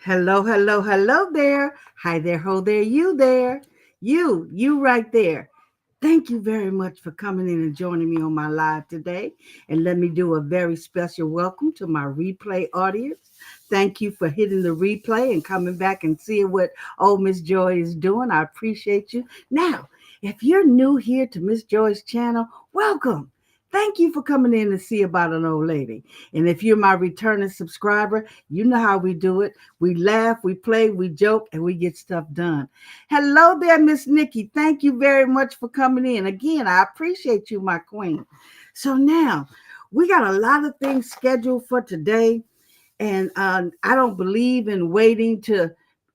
Hello, hello, hello there. Hi there, ho there, you there. You right there. Thank you very much for coming in and joining me on my live today. And let me do a very special welcome to my replay audience. Thank you for hitting the replay and coming back and seeing what old Miss Joy is doing. I appreciate you. Now, if you're new here to Miss Joy's channel, welcome. Thank you for coming in to see about an old lady. And if you're my returning subscriber, you know how we do it. We laugh, we play, we joke, and we get stuff done. Hello there, Miss Nikki. Thank you very much for coming in. Again, I appreciate you, my queen. So now we got a lot of things scheduled for today. And I don't believe in waiting to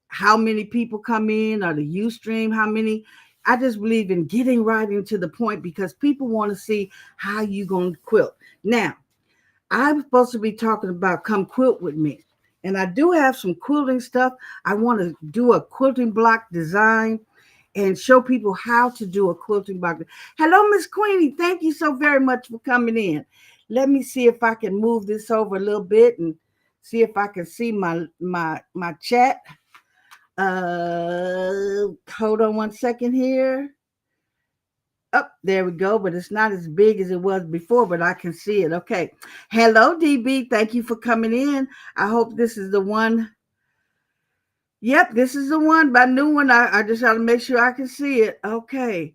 how many people come in or the Ustream, how many. I just believe in getting right into the point because people want to see how you going to quilt. Now, I'm supposed to be talking about come quilt with me. And I do have some quilting stuff. I want to do a quilting block design and show people how to do a quilting block. Hello, Miss Queenie. Thank you so very much for coming in. Let me see if I can move this over a little bit and see if I can see my chat. Hold on one second here. Oh, there we go, but it's not as big as it was before, but I can see it. Okay. Hello, DB. Thank you for coming in. I hope this is the one. Yep, this is the one, my new one. I just got to make sure I can see it. Okay.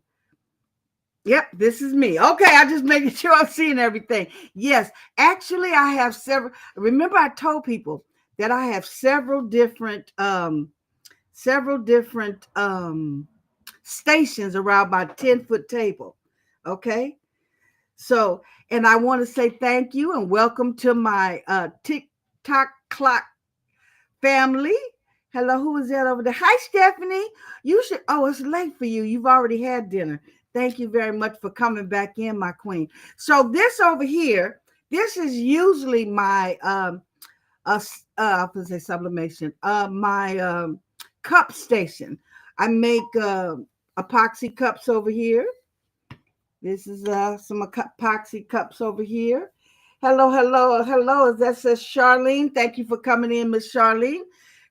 Yep, this is me. Okay, I just making sure I'm seeing everything. Yes, actually, I have several. Remember, I told people that I have several different stations around my 10-foot table. Okay. So, and I want to say thank you and welcome to my TikTok clock family. Hello, who is that over there? Hi, Stephanie. You should, oh, it's late for you. You've already had dinner. Thank you very much for coming back in, my queen. So this over here, this is usually my, I was say sublimation, my cup station. I make epoxy cups over here. This is some epoxy cups over here. Hello, hello, hello. That says Charlene. Thank you for coming in, Miss Charlene.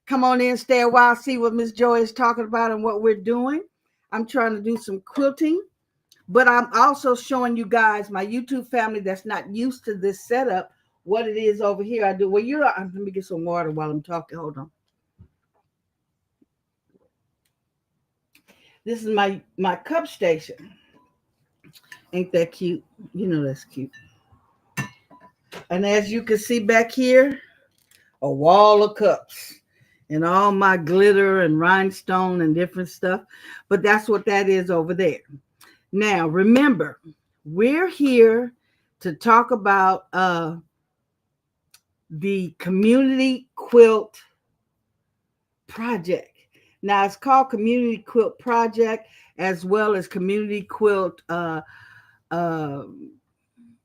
Come on in, stay a while, see what Miss Joy is talking about and what we're doing. I'm trying to do some quilting, but I'm also showing you guys, my YouTube family that's not used to this setup, what it is over here. I do. Well, let me get some water while I'm talking. Hold on. This is my cup station. Ain't that cute? You know that's cute. And as you can see back here, a wall of cups and all my glitter and rhinestone and different stuff. But that's what that is over there. Now, remember, we're here to talk about the Community Quilt Project. Now, it's called Community Quilt Project as well as Community Quilt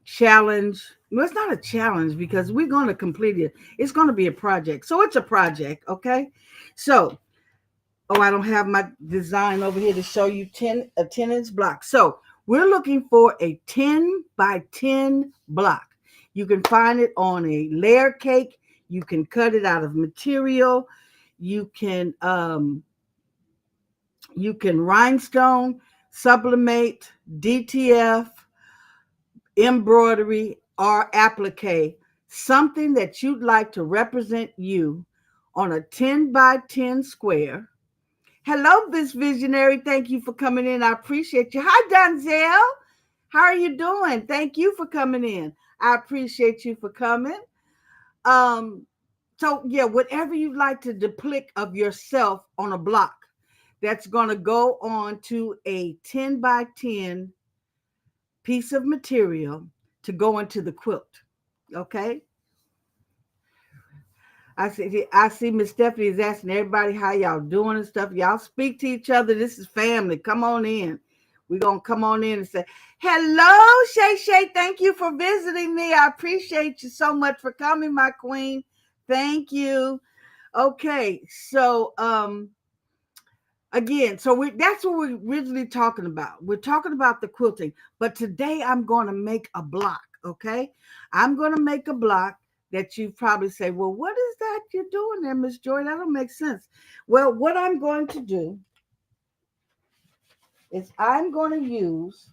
challenge. Well, it's not a challenge because we're going to complete it. It's going to be a project. So it's a project, okay? So, oh, I don't have my design over here to show you a 10-inch block. So we're looking for a 10 by 10 block. You can find it on a layer cake. You can cut it out of material. You can rhinestone, sublimate, DTF, embroidery, or applique, something that you'd like to represent you on a 10 by 10 square. Hello, Miss Visionary. Thank you for coming in. I appreciate you. Hi, Donzel. How are you doing? Thank you for coming in. I appreciate you for coming. So yeah, whatever you'd like to depict of yourself on a block, that's going to go on to a 10 by 10 piece of material to go into the quilt. Okay. I see Miss Stephanie is asking everybody how y'all doing and stuff. Y'all speak to each other. This is family. Come on in. We're going to come on in and say, hello, Shay Shay. Thank you for visiting me. I appreciate you so much for coming, my queen. Thank you. Okay. So, again, so that's what we're originally talking about. We're talking about the quilting, but today I'm going to make a block. Okay. I'm going to make a block that you probably say, well, what is that you're doing there, Miss Joy? That don't make sense. Well, what I'm going to do is I'm going to use,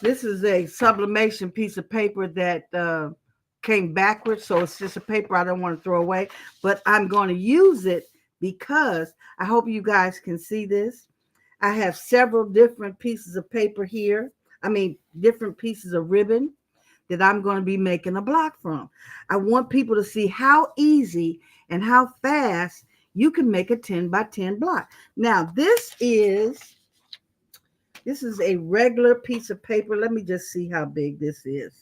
this is a sublimation piece of paper that came backwards, so it's just a paper I don't want to throw away, but I'm going to use it because I hope you guys can see this. I have several different pieces of paper here. I mean, different pieces of ribbon that I'm going to be making a block from. I want people to see how easy and how fast you can make a 10 by 10 block. Now, this is a regular piece of paper. Let me just see how big this is.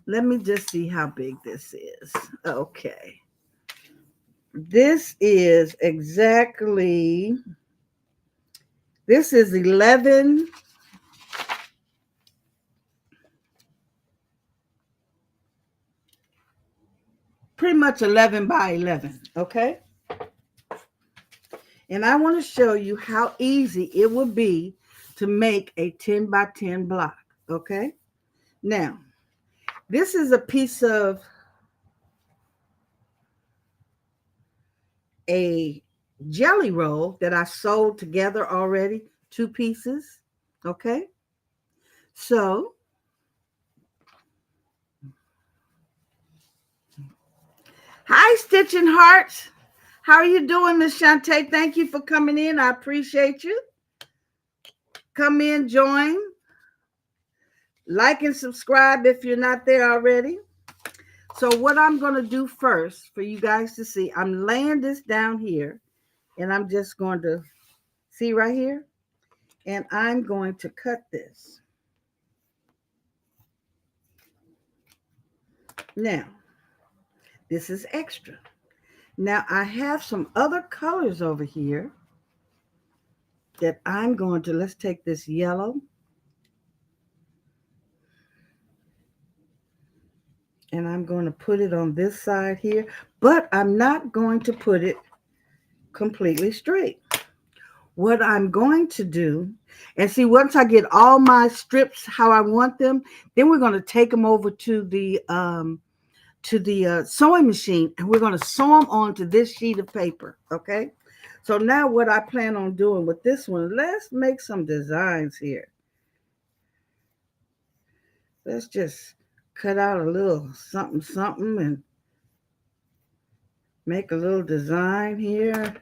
Let me just see how big this is. Okay. This is 11, pretty much 11 by 11, okay? And I want to show you how easy it would be to make a 10 by 10 block, okay? Now, this is a piece of a jelly roll that I sewed together already, 2 pieces, okay? So, hi, Stitching Hearts. How are you doing, Miss Shantae? Thank you for coming in. I appreciate you. Come in, join. Like and subscribe if you're not there already. So what I'm going to do first for you guys to see, I'm laying this down here, and I'm just going to see right here, and I'm going to cut this. Now, this is extra. Now, I have some other colors over here that I'm going to, let's take this yellow, and I'm going to put it on this side here, but I'm not going to put it completely straight. What I'm going to do, and see, once I get all my strips how I want them, then we're going to take them over to the sewing machine, and we're going to sew them onto this sheet of paper, okay? So now what I plan on doing with this one, let's make some designs here. Let's just cut out a little something, something, and make a little design here.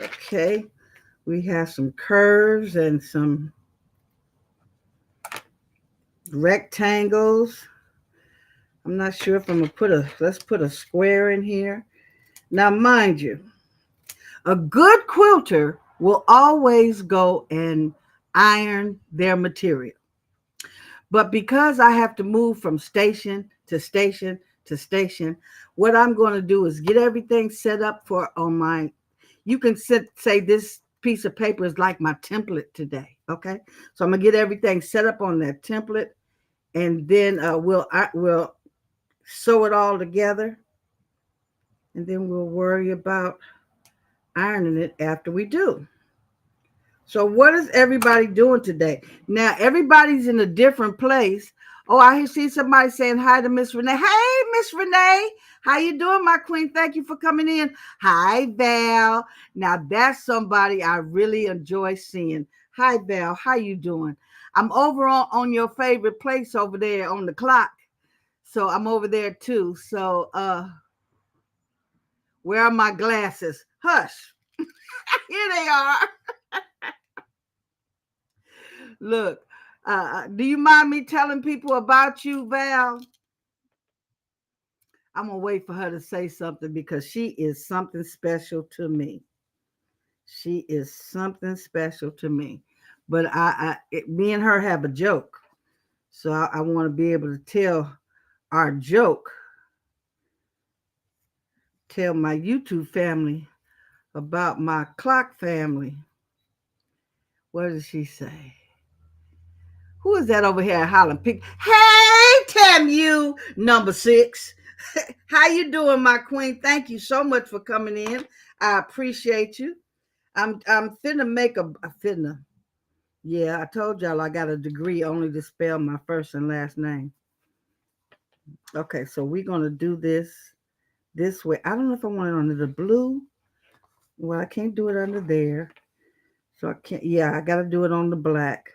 Okay, we have some curves and some rectangles. I'm not sure if I'm going to let's put a square in here. Now, mind you, a good quilter will always go and iron their material. But because I have to move from station to station to station, what I'm going to do is get everything set up for on my, you can say this piece of paper is like my template today, okay? So I'm going to get everything set up on that template, and then we'll sew it all together, and then we'll worry about ironing it after we do. So what is everybody doing today? Now, everybody's in a different place. Oh, I see somebody saying hi to Miss Renee. Hey, Miss Renee. How you doing, my queen? Thank you for coming in. Hi, Val. Now, that's somebody I really enjoy seeing. Hi, Val. How you doing? I'm over on your favorite place over there on the clock. So I'm over there too. So where are my glasses? Hush. Here they are. Look, do you mind me telling people about you, Val? I'm going to wait for her to say something because she is something special to me. She is something special to me. But me and her have a joke. So I want to be able to tell our joke, tell my YouTube family about my clock family. What does she say? Who is that over here hollering? Hey, Tamu, number 6. How you doing, my queen? Thank you so much for coming in. I appreciate you. I'm finna make a finna. Yeah, I told y'all I got a degree only to spell my first and last name. Okay, so we're going to do this way. I don't know if I want it under the blue. Well, I can't do it under there. So I can't, yeah, I got to do it on the black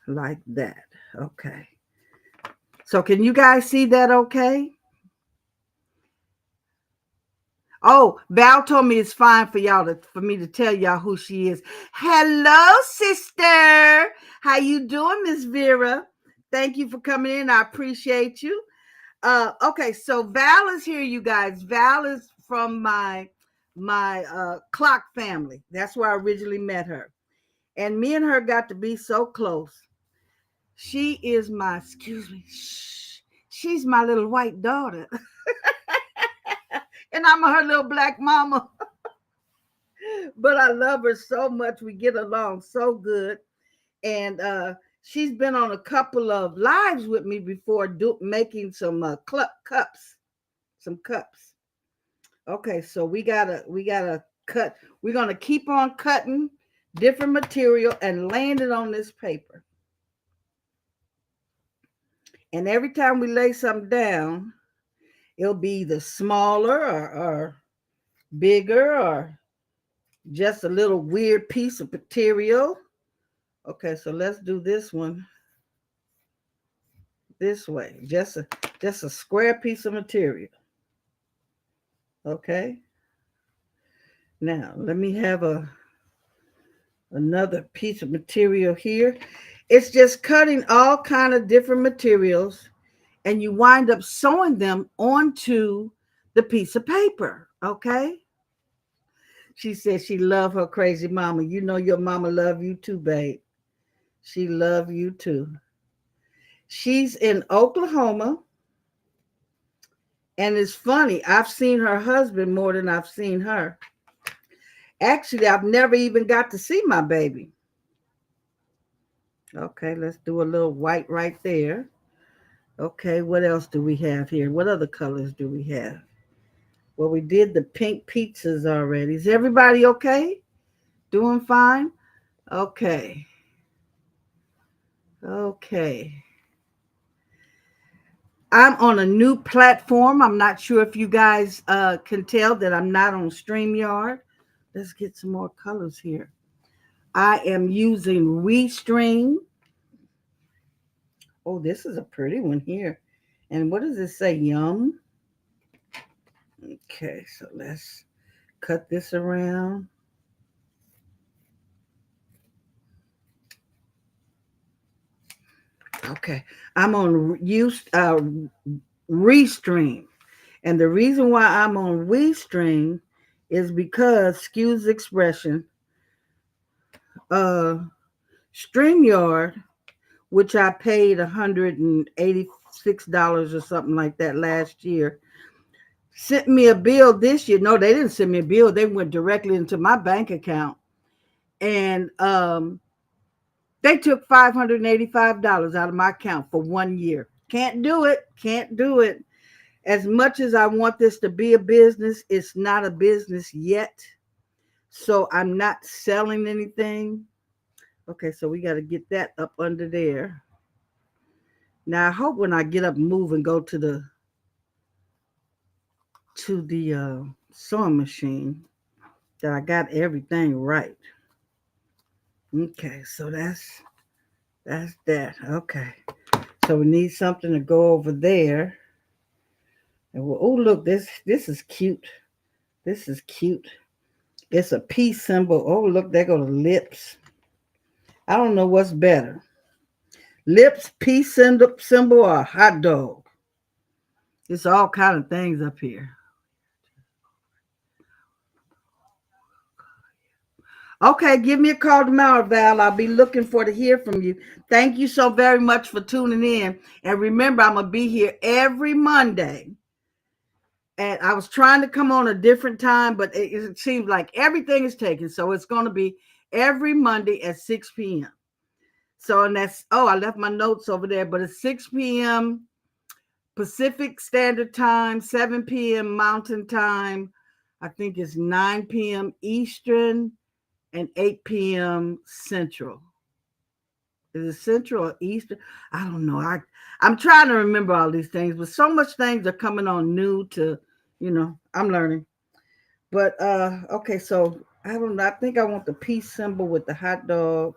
like that. Okay. So can you guys see that okay? Oh, Val told me it's fine for for me to tell y'all who she is. Hello, sister. How you doing, Miss Vera? Thank you for coming in. I appreciate you. Okay, so Val is here, you guys. Val is from my clock family. That's where I originally met her. And me and her got to be so close. She is my, excuse me, shh, she's my little white daughter. And I'm her little black mama. But I love her so much. We get along so good. And she's been on a couple of lives with me before making some cups, some cups. Okay, so we gotta cut. We're gonna keep on cutting different material and laying it on this paper. And every time we lay something down, it'll be either smaller or bigger or just a little weird piece of material. Okay, so let's do this one this way. Just a square piece of material. Okay. Now let me have another piece of material here. It's just cutting all kind of different materials, and you wind up sewing them onto the piece of paper. Okay. She said she love her crazy mama. You know your mama love you too, babe. She love you too. She's in Oklahoma. And it's funny, I've seen her husband more than I've seen her. Actually, I've never even got to see my baby. Okay, let's do a little white right there. Okay, what else do we have here? What other colors do we have? Well, we did the pink pizzas already. Is everybody okay? Doing fine? Okay. Okay. I'm on a new platform. I'm not sure if you guys can tell that I'm not on StreamYard. Let's get some more colors here. I am using Restream. Oh, this is a pretty one here. And what does it say? Yum. Okay, so let's cut this around. Okay, I'm on Restream. And the reason why I'm on Restream is because, excuse the expression, uh, StreamYard, which I paid $186 or something like that last year, sent me a bill this year. No, they didn't send me a bill. They went directly into my bank account. And they took $585 out of my account for 1 year. Can't do it. Can't do it. As much as I want this to be a business, it's not a business yet. So I'm not selling anything. Okay, so we got to get that up under there. Now I hope when I get up and move and go to the sewing machine that I got everything right. Okay, so that's that. Okay. So we need something to go over there. And oh look, this is cute. This is cute. It's a peace symbol. Oh look, there go the lips. I don't know what's better. Lips, peace symbol, or hot dog. It's all kind of things up here. Okay, give me a call tomorrow, Val. I'll be looking for to hear from you. Thank you so very much for tuning in. And remember, I'm going to be here every Monday. And I was trying to come on a different time, but it seems like everything is taken. So it's going to be every Monday at 6 p.m. So, and that's, oh, I left my notes over there, but it's 6 p.m. Pacific Standard Time, 7 p.m. Mountain Time. I think it's 9 p.m. Eastern and 8 p.m. Central. Is it Central or Eastern? I don't know. I'm trying to remember all these things, but so much things are coming on new to, I'm learning. But okay, so I don't know. I think I want the peace symbol with the hot dog.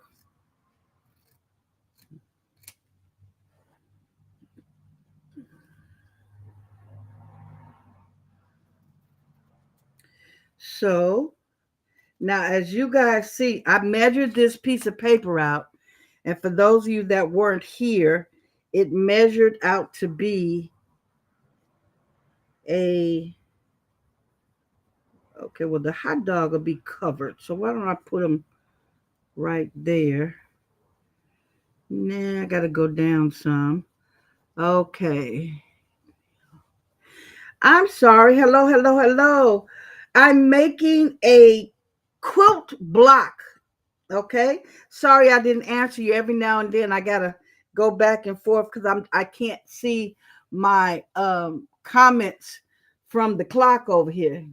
So now, as you guys see, I measured this piece of paper out. And for those of you that weren't here, it measured out to be a, okay, well, the hot dog will be covered. So why don't I put them right there? Nah, I got to go down some. Okay. I'm sorry. Hello, hello, hello. I'm making a quilt block. Okay. Sorry I didn't answer you. Every now and then I gotta go back and forth because I can't see my comments from the clock over here.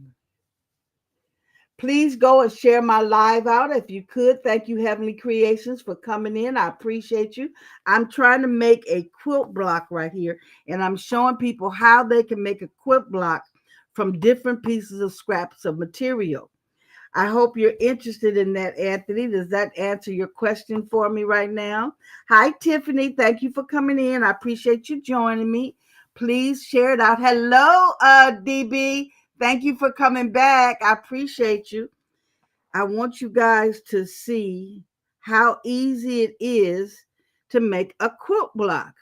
Please go and share my live out if you could. Thank you, Heavenly Creations, for coming in. I appreciate you. I'm trying to make a quilt block right here, and I'm showing people how they can make a quilt block from different pieces of scraps of material. I hope you're interested in that, Anthony. Does that answer your question for me right now? Hi, Tiffany. Thank you for coming in. I appreciate you joining me. Please share it out. Hello, DB. Thank you for coming back. I appreciate you. I want you guys to see how easy it is to make a quilt block.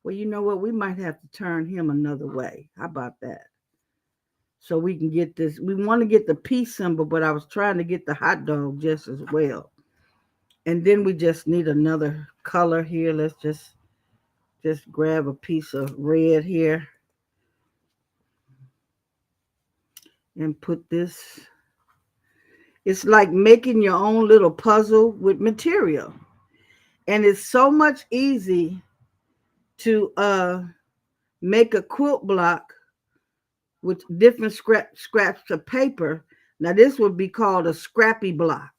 Well, you know what? We might have to turn him another way. How about that? So we can get this. We want to get the peace symbol, but I was trying to get the hot dog just as well. And then we just need another color here. Let's just grab a piece of red here and put this. It's like making your own little puzzle with material. And it's so much easy to make a quilt block with different scraps of paper. Now this would be called a scrappy block.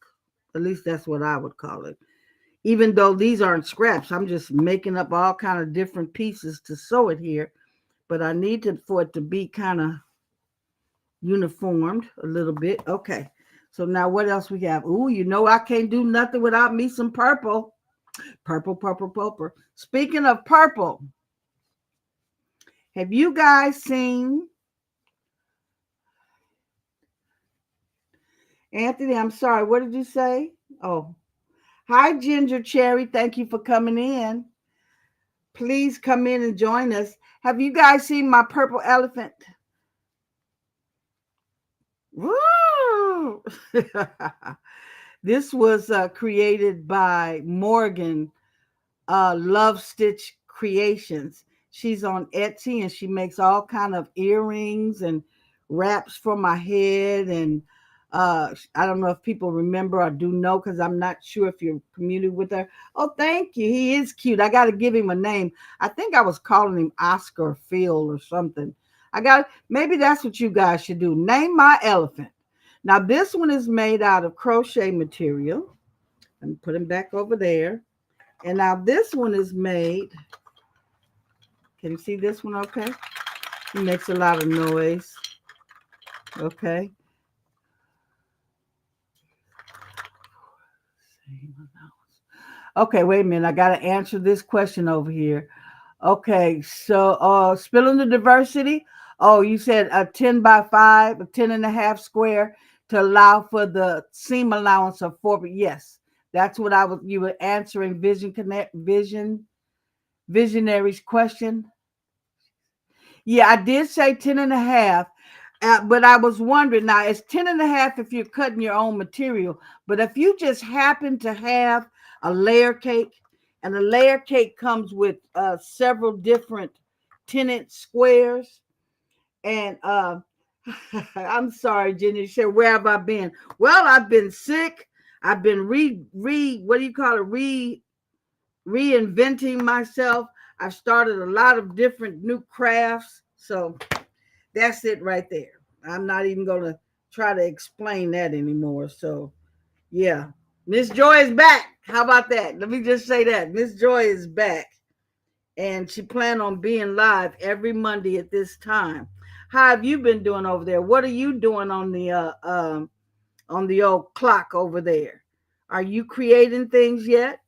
At least that's what I would call it. Even though these aren't scraps, I'm just making up all kind of different pieces to sew it here. But I need for it to be kind of uniformed a little bit. Okay. So now what else we have? Ooh, I can't do nothing without me some purple. Purple, purple, purple. Speaking of purple, have you guys seen Anthony? I'm sorry. What did you say? Oh, hi, Ginger Cherry. Thank you for coming in. Please come in and join us. Have you guys seen my purple elephant? Woo! This was created by Morgan Love Stitch Creations. She's on Etsy and she makes all kind of earrings and wraps for my head. And I don't know if people remember or do know because I'm not sure if you're familiar with her. Oh, thank you. He is cute. I got to give him a name. I think I was calling him Oscar Phil or something. Maybe that's what you guys should do. Name my elephant. Now this one is made out of crochet material. Let me put him back over there. And now this one is made. Can you see this one? Okay. He makes a lot of noise. Okay. Okay, wait a minute. I got to answer this question over here. Okay, so spilling the diversity. Oh, you said a 10 by 5, a 10 and a half square to allow for the seam allowance of 4. Yes, that's what you were answering Visionary's question. Yeah, I did say 10 and a half. But I was wondering now, it's 10 and a half if you're cutting your own material. But if you just happen to have a layer cake, and the layer cake comes with several different 10-inch squares. And I'm sorry, Jenny, said, where have I been? Well, I've been sick. I've been what do you call it? Reinventing myself. I've started a lot of different new crafts. So that's it right there. I'm not even going to try to explain that anymore. So, yeah. Miss Joy is back. How about that? Let me just say that. Miss Joy is back. and she planned on being live every Monday at this time. How have you been doing over there? What are you doing on the old clock over there? Are you creating things yet?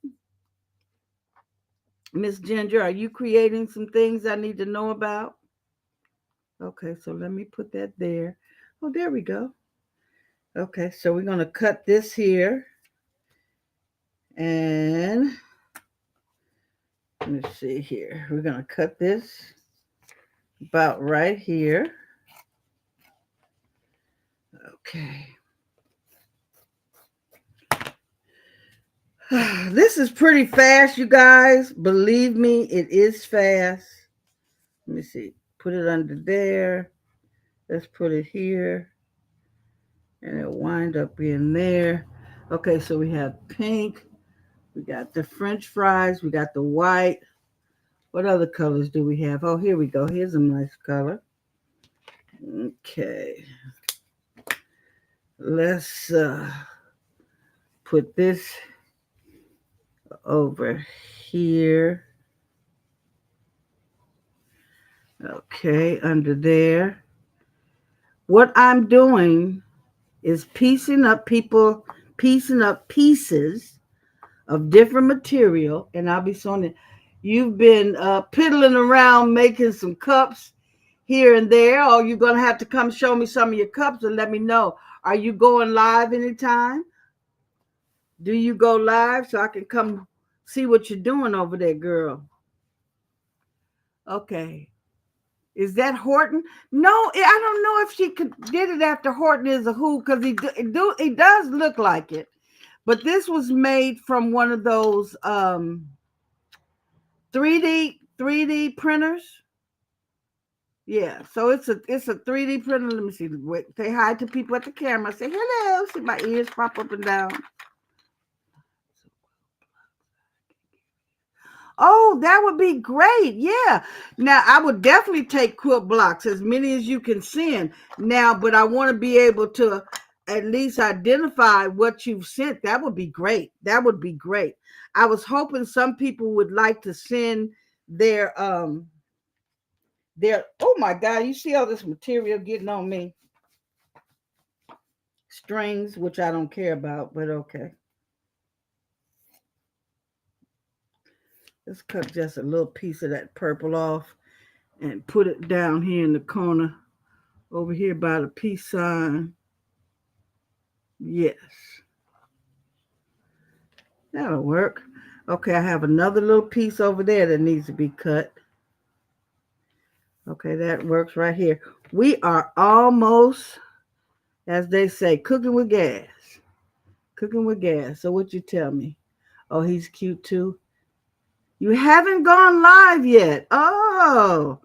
Miss Ginger, are you creating some things I need to know about? Okay, so let me put that there. Oh, there we go. Okay, so we're going to cut this here. And let me see here. We're going to cut this about right here. Okay. This is pretty fast, you guys. Believe me, it is fast. Let me see. Put it under there. Let's put it here. And it'll wind up in there. Okay, so we have pink. We got the French fries. We got the white. What other colors do we have? Oh, here we go. Here's a nice color. Okay. Let's put this over here. Okay, under there. What I'm doing is piecing up pieces of different material, and I'll be sewing it. You've been piddling around making some cups here and there, or you're going to have to come show me some of your cups and let me know. Are you going live anytime? Do you go live so I can come see what you're doing over there, girl? Okay. Is that Horton? No, I don't know if she did it after Horton is a who, because he does look like it. But this was made from one of those 3D printers. Yeah, so it's a 3D printer. Let me see. Wait, say hi to people at the camera. Say hello. See my ears pop up and down. Oh, that would be great. Yeah. Now, I would definitely take quilt blocks, as many as you can send. Now, but I want to be able to at least identify what you've sent. That would be great. That would be great. I was hoping some people would like to send their oh my God, you see all this material getting on me. Strings, which I don't care about, but okay. Let's cut just a little piece of that purple off and put it down here in the corner over here by the peace sign. Yes. That'll work. Okay, I have another little piece over there that needs to be cut. Okay, that works right here. We are almost, as they say, cooking with gas. Cooking with gas. So what you tell me? Oh, he's cute too. You haven't gone live yet. Oh,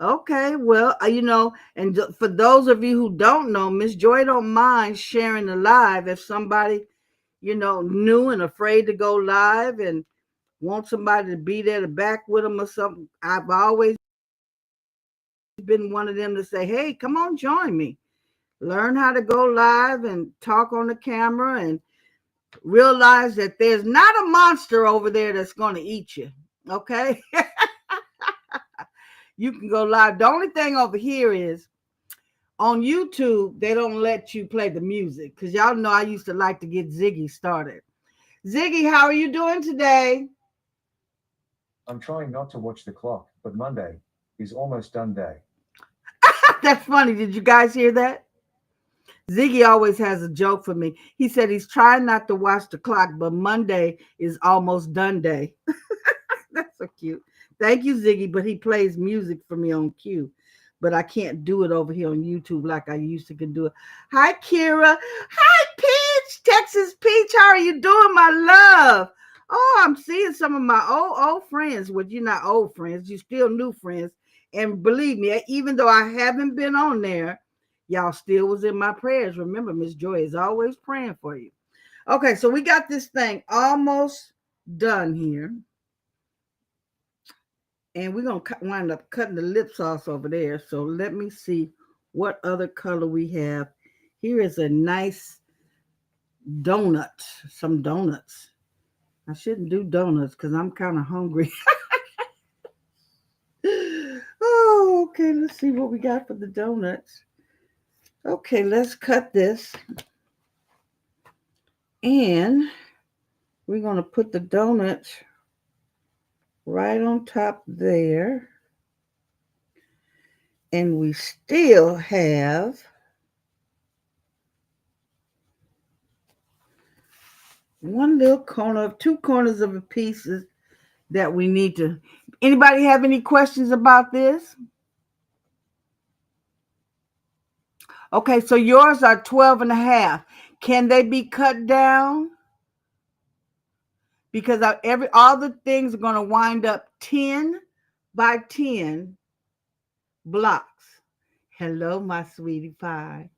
okay. Well, and for those of you who don't know, Miss Joy don't mind sharing the live if somebody, new and afraid to go live and want somebody to be there to back with them or something. I've always been one of them to say, hey, come on, join me. Learn how to go live and talk on the camera and realize that there's not a monster over there that's going to eat you. Okay. You can go live. The only thing over here is on YouTube, they don't let you play the music because y'all know I used to like to get Ziggy started. Ziggy, how are you doing today? I'm trying not to watch the clock, but Monday is almost done day. That's funny. Did you guys hear that? Ziggy always has a joke for me. He said he's trying not to watch the clock, but Monday is almost done day. That's so cute. Thank you, Ziggy, but he plays music for me on cue. But I can't do it over here on YouTube like I used to can do it. Hi, Kira. Hi, Peach. Texas Peach. How are you doing, my love? Oh, I'm seeing some of my old friends. Well, you're not old friends. You're still new friends. And believe me, even though I haven't been on there, y'all still was in my prayers. Remember, Miss Joy is always praying for you. Okay, so we got this thing almost done here. And we're going to wind up cutting the lips off over there. So let me see what other color we have. Here is a nice donut, some donuts. I shouldn't do donuts because I'm kind of hungry. Okay, let's see what we got for the donuts. Okay, let's cut this. And we're going to put the donuts right on top there. And we still have one little corner of 2 corners of a piece that we need to. Anybody have any questions about this? Okay, so yours are 12 and a half. Can they be cut down? Because all the things are going to wind up 10 by 10 blocks. Hello, my sweetie pie.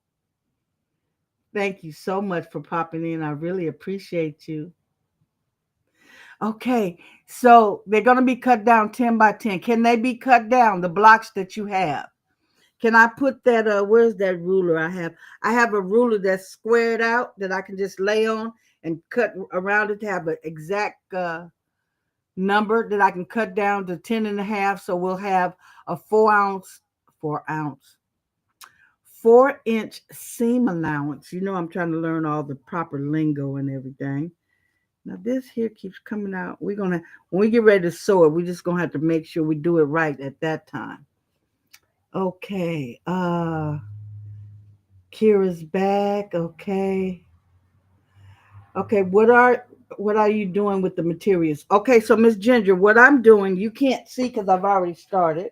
Thank you so much for popping in. I really appreciate you. Okay, so they're going to be cut down 10 by 10. Can they be cut down, the blocks that you have? Can I put that, where's that ruler I have? I have a ruler that's squared out that I can just lay on and cut around it to have an exact number that I can cut down to 10 and a half. So we'll have a 4-inch seam allowance. You know, I'm trying to learn all the proper lingo and everything. Now this here keeps coming out. When we get ready to sew it, we're just going to have to make sure we do it right at that time. Okay. Kira's back. Okay. Okay, what are you doing with the materials? Okay, so Miss Ginger, what I'm doing, you can't see because I've already started.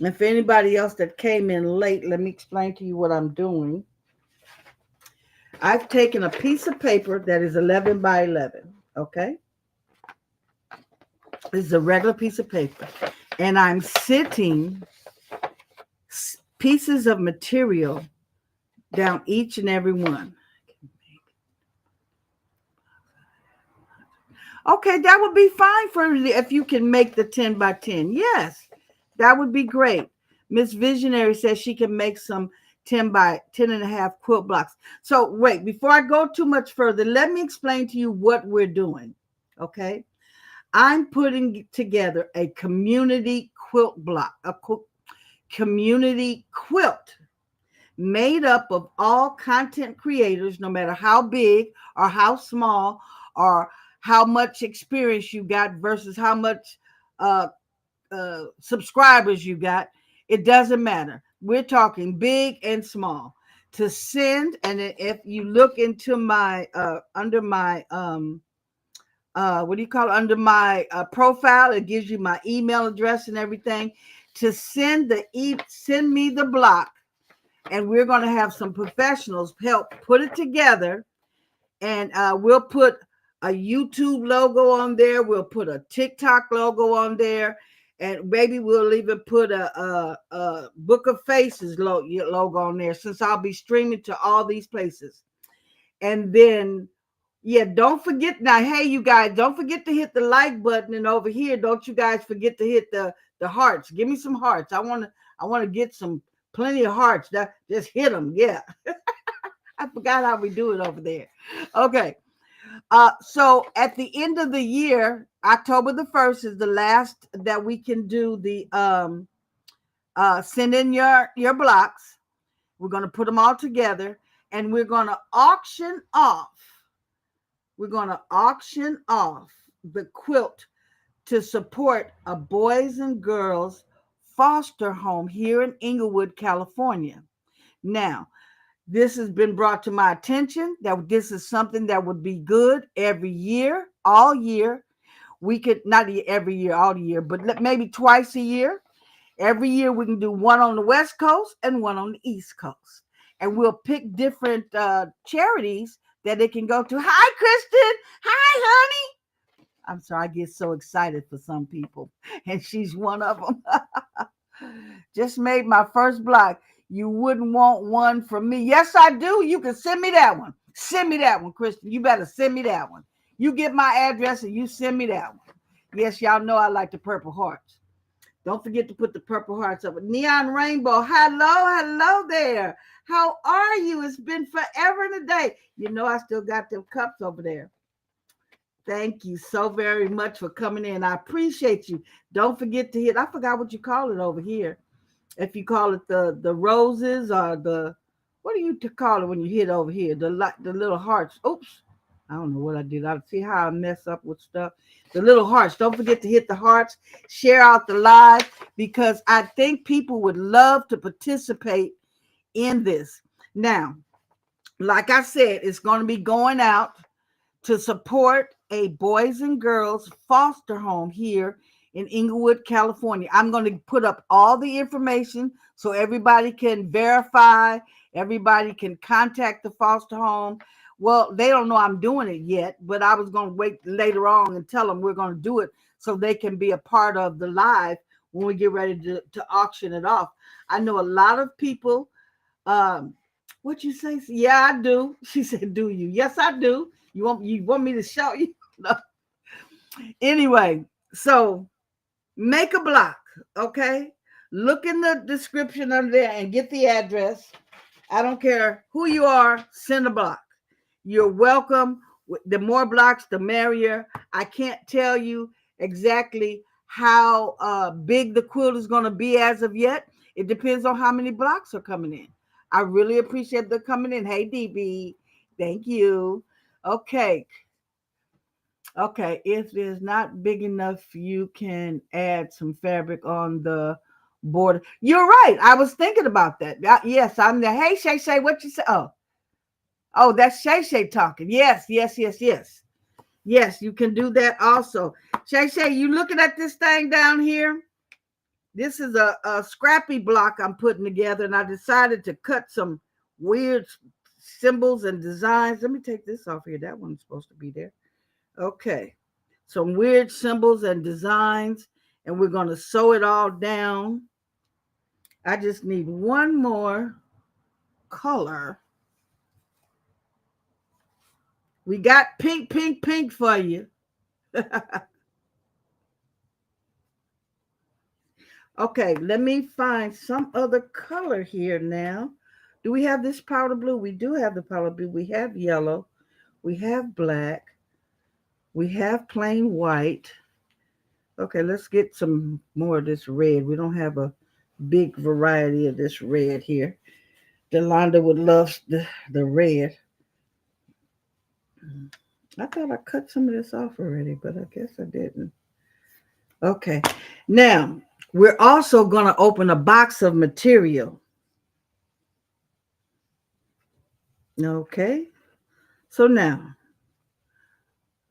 And for anybody else that came in late, let me explain to you what I'm doing. I've taken a piece of paper that is 11 by 11, okay? This is a regular piece of paper. And I'm sitting pieces of material down each and every one. Okay, that would be fine for if you can make the 10 by 10. Yes, that would be great. Miss Visionary says she can make some 10 by 10 and a half quilt blocks. So wait, before I go too much further, let me explain to you what we're doing. Okay, I'm putting together a community quilt block, a community quilt made up of all content creators, no matter how big or how small or how much experience you got versus how much subscribers you got. It doesn't matter. We're talking big and small. To send, and if you look into my under my what do you call it? Under my profile, it gives you my email address and everything. To send me the block, and we're going to have some professionals help put it together. And we'll put a YouTube logo on there. We'll put a TikTok logo on there. And maybe we'll even put a Book of Faces logo on there, since I'll be streaming to all these places. And then, yeah, don't forget now. Hey, you guys, don't forget to hit the like button. And over here, don't you guys forget to hit the hearts. Give me some hearts. I want to get plenty of hearts. Just hit them. Yeah. I forgot how we do it over there. Okay. So at the end of the year, October the 1st is the last that we can do the send in your blocks. We're going to put them all together, and we're going to auction off. We're going to auction off the quilt to support a boys and girls foster home here in Inglewood, California. Now, this has been brought to my attention that this is something that would be good every year, all year. We could, not every year, all year, but maybe twice a year. Every year we can do one on the West Coast and one on the East Coast. And we'll pick different charities that it can go to. Hi, Kristen. Hi, honey. I'm sorry, I get so excited for some people, and she's one of them. Just made my first block. You wouldn't want one from me. Yes, I do. You can send me that one. Send me that one, Kristen. You better send me that one. You get my address and you send me that one. Yes, y'all know I like the purple hearts. Don't forget to put the purple hearts up. Neon Rainbow. Hello there. How are you? It's been forever and a day. You know I still got them cups over there. Thank you so very much for coming in. I appreciate you. Don't forget to hit, I forgot what you call it over here. If you call it the roses or the, what do you call it when you hit over here? The little hearts. Oops. I don't know what I did. I see how I mess up with stuff. The little hearts. Don't forget to hit the hearts. Share out the live because I think people would love to participate in this. Now, like I said, it's going to be going out to support a boys and girls foster home here in Inglewood, California. I'm going to put up all the information so everybody can verify, everybody can contact the foster home. Well, they don't know I'm doing it yet, but I was going to wait later on and tell them we're going to do it so they can be a part of the live when we get ready to auction it off. I know a lot of people. Um, what you say? Yeah, I do. She said, "Do you?" Yes, I do. You want me to show you? No. Anyway, so make a block, okay? Look in the description under there and get the address. I don't care who you are, send a block. You're welcome. The more blocks, the merrier. I can't tell you exactly how big the quilt is going to be as of yet. It depends on how many blocks are coming in. I really appreciate them coming in. Hey, DB, thank you. Okay. Okay, if it's not big enough, you can add some fabric on the border. You're right. I was thinking about that. Yes, I'm there. Hey, Shay Shay, what you say? Oh, that's Shay Shay talking. Yes, yes, yes, yes. Yes, you can do that also. Shay Shay, you looking at this thing down here? This is a scrappy block I'm putting together, and I decided to cut some weird symbols and designs. Let me take this off here. That one's supposed to be there. Okay. Some weird symbols and designs, and we're going to sew it all down. I just need one more color. We got pink, pink, pink for you. Okay, let me find some other color here now. Do we have this powder blue? We do have the powder blue. We have yellow. We have black. We have plain white. Okay, let's get some more of this red. We don't have a big variety of this red here. Delonda would love the red. I thought I cut some of this off already, but I guess I didn't. Okay. Now, we're also going to open a box of material. Okay. So now,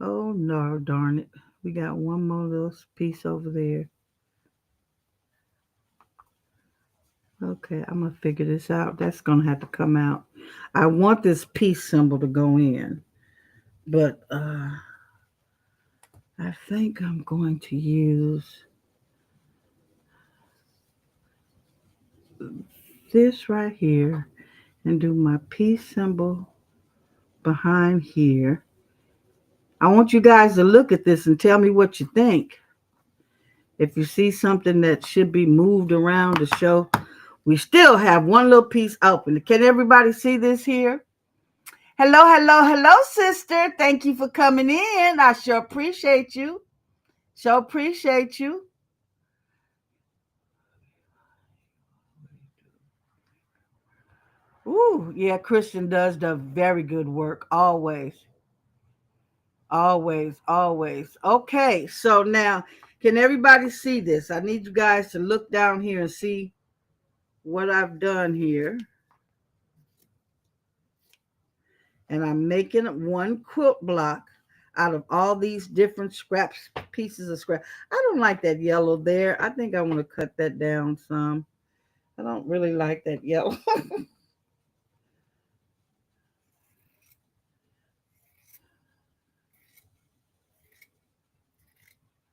oh no, darn it. We got one more little piece over there. Okay, I'm going to figure this out. That's going to have to come out. I want this peace symbol to go in, but I think I'm going to use this right here and do my peace symbol behind here. I want you guys to look at this and tell me what you think. If you see something that should be moved around to show, we still have one little piece open. Can everybody see this here? Hello, hello, hello, sister. Thank you for coming in. I sure appreciate you. Sure appreciate you. Ooh, yeah, Christian does the very good work. Always. Always, always. Okay, so now can everybody see this? I need you guys to look down here and see what I've done here. And I'm making one quilt block out of all these different scraps, pieces of scrap. I don't like that yellow there. I think I want to cut that down some. I don't really like that yellow.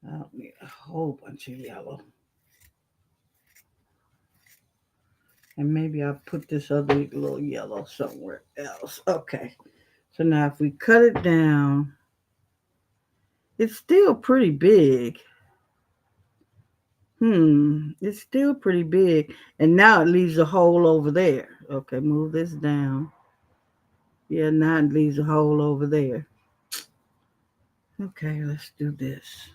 I don't need a whole bunch of yellow. And maybe I'll put this other little yellow somewhere else. Okay. So now if we cut it down, it's still pretty big. It's still pretty big. And now it leaves a hole over there. Okay, move this down. Yeah, now it leaves a hole over there. Okay, let's do this.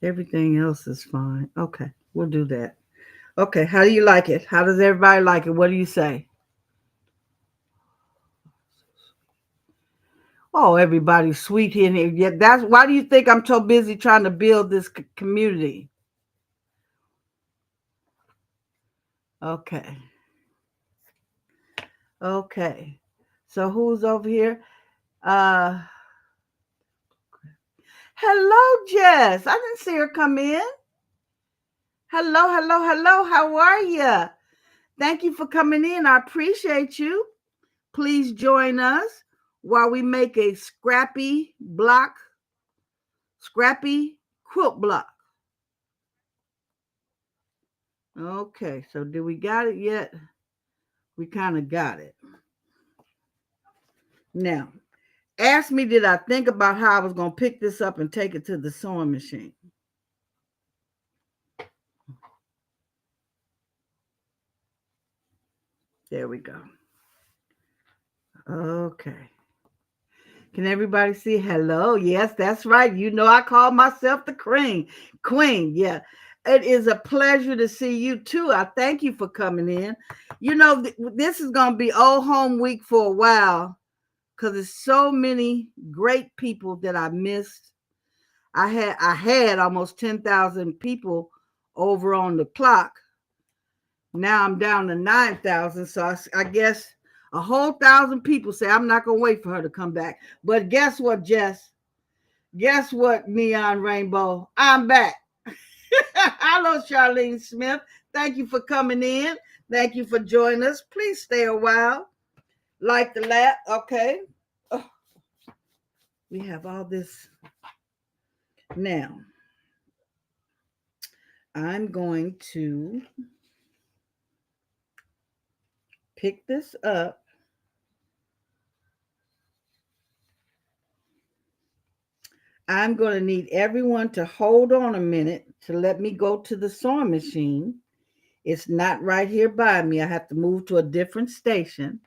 Everything else is fine. Okay, we'll do that. Okay, how do you like it? How does everybody like it? What do you say? Oh, everybody's sweet here. And here. Yeah, that's why do you think I'm so busy trying to build this community? Okay, okay. So who's over here? Uh, hello, Jess. I didn't see her come in. Hello, hello, hello. How are you? Thank you for coming in. I appreciate you. Please join us while we make a scrappy quilt block. Okay, so do we got it yet? We kind of got it. Now, ask me, did I think about how I was going to pick this up and take it to the sewing machine? There we go. Okay. Can everybody see? Hello. Yes, that's right. You know, I call myself the queen. Queen, yeah. It is a pleasure to see you too. I thank you for coming in. You know, this is going to be old home week for a while because there's so many great people that I missed. I had almost 10,000 people over on the clock. Now I'm down to 9,000. So I guess a whole thousand people say I'm not going to wait for her to come back. But guess what, Jess? Guess what, Neon Rainbow? I'm back. Hello, Charlene Smith. Thank you for coming in. Thank you for joining us. Please stay a while. Like the lap. Okay. Oh, we have all this. Now, I'm going to pick this up. I'm going to need everyone to hold on a minute to let me go to the sewing machine. It's not right here by me. I have to move to a different station.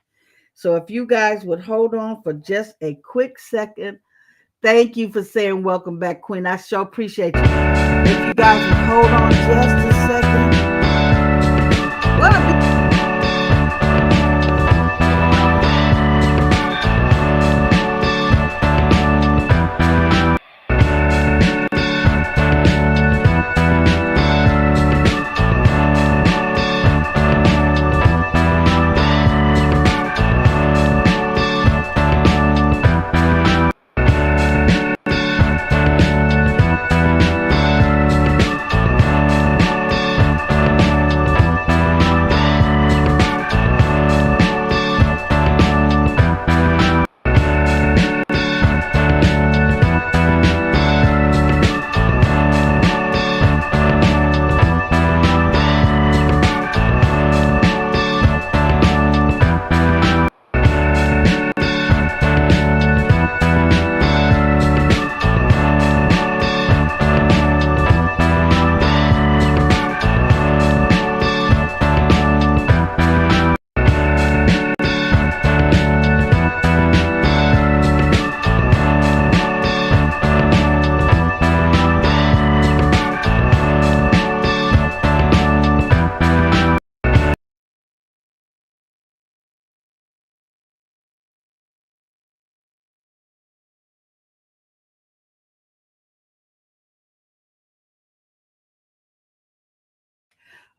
So if you guys would hold on for just a quick second. Thank you for saying welcome back, Queen. I sure appreciate you. If you guys would hold on just a second. Well,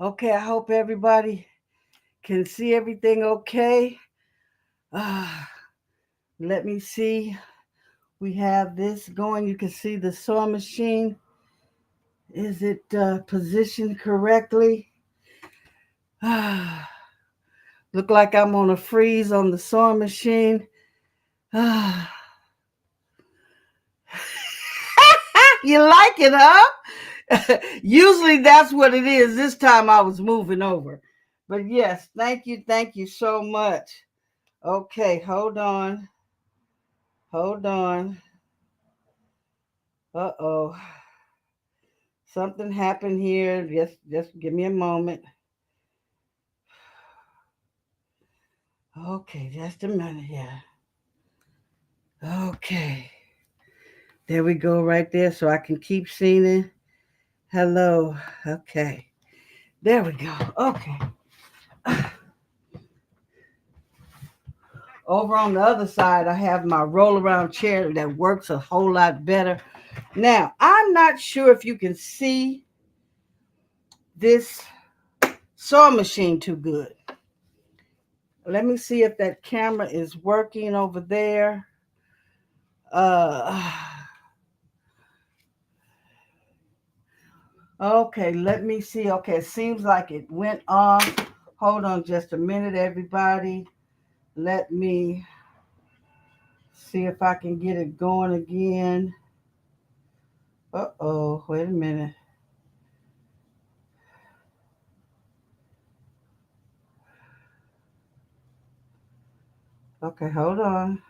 okay, I hope everybody can see everything okay. Uh, Let me see. We have this going. You can see the sewing machine. Is it positioned correctly? Look like I'm on a freeze on the sewing machine. You like it, huh? Usually that's what it is. This time I was moving over. But yes, thank you so much. Okay, hold on. Hold on. Uh-oh. Something happened here. Just give me a moment. Okay, just a minute here. Okay. There we go right there so I can keep seeing it. Hello. Okay. There we go. Okay. Over on the other side, I have my roll around chair that works a whole lot better. Now, I'm not sure if you can see this sewing machine too good. Let me see if that camera is working over there. Uh, okay, let me see. Okay, it seems like it went off. Hold on just a minute, everybody. Let me see if I can get it going again. Uh-oh, wait a minute. Okay, hold on.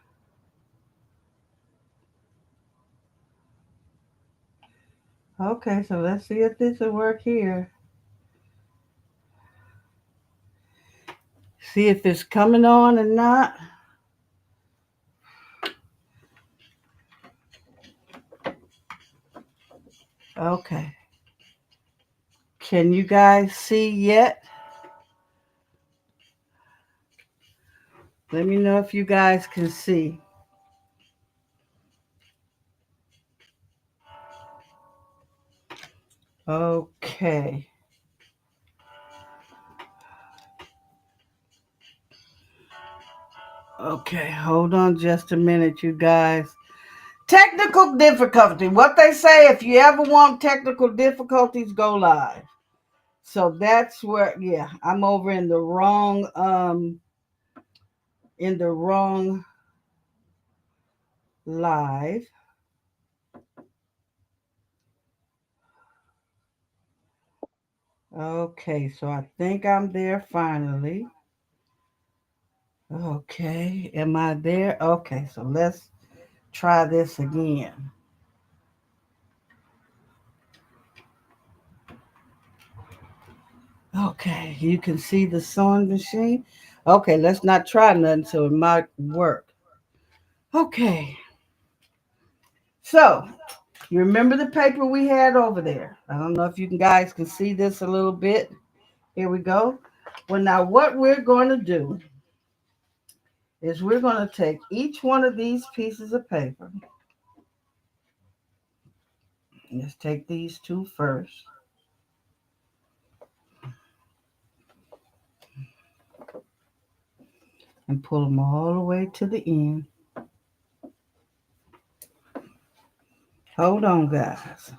Okay, so let's see if this will work here. See if it's coming on or not. Okay. Can you guys see yet? Let me know if you guys can see. Okay. Okay, hold on just a minute, you guys. Technical difficulty. What they say, if you ever want technical difficulties, go live. So that's where, yeah, I'm over in the wrong live. Okay, so I think I'm there finally. Okay, am I there? Okay, so let's try this again. Okay, you can see the sewing machine. Okay, let's not try nothing so it might work. Okay, so you remember the paper we had over there? I don't know if you guys can see this a little bit. Here we go. Well, now what we're going to do is we're going to take each one of these pieces of paper. Let's take these two first. And pull them all the way to the end. Hold on, guys.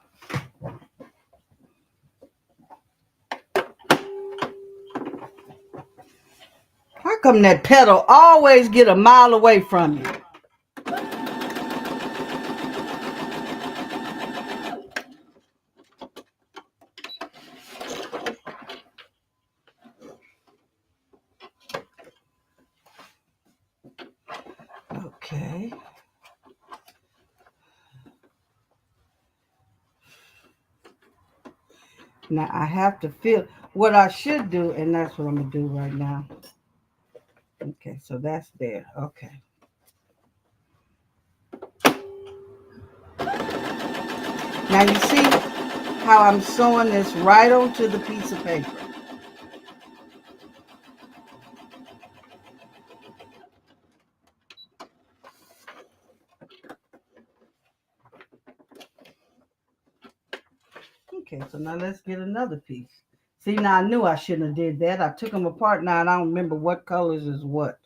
How come that pedal always get a mile away from you? Okay. Now I have to feel what I should do, and that's what I'm going to do right now. Okay, so that's there. Okay. Now you see how I'm sewing this right onto the piece of paper. Okay, so now let's get another piece. See, now I knew I shouldn't have did that. I took them apart now and I don't remember what colors is what.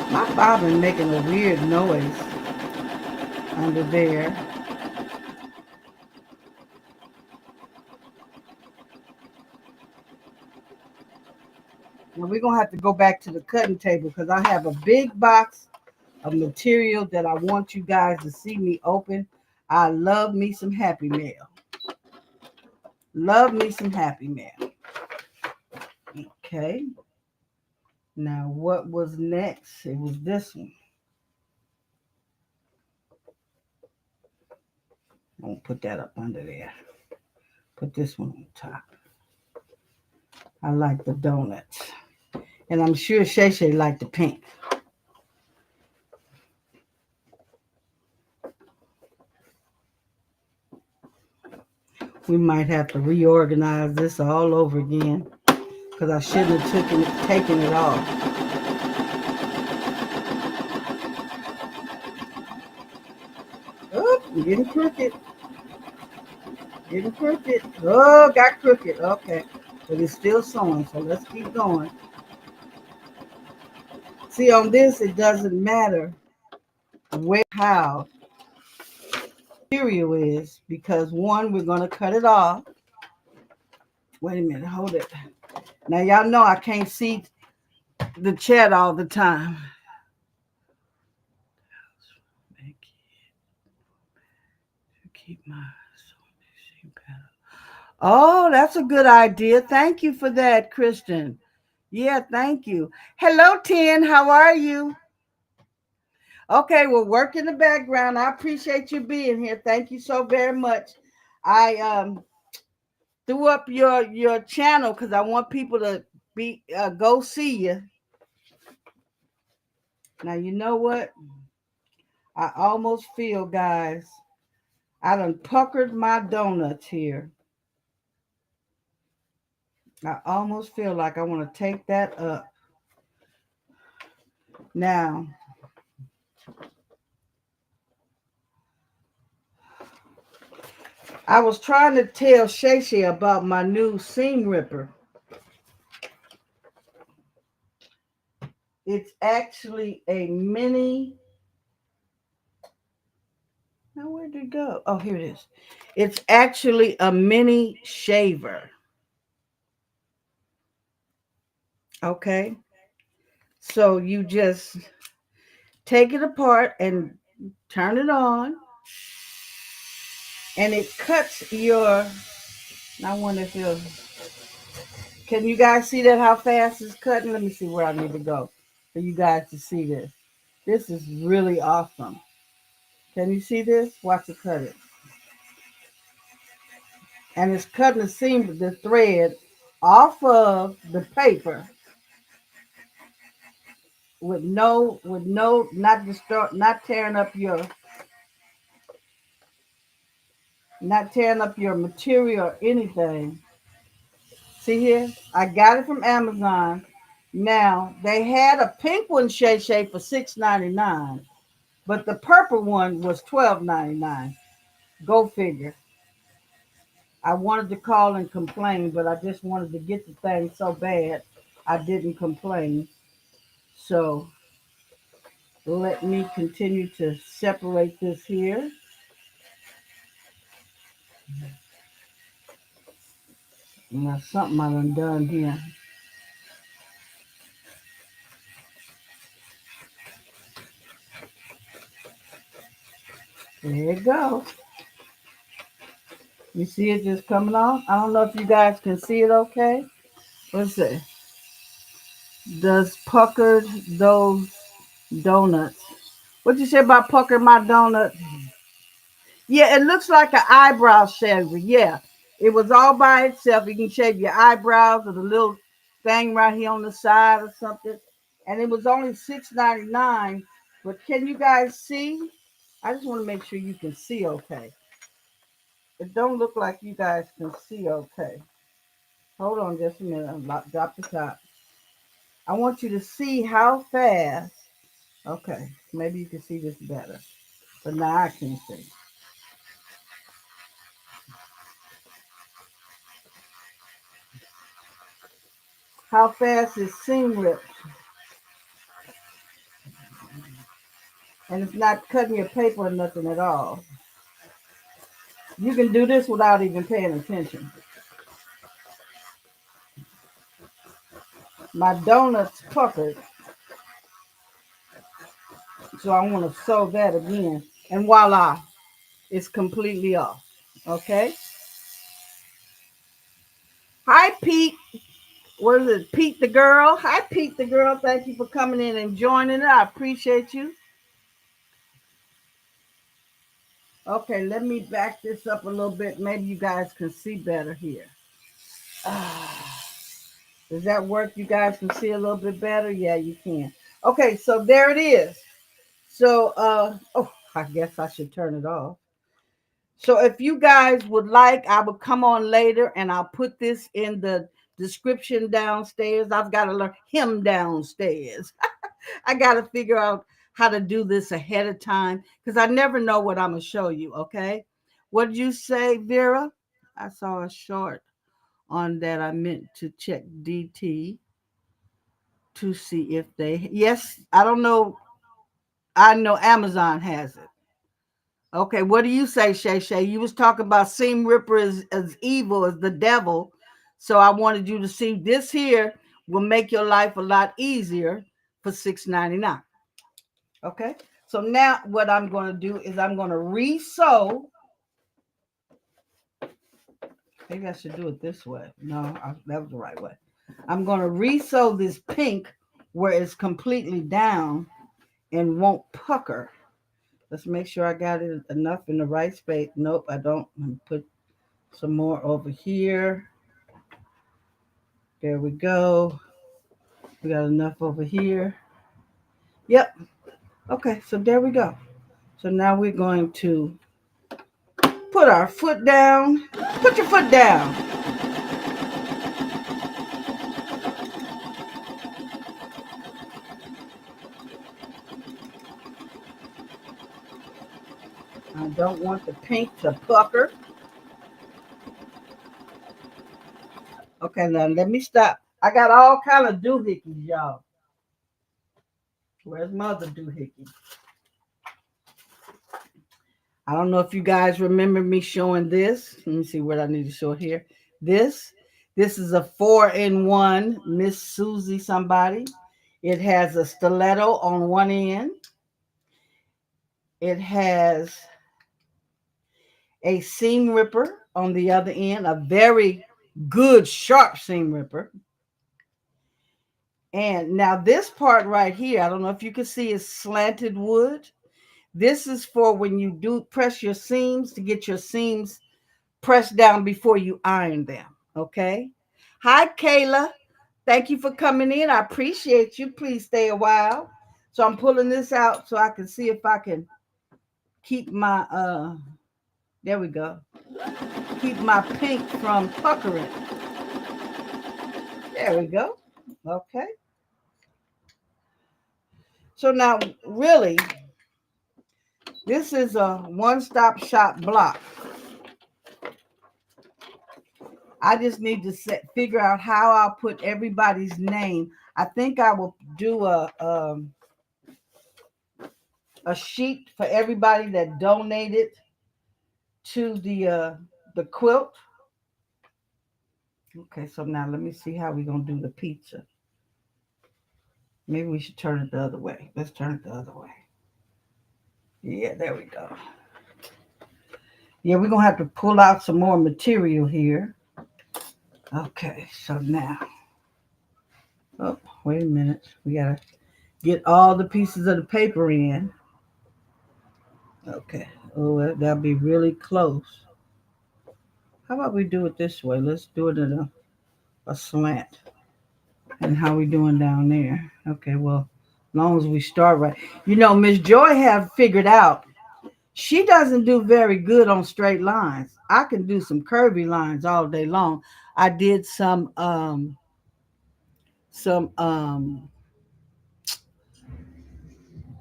My bobbin making a weird noise under there. Now we're going to have to go back to the cutting table because I have a big box of material that I want you guys to see me open. I love me some Happy Mail. Love me some Happy Mail. Okay. Now, what was next? It was this one. I'm gonna put that up under there. Put this one on top. I like the donuts. And I'm sure Shay Shay liked the pink. We might have to reorganize this all over again because I shouldn't have taken it off. Oh, I'm getting crooked. Getting crooked. Oh, got crooked. Okay. But it's still sewing, so let's keep going. See, on this, it doesn't matter where, how material is because one, we're going to cut it off. Wait a minute. Hold it. Now, y'all know I can't see the chat all the time. Keep my Oh, that's a good idea. Thank you for that, Kristen. Yeah, thank you. Hello, Tin. How are you? Okay, well, work in the background. I appreciate you being here. Thank you so very much. I threw up your channel because I want people to be go see you. Now you know what? I almost feel, guys, I done puckered my donuts here. I almost feel like I want to take that up. Now, I was trying to tell Shay Shay about my new seam ripper. It's actually a mini. Now, where did it go? Oh, here it is. It's actually a mini shaver. Okay. So you just take it apart and turn it on, and it cuts your. I wonder if you'll. Can you guys see that? How fast it's cutting? Let me see where I need to go for you guys to see this. This is really awesome. Can you see this? Watch it cut it. And it's cutting the seam, the thread off of the paper with no, not tearing up your material or anything. See here? I got it from Amazon. Now they had a pink one, Shay Shay, for $6.99, but the purple one was $12.99. Go figure. I wanted to call and complain, but I just wanted to get the thing so bad I didn't complain. So let me continue to separate this here. Now something I done here. There you go. You see it just coming off? I don't know if you guys can see it okay. Let's see. Does puckered those donuts. What you say about pucker my donut? Yeah, it looks like an eyebrow shaver. Yeah, it was all by itself. You can shave your eyebrows with a little thing right here on the side or something. And it was only $6.99. But can you guys see? I just want to make sure you can see okay. It don't look like you guys can see okay. Hold on just a minute. I'll drop the top. I want you to see how fast. Okay, maybe you can see this better. But now I can see. How fast is seam ripped. And it's not cutting your paper or nothing at all. You can do this without even paying attention. My donut's puckered, so I want to sew that again. And voila, it's completely off. Okay? Hi, Pete. What is it? Pete the girl. Hi, Pete the girl. Thank you for coming in and joining it. I appreciate you. Okay, let me back this up a little bit. Maybe you guys can see better here. Ah, does that work? You guys can see a little bit better? Yeah, you can. Okay, so there it is. So, oh, I guess I should turn it off. So if you guys would like, I would come on later and I'll put this in the description downstairs. I've got to learn him downstairs. I got to figure out how to do this ahead of time because I never know what I'm going to show you. Okay. What did you say, Vera? I saw a short on that. I meant to check DT to see if they, yes, I don't know. I know Amazon has it. Okay, what do you say, Shay Shay? You was talking about seam ripper as evil as the devil. So I wanted you to see this here will make your life a lot easier for $6.99. Okay, so now what I'm going to do is I'm going to re-sew. Maybe I should do it this way. No, that was the right way. I'm going to re-sew this pink where it's completely down and won't pucker. Let's make sure I got it enough in the right space. Nope, I don't. Let me put some more over here. There we go. We got enough over here. Yep. Okay, so there we go. So now we're going to put our foot down. Put your foot down. I don't want the pink to pucker. Okay, now let me stop. I got all kind of doohickeys, y'all. Where's Mother Doohickey? I don't know if you guys remember me showing this. Let me see what I need to show here. This. This is a 4-in-1 Miss Susie somebody. It has a stiletto on one end. It has a seam ripper on the other end, a very good sharp seam ripper. And now this part right here, I don't know if you can see, is slanted wood. This is for when you do press your seams to get your seams pressed down before you iron them. Okay. Hi, Kayla. Thank you for coming in. I appreciate you. Please stay a while. So I'm pulling this out so I can see if I can keep my there we go. Keep my pink from puckering. There we go. Okay. So now really this is a one-stop shop block. I just need to figure out how I'll put everybody's name. I think I will do a sheet for everybody that donated to the quilt. Okay, so now let me see how we're gonna do the pizza. Maybe we should turn it the other way. Let's turn it the other way. Yeah, there we go. Yeah, we're gonna have to pull out some more material here. Okay, so now. Oh, wait a minute. We gotta get all the pieces of the paper in. Okay. Oh, that'll be really close. How about we do it this way? Let's do it in a slant. And how we doing down there? Okay, well, as long as we start right. You know, Miss Joy have figured out she doesn't do very good on straight lines. I can do some curvy lines all day long. I did some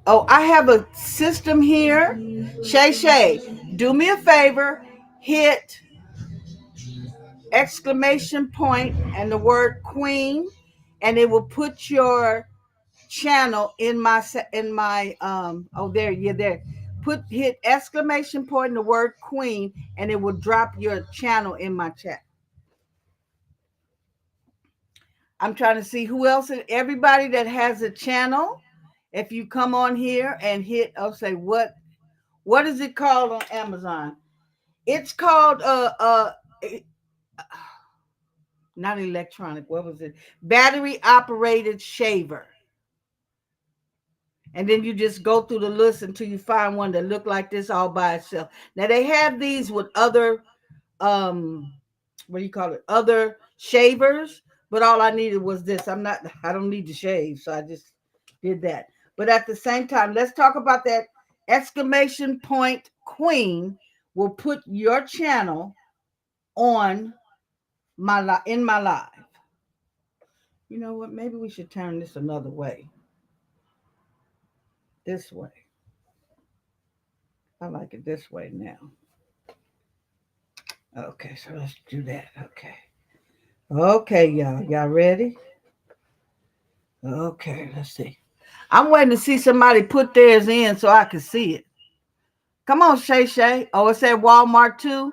oh, I have a system here. Shay Shay, do me a favor, hit exclamation point and the word queen, and it will put your channel in my oh there, you're there. Hit exclamation point and the word queen, and it will drop your channel in my chat. I'm trying to see who else. Everybody that has a channel, if you come on here and hit, I'll say what is it called on Amazon? It's called not electronic, what was it? Battery operated shaver. And then you just go through the list until you find one that look like this all by itself. Now they have these with other what do you call it? Other shavers, but all I needed was this. I don't need to shave, so I just did that. But at the same time, let's talk about that exclamation point queen will put your channel on in my live. You know what? Maybe we should turn this another way. This way. I like it this way now. Okay, so let's do that. Okay. Okay, y'all. Y'all ready? Okay, let's see. I'm waiting to see somebody put theirs in so I can see it. Come on, Shay Shay. Oh, it's at Walmart too?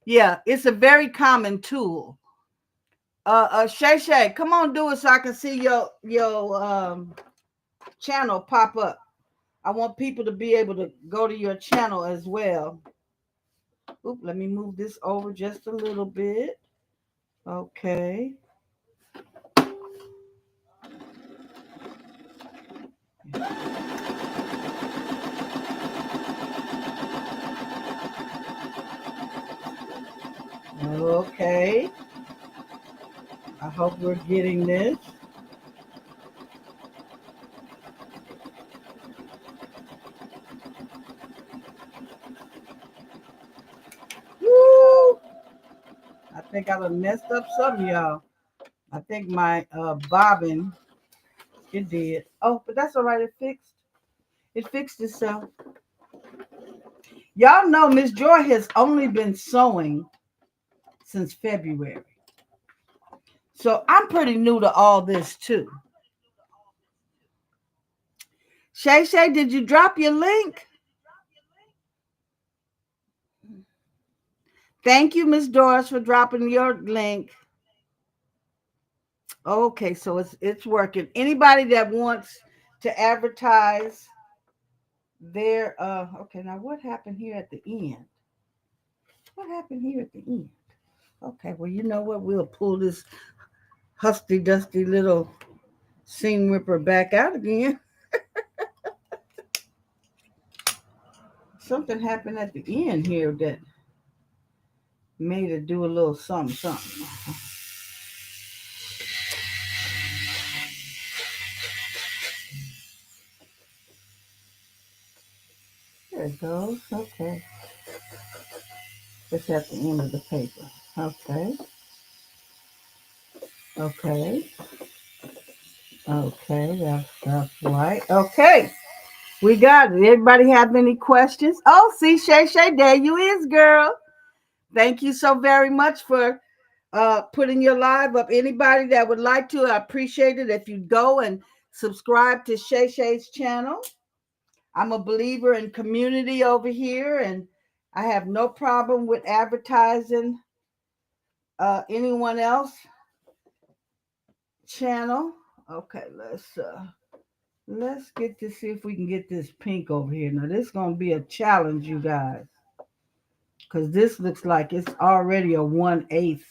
Yeah, it's a very common tool. Shay Shay, come on, do it so I can see your channel pop up. I want people to be able to go to your channel as well. Oop, let me move this over just a little bit. Okay. Okay. I hope we're getting this. Woo! I think I done messed up some, y'all. I think my bobbin, it did. Oh, but that's all right. It fixed. It fixed itself. Y'all know Miss Joy has only been sewing since February. So I'm pretty new to all this too. Shay Shay, did you drop your link? Thank you, Miss Doris, for dropping your link. Okay, so it's working. Anybody that wants to advertise their okay, now what happened here at the end? What happened here at the end? Okay, well, you know what? We'll pull this husty dusty little seam ripper back out again. Something happened at the end here that made it do a little something, something. There it goes. Okay. It's at the end of the paper. Okay. Okay. Okay. That's right. Okay. We got it. Everybody have any questions? Oh, see, Shay Shay, there you is, girl. Thank you so very much for putting your live up. Anybody that would like to, I appreciate it if you go and subscribe to Shay Shay's channel. I'm a believer in community over here, and I have no problem with advertising anyone else channel. Okay, let's get to see if we can get this pink over here. Now this is gonna be a challenge, you guys, because this looks like it's already a 1/8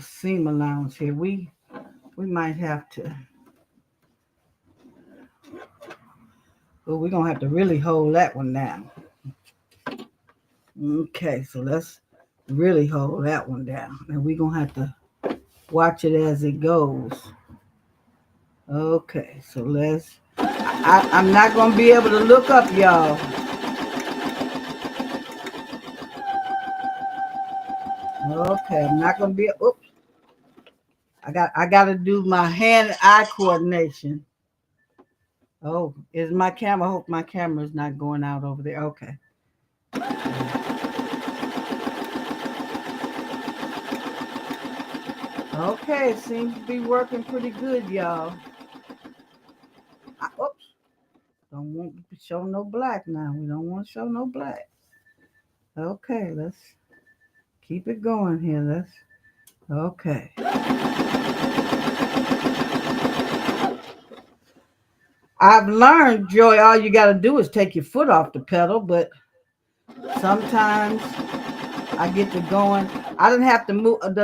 seam allowance here. We might have to. Well, we're gonna have to really hold that one down. Okay, so let's really hold that one down, and we're gonna have to watch it as it goes. Okay, so I'm not gonna be able to look up, y'all. Okay, I'm not gonna be. Oops, I gotta do my hand-eye coordination. Oh, is my camera? I hope my camera is not going out over there. Okay. Okay, it seems to be working pretty good, y'all. Oops. Don't want to show no black now. We don't want to show no black. Okay, let's keep it going here. Okay. I've learned, Joy, all you got to do is take your foot off the pedal, but sometimes I get to going. I didn't have to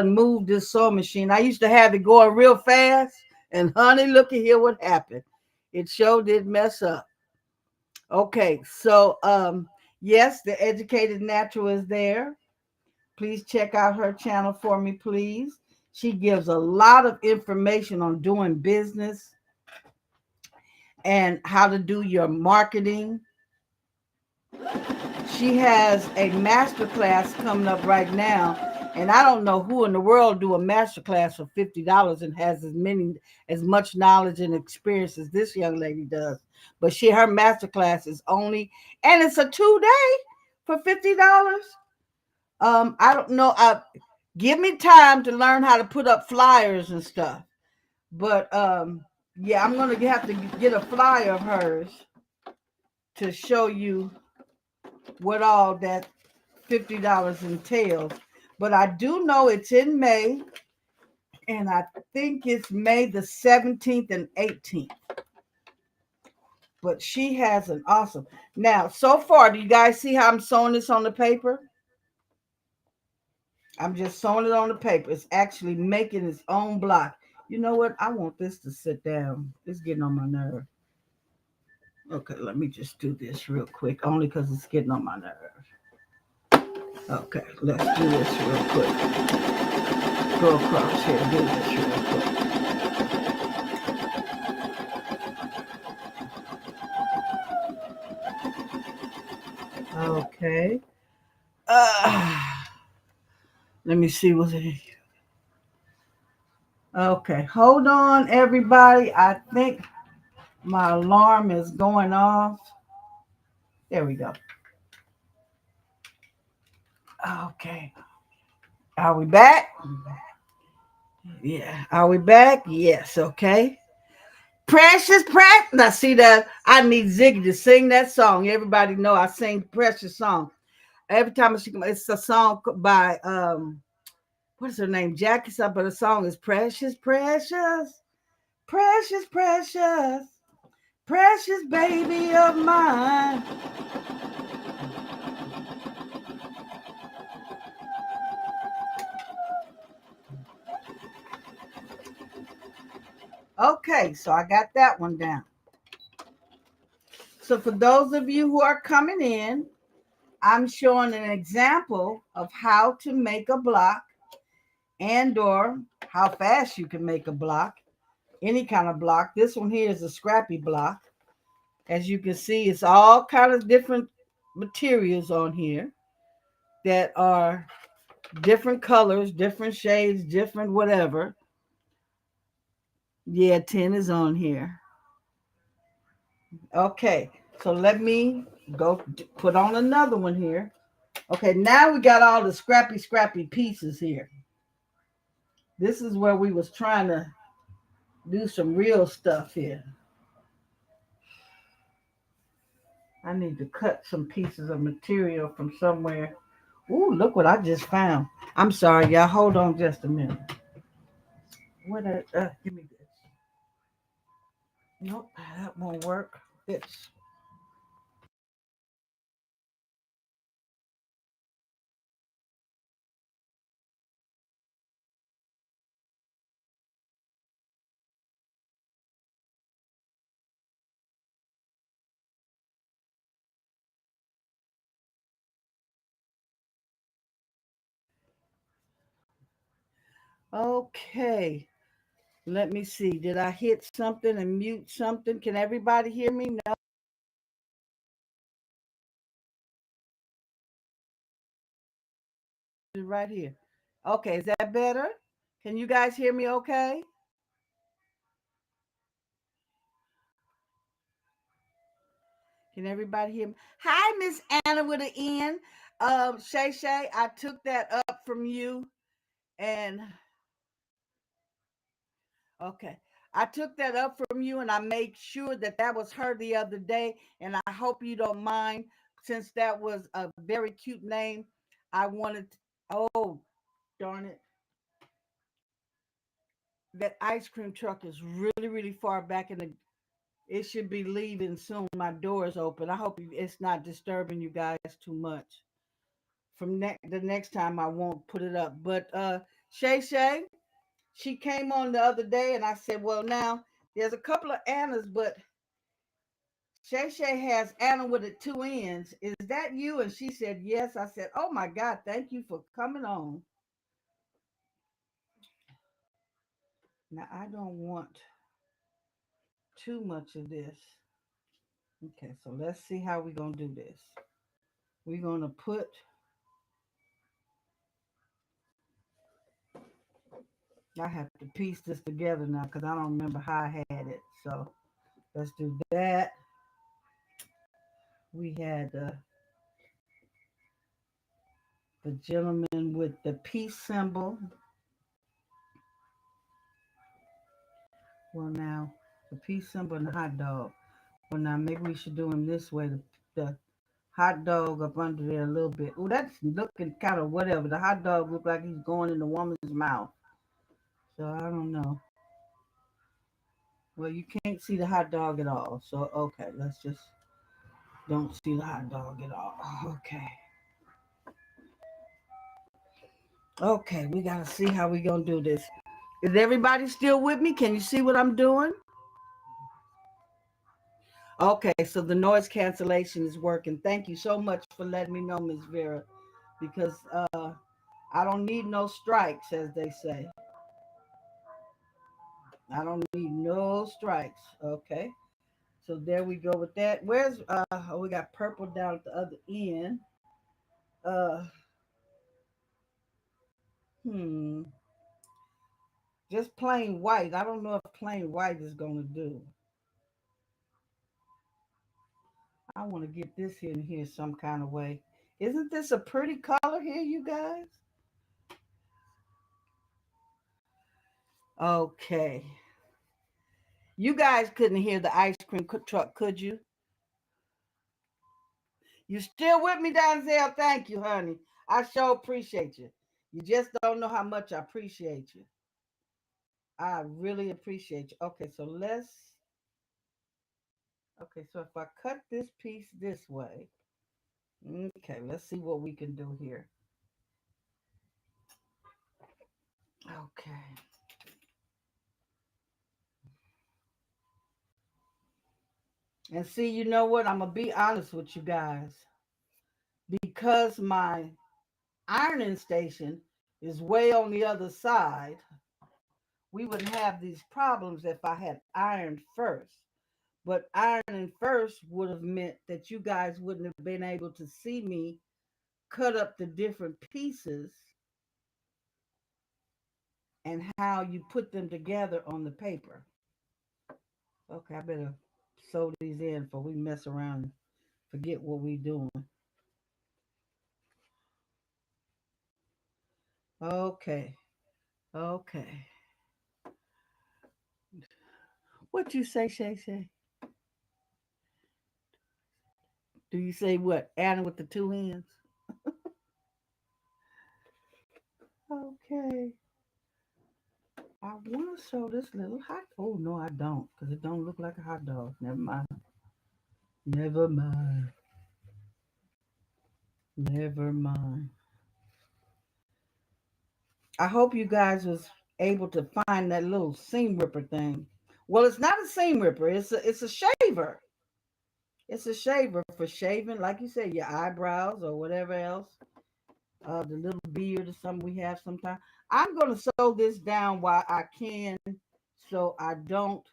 move this sewing machine. I used to have it going real fast, and honey, look at here what happened. It sure did mess up. Okay, so yes, the Educated Natural is there. Please check out her channel for me, please. She gives a lot of information on doing business and how to do your marketing. She has a master class coming up right now, and I don't know who in the world do a master class for $50 and has as much knowledge and experience as this young lady does. But her master class is only, and it's a 2 day for $50. I don't know. Give me time to learn how to put up flyers and stuff. But yeah, I'm gonna have to get a flyer of hers to show you what all that $50 entails. But I do know it's in May, and I think it's May the 17th and 18th. But she has an awesome. Now, so far, do you guys see how I'm sewing this on the paper? I'm just sewing it on the paper. It's actually making its own block. You know what? I want this to sit down. It's getting on my nerve. Okay, let me just do this real quick, only because it's getting on my nerve. Okay, let's do this real quick. Go across here, do this real quick. Okay. Let me see what's in here. Okay, hold on, everybody. I think my alarm is going off. There we go. Okay. Are we back? Yeah. Are we back? Yes. Okay. Precious. Now see that I need Ziggy to sing that song. Everybody know I sing Precious song. Every time I sing, it's a song by what is her name? Jackie something, but the song is Precious, Precious, Precious, Precious, Precious baby of mine. Okay, so I got that one down. So for those of you who are coming in, I'm showing an example of how to make a block and or how fast you can make a block, any kind of block. This one here is a scrappy block. As you can see, it's all kind of different materials on here that are different colors, different shades, different whatever. Yeah, 10 is on here. Okay, so let me go put on another one here. Okay, now we got all the scrappy pieces here. This is where we was trying to do some real stuff here. I need to cut some pieces of material from somewhere. Ooh, look what I just found. I'm sorry, y'all. Hold on just a minute. Give me this. Nope, that won't work. This. Okay. Let me see. Did I hit something and mute something? Can everybody hear me? No. Right here. Okay, is that better? Can you guys hear me okay? Can everybody hear me? Hi, Miss Anna with an N. Shay Shay, I took that up from you. And okay, I took that up from you and I made sure that that was her the other day. And I hope you don't mind since that was a very cute name. I wanted, oh, darn it. That ice cream truck is really, really far back in the, it should be leaving soon. My door is open. I hope it's not disturbing you guys too much. from the next time I won't put it up. But Shay Shay, she came on the other day and I said, well, now there's a couple of Annas, but Shay Shay has Anna with the two ends. Is that you? And she said, yes. I said, oh my God, thank you for coming on. Now, I don't want too much of this. Okay, so let's see how we're going to do this. We're going to put, I have to piece this together now because I don't remember how I had it. So let's do that. We had the gentleman with the peace symbol. Well, now, the peace symbol and the hot dog. Well, now, maybe we should do them this way. The hot dog up under there a little bit. Oh, that's looking kind of whatever. The hot dog look like he's going in the woman's mouth. So, I don't know. Well, you can't see the hot dog at all. So, okay, let's just don't see the hot dog at all. Okay. Okay, we got to see how we going to do this. Is everybody still with me? Can you see what I'm doing? Okay, so the noise cancellation is working. Thank you so much for letting me know, Miss Vera, because I don't need no strikes, as they say. I don't need no strikes. Okay, so there we go with that. Where's we got purple down at the other end. Uh, hmm, just plain white. I don't know if plain white is gonna do. I want to get this in here some kind of way. Isn't this a pretty color here, you guys? Okay. You guys couldn't hear the ice cream truck, could you? You still with me, Donzel? Thank you, honey. I sure appreciate you. You just don't know how much I appreciate you. I really appreciate you. Okay, so so if I cut this piece this way, okay, let's see what we can do here. Okay. And see, you know what? I'm going to be honest with you guys. Because my ironing station is way on the other side, we wouldn't have these problems if I had ironed first. But ironing first would have meant that you guys wouldn't have been able to see me cut up the different pieces and how you put them together on the paper. Okay, I better sew these in before we mess around and forget what we're doing. Okay, okay. What you say, Shay Shay? Do you say what? Anna with the two ends? Okay. I want to show this little hot. Oh no, I don't, because it don't look like a hot dog. Never mind. Never mind. Never mind. I hope you guys was able to find that little seam ripper thing. Well, it's not a seam ripper. It's a shaver. It's a shaver for shaving, like you said, your eyebrows or whatever else. The little beard or something we have sometimes. I'm gonna sew this down while I can, so I don't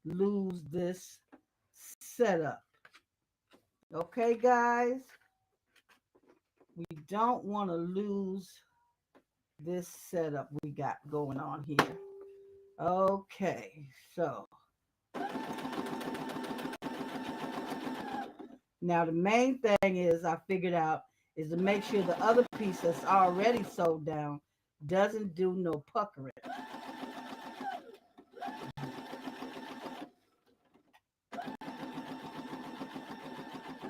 lose this setup. Okay, guys. We don't want to lose this setup we got going on here. Okay, so now the main thing is I figured out is to make sure the other piece that's already sewed down doesn't do no puckering.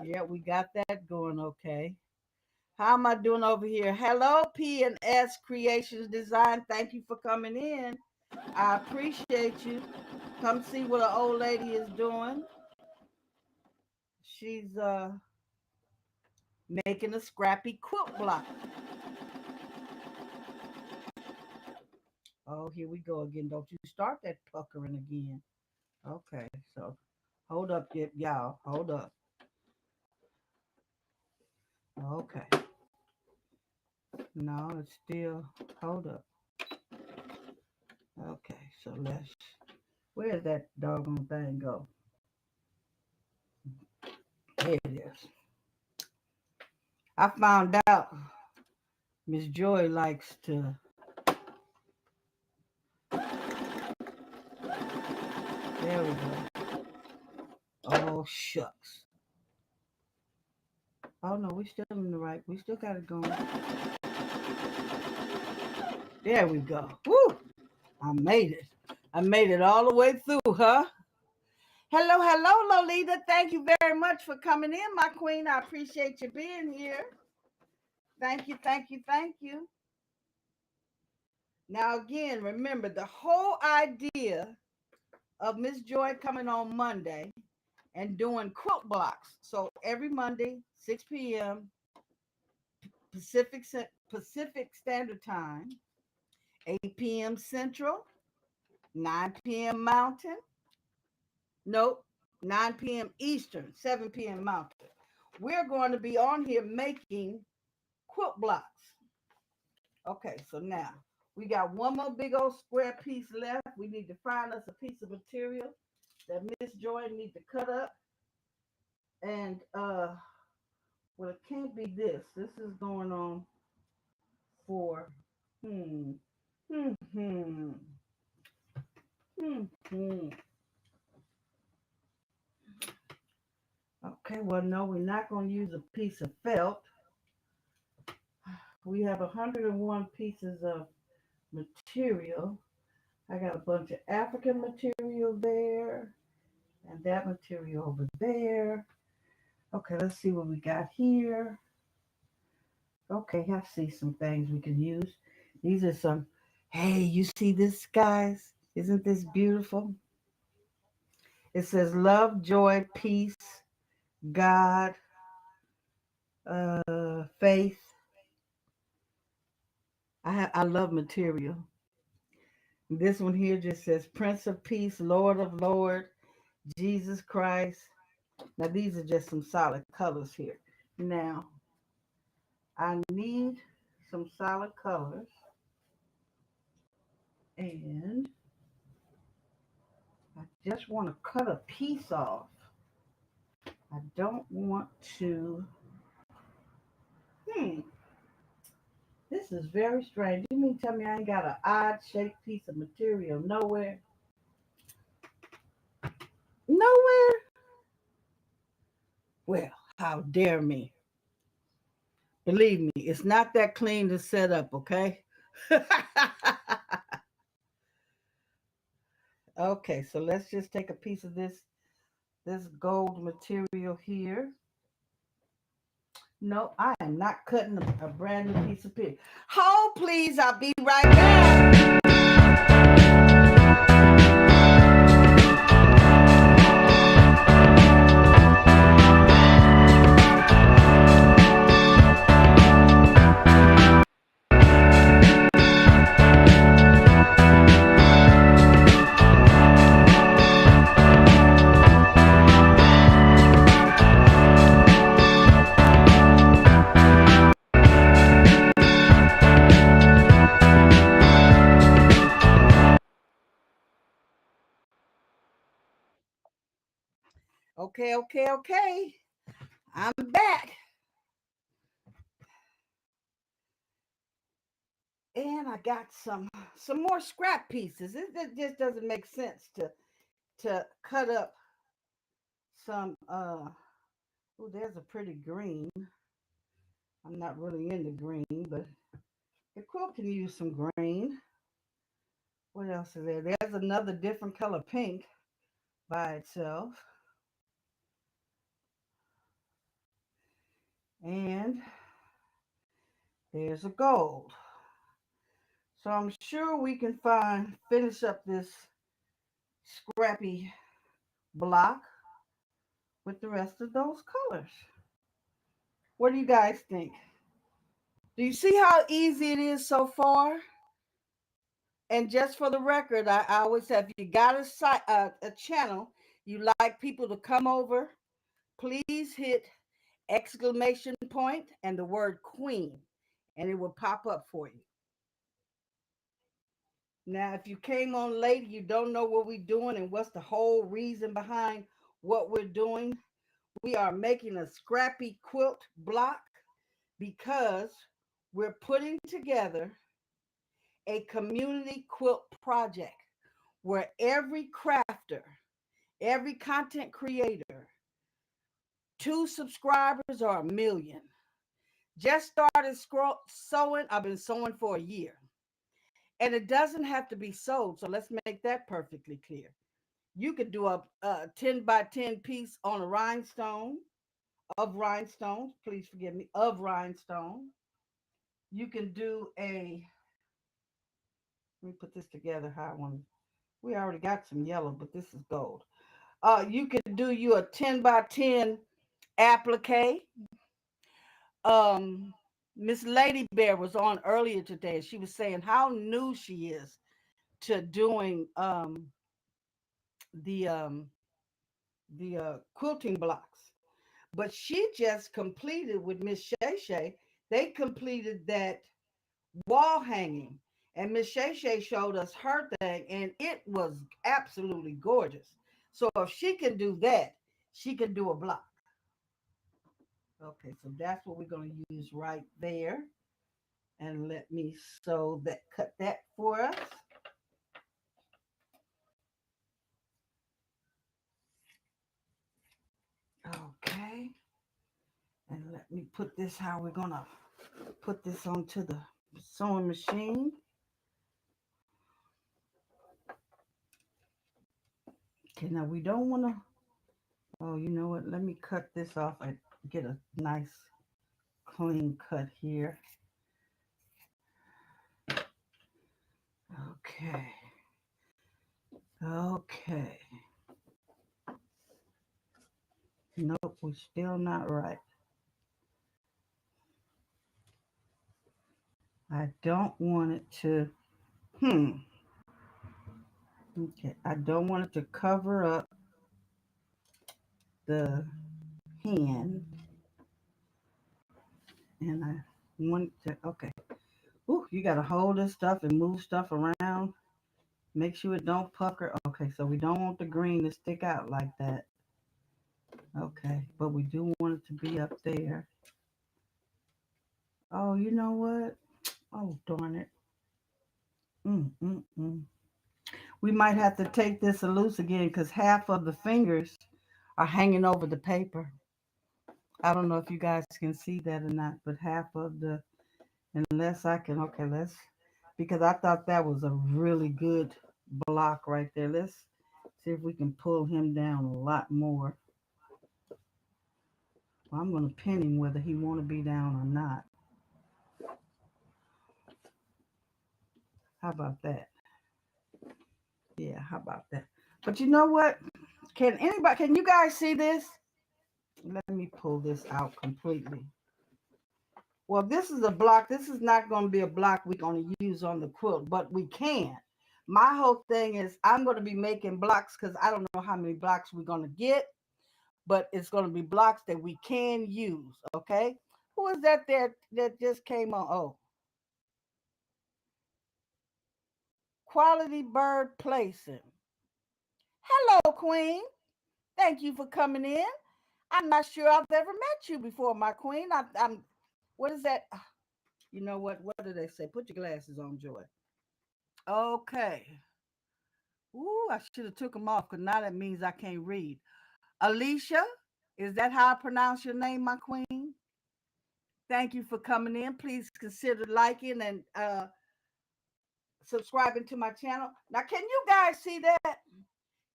Yeah, we got that going okay. How am I doing over here? Hello, P&S Creations Design. Thank you for coming in. I appreciate you. Come see what an old lady is doing. She's making a scrappy quilt block. Oh, here we go again. Don't you start that puckering again. Okay, so hold up, y'all. Hold up. Okay. No, it's still, hold up. Okay, so where's that doggone thing go? There it is. I found out Miss Joy likes to, there we go. Oh, shucks. Oh, no, we're still in the right. We still got it going. There we go. Woo! I made it. I made it all the way through, huh? Hello, hello, Lolita. Thank you very much for coming in, my queen. I appreciate you being here. Thank you, thank you, thank you. Now, again, remember the whole idea of Miss Joy coming on Monday and doing quilt blocks. So every Monday, 6 p.m. Pacific Standard Time, 8 p.m. Central, 9 p.m. Mountain. Nope, 9 p.m. Eastern, 7 p.m. Mountain. We're going to be on here making quilt blocks. Okay, so now we got one more big old square piece left. We need to find us a piece of material that Miss Joy need to cut up. And well, it can't be this. This is going on for hmm hmm hmm hmm hmm. Okay, well, no, we're not going to use a piece of felt. We have 101 pieces of material. I got a bunch of African material there and that material over there. Okay, let's see what we got here. Okay, I see some things we can use. These are some, hey, you see this, guys? Isn't this beautiful? It says love, joy, peace, God, faith. I love material. This one here just says Prince of Peace, Lord of Lord, Jesus Christ. Now these are just some solid colors here. Now I need some solid colors, and I just want to cut a piece off. I don't want to. Hmm, this is very strange. You mean tell me I ain't got an odd shaped piece of material nowhere? Nowhere? Well, how dare me? Believe me, it's not that clean to set up, okay? Okay, so let's just take a piece of this gold material here. No, I am not cutting a brand new piece of pig. Hold, please. I'll be right back. Okay. I'm back. And I got some more scrap pieces. It just doesn't make sense to cut up some oh, there's a pretty green. I'm not really into green, but the quilt can use some green. What else is there? There's another different color pink by itself. And there's a gold. So I'm sure we can finish up this scrappy block with the rest of those colors. What do you guys think? Do you see how easy it is so far? And just for the record, I always say if you got a channel you like people to come over, please hit exclamation point and the word queen, and it will pop up for you. Now, if you came on late, you don't know what we're doing and what's the whole reason behind what we're doing. We are making a scrappy quilt block because we're putting together a community quilt project where every crafter, every content creator, 2 subscribers or 1 million, just started sewing. I've been sewing for a year. And it doesn't have to be sold. So let's make that perfectly clear. You could do a 10 by 10 piece on a rhinestone, of rhinestones. Please forgive me, of rhinestone. You can do let me put this together how I want. We already got some yellow, but this is gold. You could do you a 10 by 10 applique. Um, Miss Lady Bear was on earlier today. She was saying how new she is to doing the um, the quilting blocks. But she just completed with Miss Shay Shay. They completed that wall hanging, and Miss Shay Shay showed us her thing, and it was absolutely gorgeous. So if she can do that, she can do a block. Okay, so that's what we're going to use right there. And let me sew that, cut that for us. Okay. And let me put this how we're going to put this onto the sewing machine. Okay, now we don't want to, oh, you know what? Let me cut this off and get a nice clean cut here. Okay. Okay. Nope, we're still not right. I don't want it to, okay, I don't want it to cover up the hand. And I want to, okay. Ooh, you got to hold this stuff and move stuff around. Make sure it don't pucker. Okay, so we don't want the green to stick out like that. Okay, but we do want it to be up there. Oh, you know what? Oh, darn it. Mm. We might have to take this loose again because half of the fingers are hanging over the paper. I don't know if you guys can see that or not, but half of the, unless I can, okay, because I thought that was a really good block right there. Let's see if we can pull him down a lot more. Well, I'm going to pin him whether he want to be down or not. How about that? Yeah, how about that? But you know what? Can you guys see this? Let me pull this out completely. Well, this is a block. This is not going to be a block we're going to use on the quilt, but we can. My whole thing is I'm going to be making blocks because I don't know how many blocks we're going to get, but it's going to be blocks that we can use, okay? Who is that there that just came on? Oh, Quality Bird Placing. Hello, Queen. Thank you for coming in. I'm not sure I've ever met you before, my queen. I'm what is that? You know what? What do they say? Put your glasses on, Joy. Okay. Ooh, I should have took them off because now that means I can't read. Alicia, is that how I pronounce your name, my queen? Thank you for coming in. Please consider liking and subscribing to my channel. Now, can you guys see that?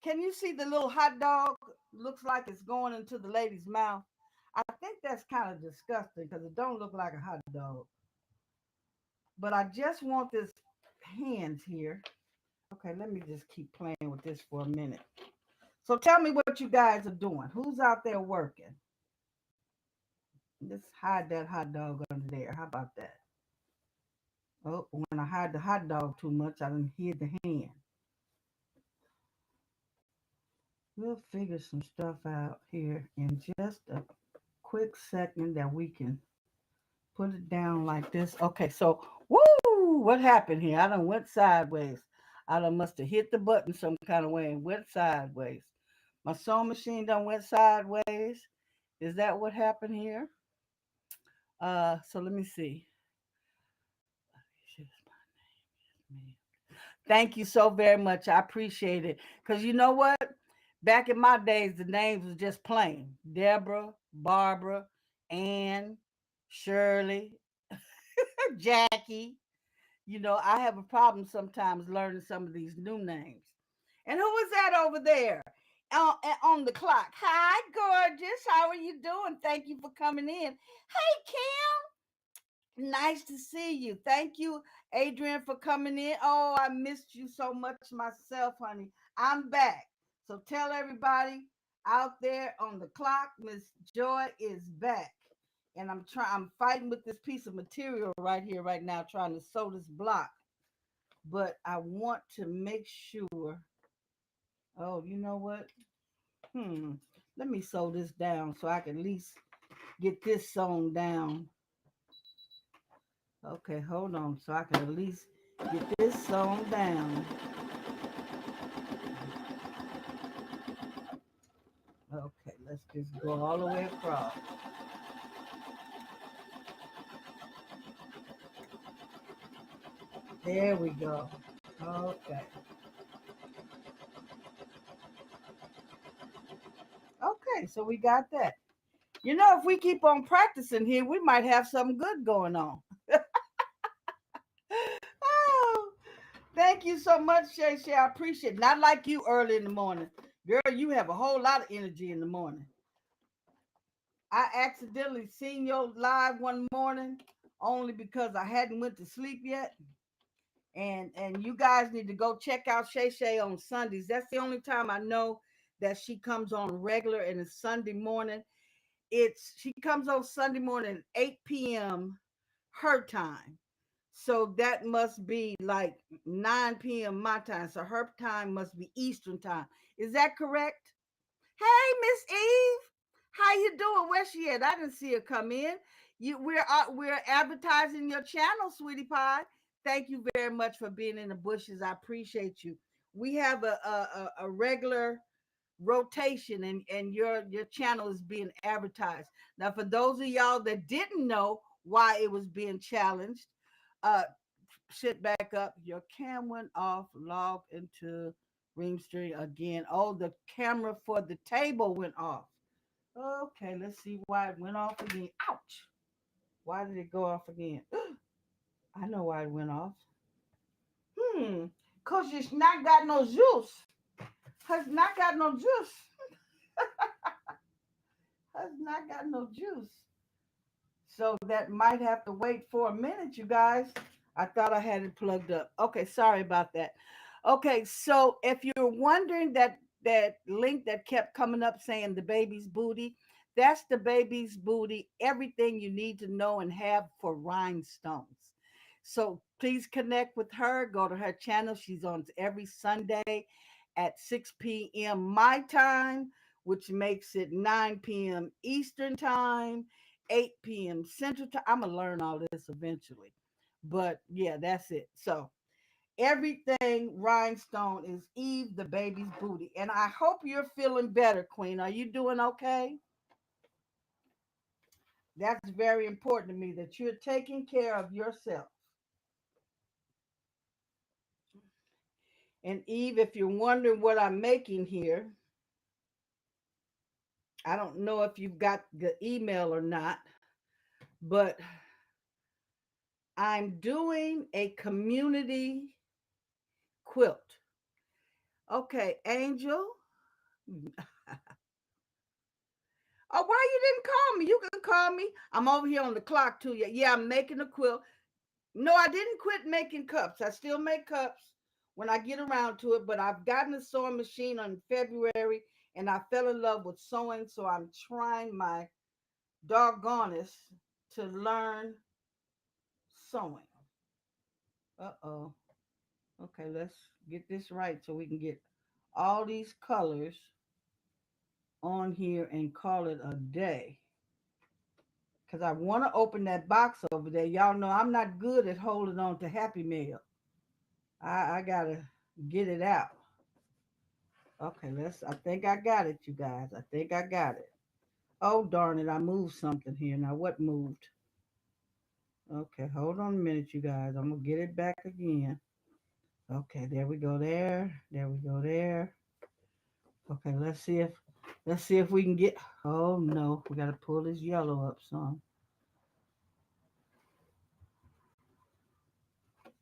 Can you see the little hot dog? Looks like it's going into the lady's mouth. I think that's kind of disgusting because it don't look like a hot dog. But I just want this hands here. Okay, let me just keep playing with this for a minute. So tell me what you guys are doing. Who's out there working? Let's hide that hot dog under there. How about that? Oh, when I hide the hot dog too much, I done hid the hand. We'll figure some stuff out here in just a quick second that we can put it down like this. Okay, so woo, what happened here? I done went sideways. I done must have hit the button some kind of way and went sideways. My sewing machine done went sideways. Is that what happened here? So let me see. Thank you so very much. I appreciate it. Because you know what? Back in my days, the names was just plain Deborah, Barbara, Ann, Shirley, Jackie. You know, I have a problem sometimes learning some of these new names. And who is that over there on the clock? Hi, gorgeous. How are you doing? Thank you for coming in. Hey, Kim. Nice to see you. Thank you, Adrian, for coming in. Oh, I missed you so much myself, honey. I'm back. So tell everybody out there on the clock, Miss Joy is back. And I'm fighting with this piece of material right here, right now, trying to sew this block. But I want to make sure. Oh, you know what? Let me sew this down so I can at least get this sewn down. Okay, hold on, so I can at least get this sewn down. Okay, let's just go all the way across. There we go. Okay. Okay, so we got that. You know, if we keep on practicing here, we might have something good going on. Oh, thank you so much, Shay Shay. I appreciate it. Not like you early in the morning. Girl, you have a whole lot of energy in the morning. I accidentally seen your live one morning only because I hadn't went to sleep yet. And you guys need to go check out Shay Shay on Sundays. That's the only time I know that she comes on regular, and it's Sunday morning. She comes on Sunday morning at 8 p.m. her time. So that must be like 9 p.m. my time. So her time must be Eastern time. Is that correct? Hey, Miss Eve, how you doing? Where's she at? I didn't see her come in. We're advertising your channel, sweetie pie. Thank you very much for being in the bushes. I appreciate you. We have a regular rotation, and your channel is being advertised. Now, for those of y'all that didn't know why it was being challenged, uh, sit back up. Your cam went off. Log into Ream Stream again. Oh, the camera for the table went off. Okay, let's see why it went off again. Ouch! Why did it go off again? I know why it went off. Cause it's not got no juice. Has not got no juice. Has not got no juice. So that might have to wait for a minute, you guys. I thought I had it plugged up. Okay, sorry about that. Okay, so if you're wondering that link that kept coming up saying the baby's booty, that's the baby's booty, everything you need to know and have for rhinestones. So please connect with her, go to her channel. She's on every Sunday at 6 p.m. my time, which makes it 9 p.m. Eastern time, 8 p.m. Central time. I'm gonna learn all this eventually. But yeah, that's it. So everything rhinestone is Eve the baby's booty. And I hope you're feeling better, Queen. Are you doing okay? That's very important to me that you're taking care of yourself. And Eve, if you're wondering what I'm making here, I don't know if you've got the email or not, but I'm doing a community quilt. Okay, Angel. Oh, why you didn't call me? You can call me. I'm over here on the clock too. Yeah, I'm making a quilt. No, I didn't quit making cups. I still make cups when I get around to it, but I've gotten a sewing machine in February and I fell in love with sewing, so I'm trying my doggone it, to learn sewing. Uh-oh. Okay, let's get this right so we can get all these colors on here and call it a day. Because I want to open that box over there. Y'all know I'm not good at holding on to Happy Mail. I got to get it out. Okay, I think I got it, you guys. I think I got it. Oh, darn it. I moved something here. Now, what moved? Okay, hold on a minute, you guys. I'm going to get it back again. Okay, there we go there. There we go there. Okay, let's see if we can get. Oh no, we gotta pull this yellow up some.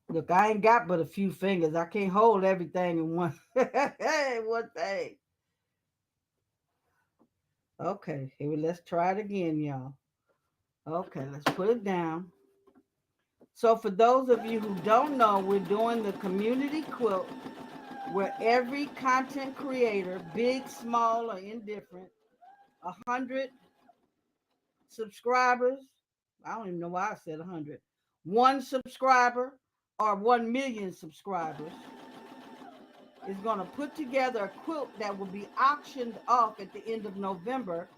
Look, I ain't got but a few fingers. I can't hold everything in one one thing. Okay, here let's try it again, y'all. Okay, let's put it down. So for those of you who don't know, we're doing the community quilt where every content creator, big, small, or indifferent, 100 subscribers. I don't even know why I said 100. One subscriber or 1 million subscribers is going to put together a quilt that will be auctioned off at the end of November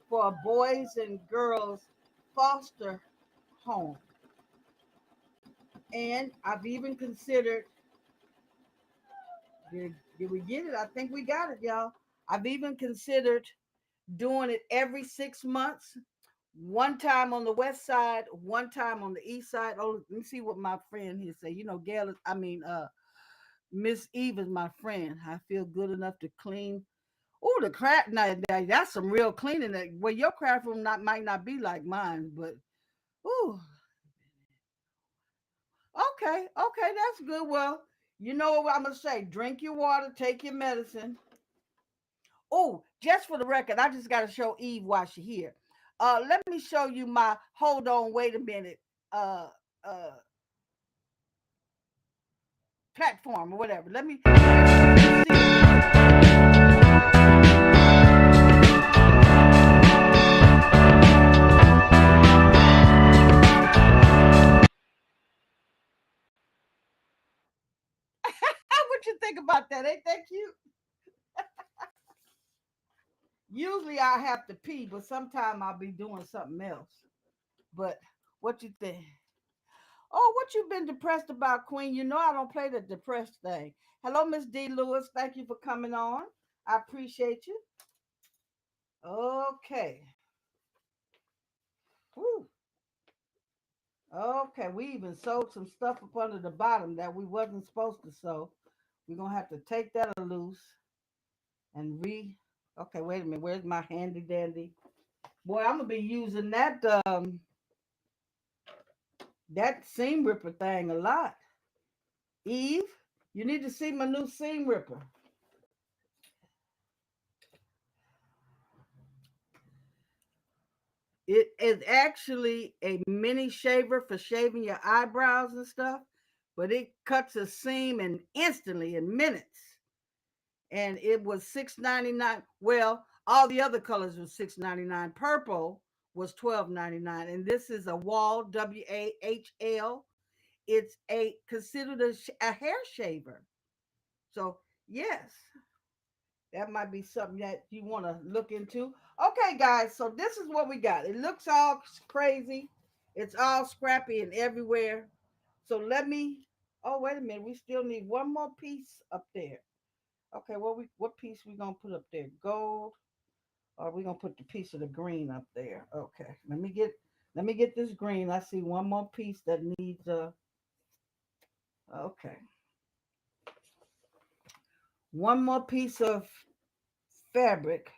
for a boys and girls foster home. And I've even considered, did we get it? I think we got it, y'all. I've even considered doing it every 6 months. One time on the west side, one time on the east side. Oh, let me see what my friend here say. You know, Gail is, Miss Eve is my friend. I feel good enough to clean. Oh, the craft now that's some real cleaning. Well, your craft room might not be like mine, but oh, okay, that's good. Well, you know what I'm gonna say. Drink your water, take your medicine. Oh, just for the record, I just gotta show Eve why she's here. Let me show you my hold on, wait a minute. Uh uh platform or whatever. Let me see. What you think about that? Ain't that cute? Usually I have to pee, but sometime I'll be doing something else. But what you think? Oh, what you been depressed about, Queen? You know I don't play the depressed thing. Hello, Miss D. Lewis. Thank you for coming on. I appreciate you. Okay. Whew. Okay, we even sewed some stuff up under the bottom that we wasn't supposed to sew. We're gonna have to take that loose and okay, wait a minute. Where's my handy dandy? Boy, I'm gonna be using that seam ripper thing a lot. Eve, you need to see my new seam ripper. It is actually a mini shaver for shaving your eyebrows and stuff, but it cuts a seam and instantly in minutes. And it was $6.99. Well, all the other colors were $6.99. Purple was $12.99, and this is a Wall WAHL. It's a considered a hair shaver. So yes, that might be something that you want to look into. Okay, guys, so this is what we got. It looks all crazy. It's all scrappy and everywhere. So let me. Oh, wait a minute. We still need one more piece up there. Okay, what piece we gonna put up there? Gold, or we gonna put the piece of the green up there? Okay, let me get this green. I see one more piece that needs okay, one more piece of fabric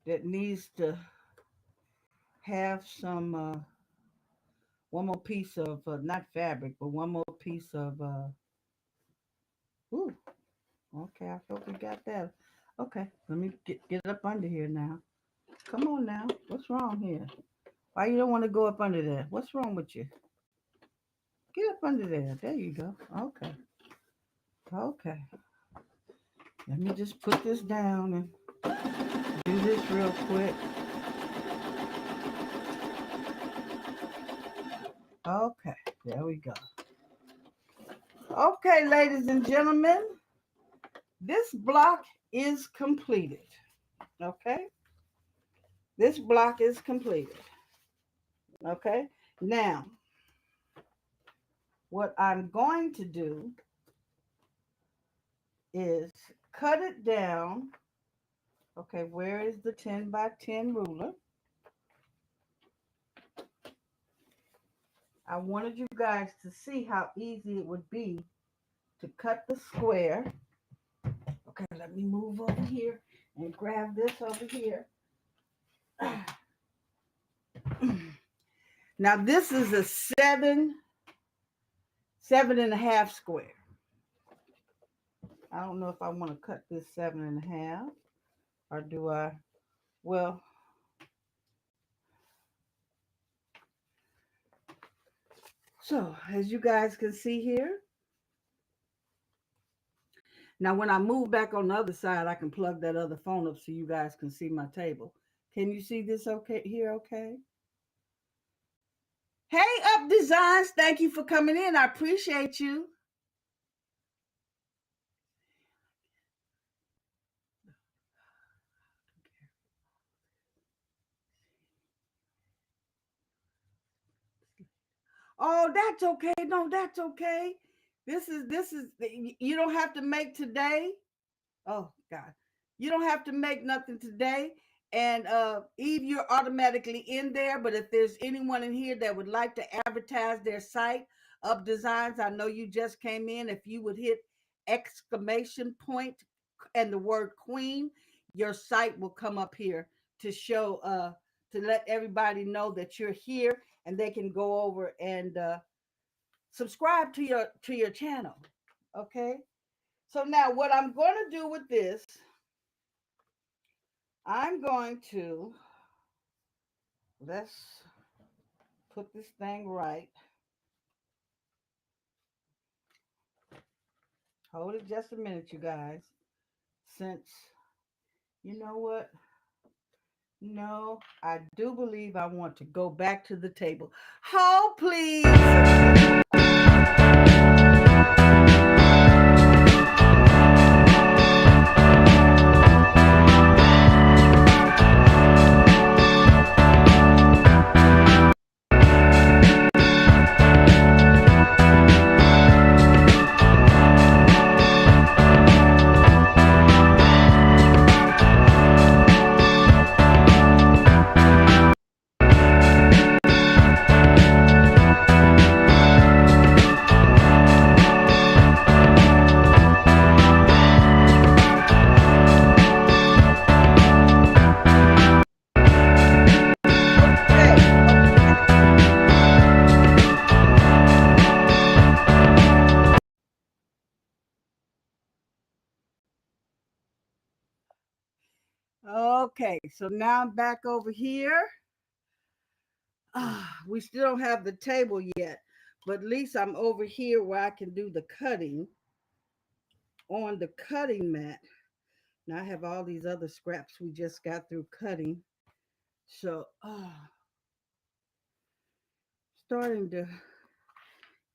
that needs to have some one more piece of not fabric, but one more piece of ooh, okay, I hope we got that. Okay, let me get up under here now. Come on now. What's wrong here? Why you don't want to go up under there? What's wrong with you? Get up under there. There you go. Okay. Okay. Let me just put this down and do this real quick. Okay, there we go. Okay, ladies and gentlemen, this block is completed. Okay, this block is completed. Okay, now what I'm going to do is cut it down. Okay, where is the 10 by 10 ruler? I wanted you guys to see how easy it would be to cut the square. Okay, let me move over here and grab this over here. Now this is a seven and a half square. I don't know if I want to cut this 7.5 or do I? Well, so as you guys can see here, now when I move back on the other side, I can plug that other phone up so you guys can see my table. Can you see this okay here? Okay. Hey, Up Designs, thank you for coming in. I appreciate you. Oh, that's okay. No, that's okay. This is you don't have to make today. Oh God. You don't have to make nothing today. And Eve, you're automatically in there. But if there's anyone in here that would like to advertise their site, Up Designs, I know you just came in. If you would hit exclamation point and the word queen, your site will come up here to show to let everybody know that you're here and they can go over and subscribe to your channel. Okay. So now what I'm going to do with this, I'm going to, let's put this thing right. Hold it just a minute, you guys. Since, you know what? No, I do believe I want to go back to the table. Hold, please. Okay, so now I'm back over here. We still don't have the table yet, but at least I'm over here where I can do the cutting on the cutting mat. Now I have all these other scraps we just got through cutting. So, starting to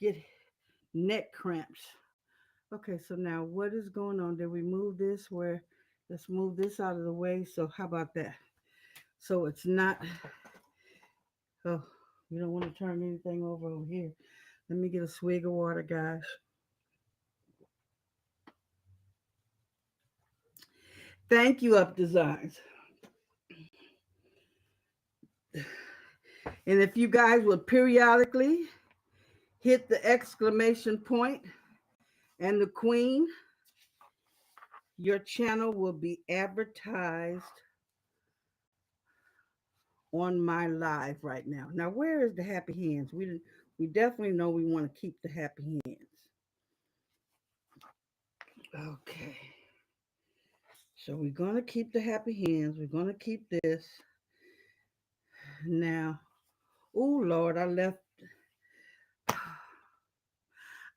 get neck cramps. Okay, so now what is going on? Did we move this where, let's move this out of the way. So how about that? So it's not, oh, you don't want to turn anything over here. Let me get a swig of water, guys. Thank you, Up Designs. And if you guys would periodically hit the exclamation point and the queen, your channel will be advertised on my live right now. Now, where is the happy hands? We definitely know we want to keep the happy hands. Okay. So we're going to keep the happy hands. We're going to keep this. Now, oh Lord, I left.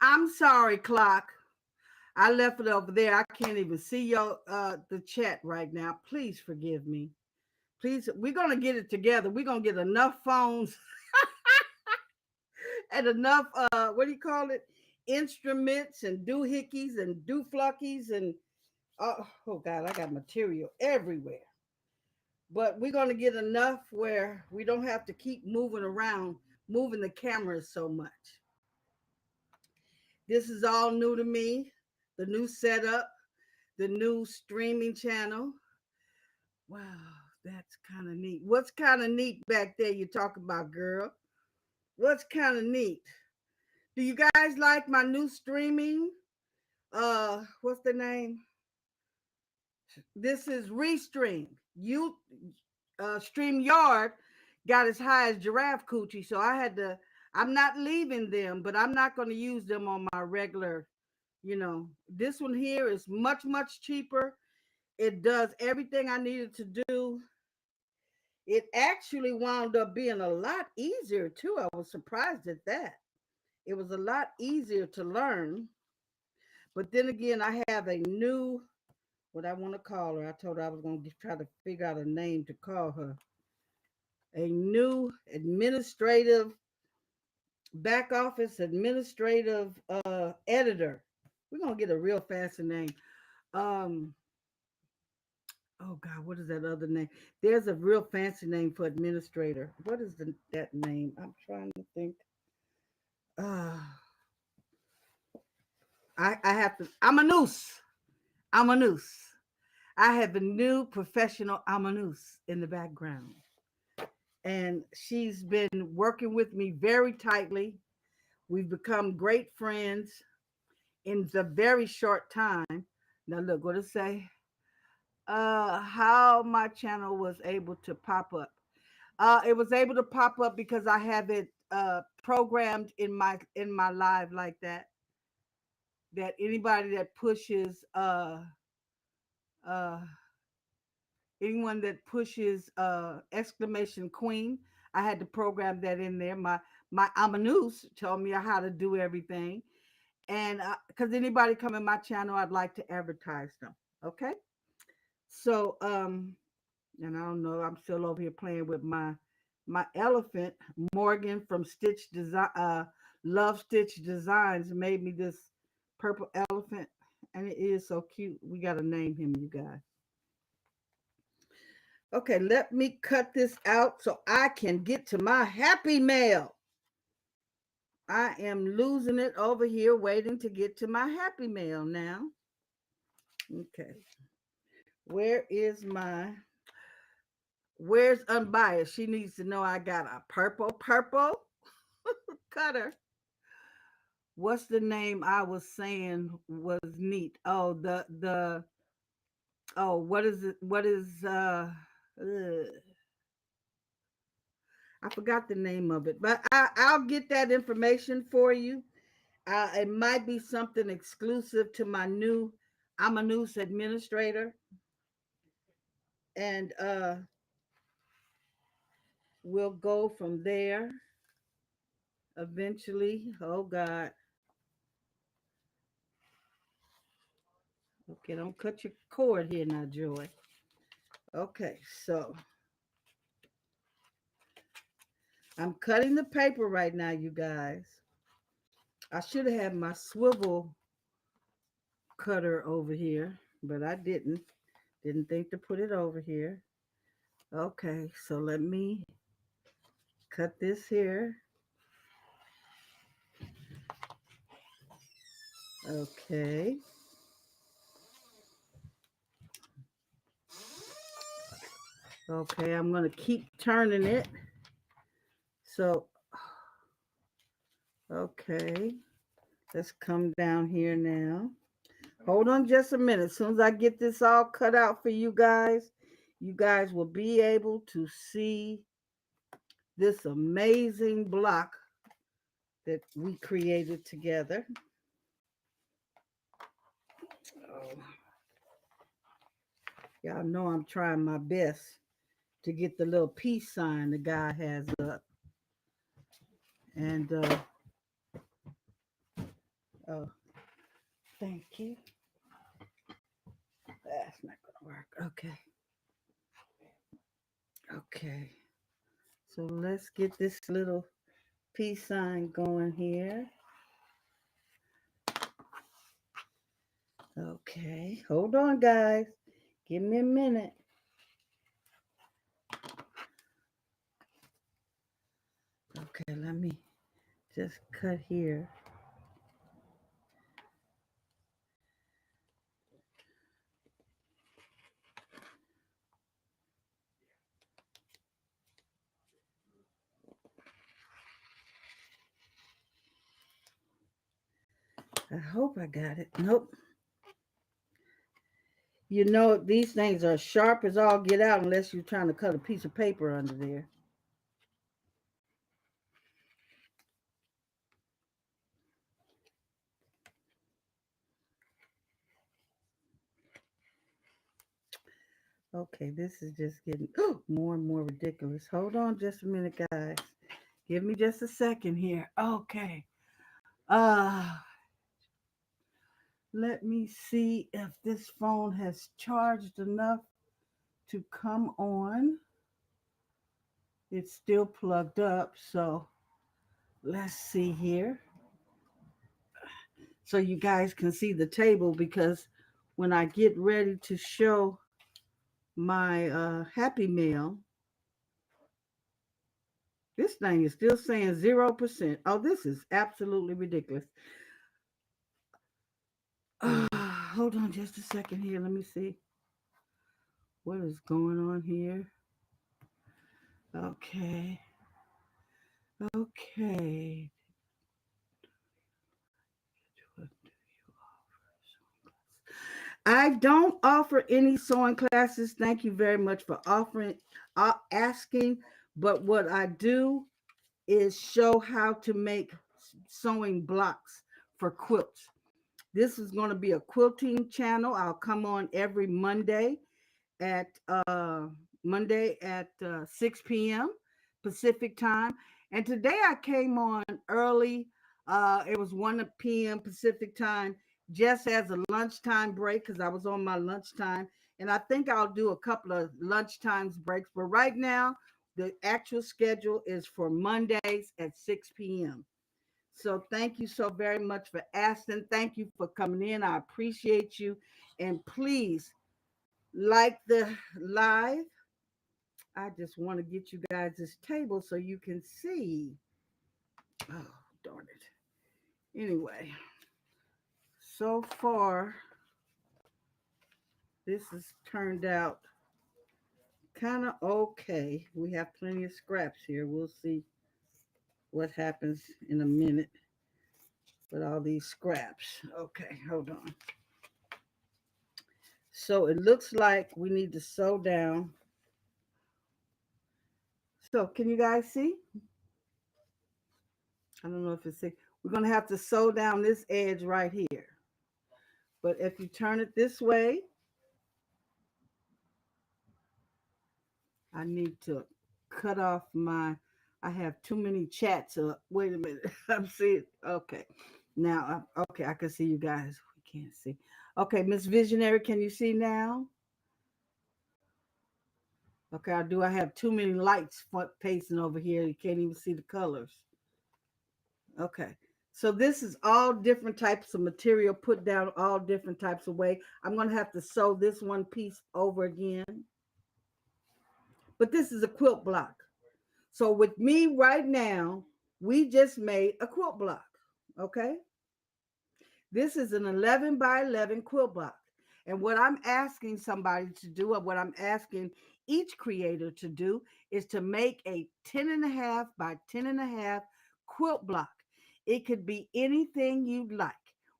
I'm sorry, clock. I left it over there. I can't even see your the chat right now. Please forgive me. Please, we're gonna get it together. We're gonna get enough phones and enough what do you call it? Instruments and doohickeys and doofluckies and oh God, I got material everywhere. But we're gonna get enough where we don't have to keep moving around, moving the cameras so much. This is all new to me. The new setup, the new streaming channel. Wow, that's kind of neat. What's kind of neat back there you talk about, girl? What's kind of neat? Do you guys like my new streaming? What's the name? This is Restream. You Stream Yard got as high as giraffe coochie, so I had to. I'm not leaving them, but I'm not going to use them on my regular. This one here is much cheaper. It does everything I needed to do. It actually wound up being a lot easier too. I was surprised at that. It was a lot easier to learn. But then again, I have a new, what I want to call her. I told her I was going to try to figure out a name to call her. A new administrative, back office administrative editor. We're going to get a real fancy name. Um, oh God, what is that other name? There's a real fancy name for administrator. What is that name? I'm trying to think. Uh, I have to. I'm a noose. I'm a noose. I have a new professional Amanus in the background. And she's been working with me very tightly. We've become great friends in the very short time. Now look what it say. How my channel was able to pop up. It was able to pop up because I have it programmed in my live like that. That anybody that pushes uh anyone that pushes exclamation queen, I had to program that in there. My Amanus told me how to do everything. And because anybody come in my channel, I'd like to advertise them. Okay. So and I don't know, I'm still over here playing with my elephant. Morgan from Stitch Design Love Stitch Designs made me this purple elephant, and it is so cute. We gotta name him, you guys. Okay, let me cut this out so I can get to my happy mail. I am losing it over here waiting to get to my happy mail now. Okay. Where's unbiased? She needs to know I got a purple cutter. What's the name I was saying was neat? Oh, what is it? What is I forgot the name of it, but I'll get that information for you. It might be something exclusive to my new. I'm a news administrator, and we'll go from there. Eventually, oh God. Okay, don't cut your cord here now, Joy. Okay, so I'm cutting the paper right now, you guys. I should have had my swivel cutter over here, but I didn't. Didn't think to put it over here. Okay, so let me cut this here. Okay. Okay, I'm going to keep turning it. So, okay, let's come down here now. Hold on just a minute. As soon as I get this all cut out for you guys will be able to see this amazing block that we created together. Oh, y'all know I'm trying my best to get the little peace sign the guy has up. And, oh, thank you. That's not going to work. Okay. Okay. So let's get this little peace sign going here. Okay, hold on, guys. Give me a minute. Okay, let me just cut here. I hope I got it. Nope. You know, these things are sharp as all get out unless you're trying to cut a piece of paper under there. Okay, this is just getting more and more ridiculous. Hold on just a minute, guys. Give me just a second here. Okay. Uh, let me see if this phone has charged enough to come on. It's still plugged up, so let's see here. So you guys can see the table, because when I get ready to show my Happy Mail, this thing is still saying 0%. Oh, this is absolutely ridiculous. Hold on just a second here. Let me see what is going on here. Okay. Okay. I don't offer any sewing classes. Thank you very much for asking. But what I do is show how to make sewing blocks for quilts. This is going to be a quilting channel. I'll come on every at uh, Monday at 6 p.m. Pacific time. And today I came on early. It was 1 p.m. Pacific time, just as a lunchtime break, because I was on my lunchtime. And I think I'll do a couple of lunchtimes breaks. But right now, the actual schedule is for Mondays at 6 p.m. So thank you so very much for asking. Thank you for coming in. I appreciate you. And please like the live. I just want to get you guys this table so you can see. Oh, darn it. Anyway, so far, this has turned out kind of okay. We have plenty of scraps here. We'll see what happens in a minute with all these scraps. Okay, hold on. So it looks like we need to sew down. So can you guys see? I don't know if it's we're going to have to sew down this edge right here. But if you turn it this way, I need to cut off I have too many chats up. Wait a minute. I'm seeing, okay. Now, okay, I can see you guys. We can't see. Okay, Miss Visionary, can you see now? Okay, I have too many lights facing over here. You can't even see the colors. Okay. So this is all different types of material put down all different types of way. I'm going to have to sew this one piece over again. But this is a quilt block. So with me right now, we just made a quilt block. Okay. This is an 11 by 11 quilt block. And what I'm asking somebody to do, or what I'm asking each creator to do, is to make a 10.5 by 10.5 quilt block. It could be anything you'd like.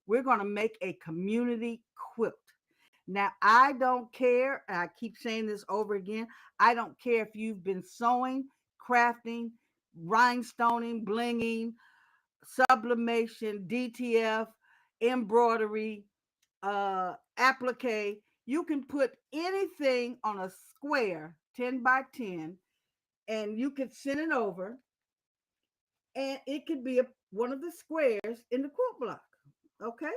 We're going to make a community quilt. Now, I don't care, and I keep saying this over again, I don't care if you've been sewing, crafting, rhinestoning, blinging, sublimation, DTF, embroidery, applique. You can put anything on a square, 10 by 10, and you could send it over, and it could be one of the squares in the quilt block. Okay?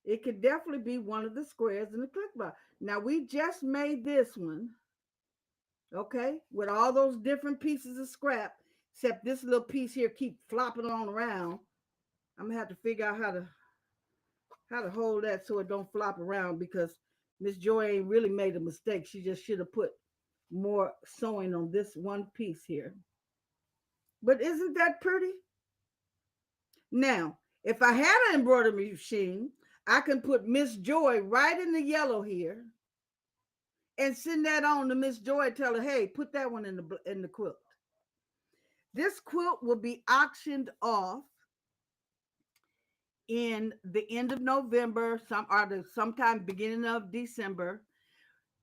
It could definitely be one of the squares in the quilt block. Now, we just made this one, okay, with all those different pieces of scrap. Except this little piece here keep flopping on around. I'm gonna have to figure out how to hold that so it don't flop around because Miss Joy ain't really made a mistake. She just should have put more sewing on this one piece here. But isn't that pretty? Now, if I had an embroidery machine, I can put Miss Joy right in the yellow here and send that on to Miss Joy and tell her, hey, put that one in the quilt. This quilt will be auctioned off in the end of November, sometime beginning of December,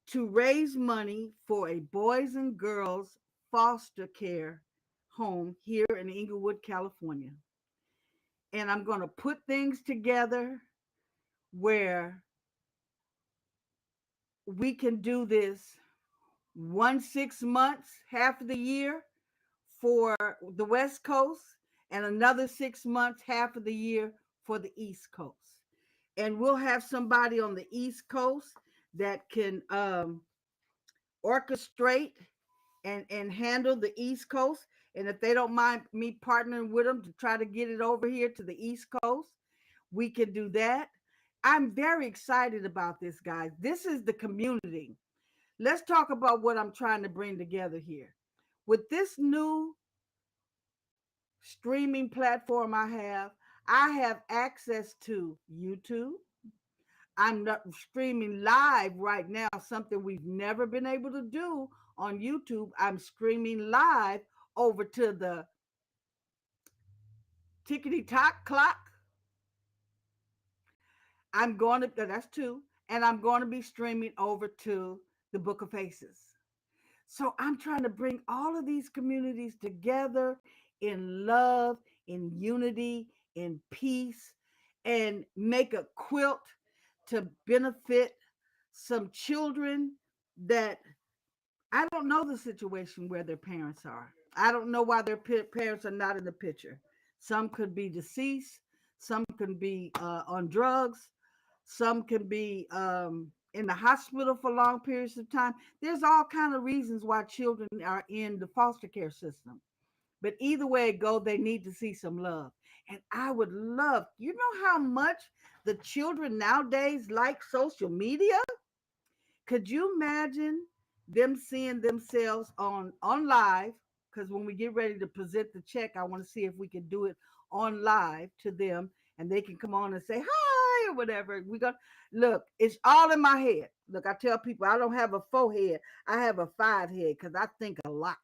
to raise money for a boys and girls foster care home here in Inglewood, California. And I'm going to put things together where we can do this 6 months, half of the year for the West Coast, and another 6 months, half of the year for the East Coast. And we'll have somebody on the East Coast that can orchestrate and handle the East Coast. And if they don't mind me partnering with them to try to get it over here to the East Coast, we can do that. I'm very excited about this, guys. This is the community. Let's talk about what I'm trying to bring together here. With this new streaming platform I have access to YouTube. I'm not streaming live right now, something we've never been able to do on YouTube. I'm streaming live over to the tickety tock clock. That's two, and I'm going to be streaming over to the Book of Faces. So I'm trying to bring all of these communities together in love, in unity, in peace, and make a quilt to benefit some children that I don't know the situation where their parents are. I don't know why their parents are not in the picture. Some could be deceased, some can be on drugs, some can be in the hospital for long periods of time. There's all kind of reasons why children are in the foster care system. But either way it go, they need to see some love. And I would love, you know how much the children nowadays like social media? Could you imagine them seeing themselves on live? Because when we get ready to present the check, I want to see if we can do it on live to them, and they can come on and say hi or whatever. We got look. It's all in my head. Look, I tell people I don't have a 4 head. I have a 5 head because I think a lot.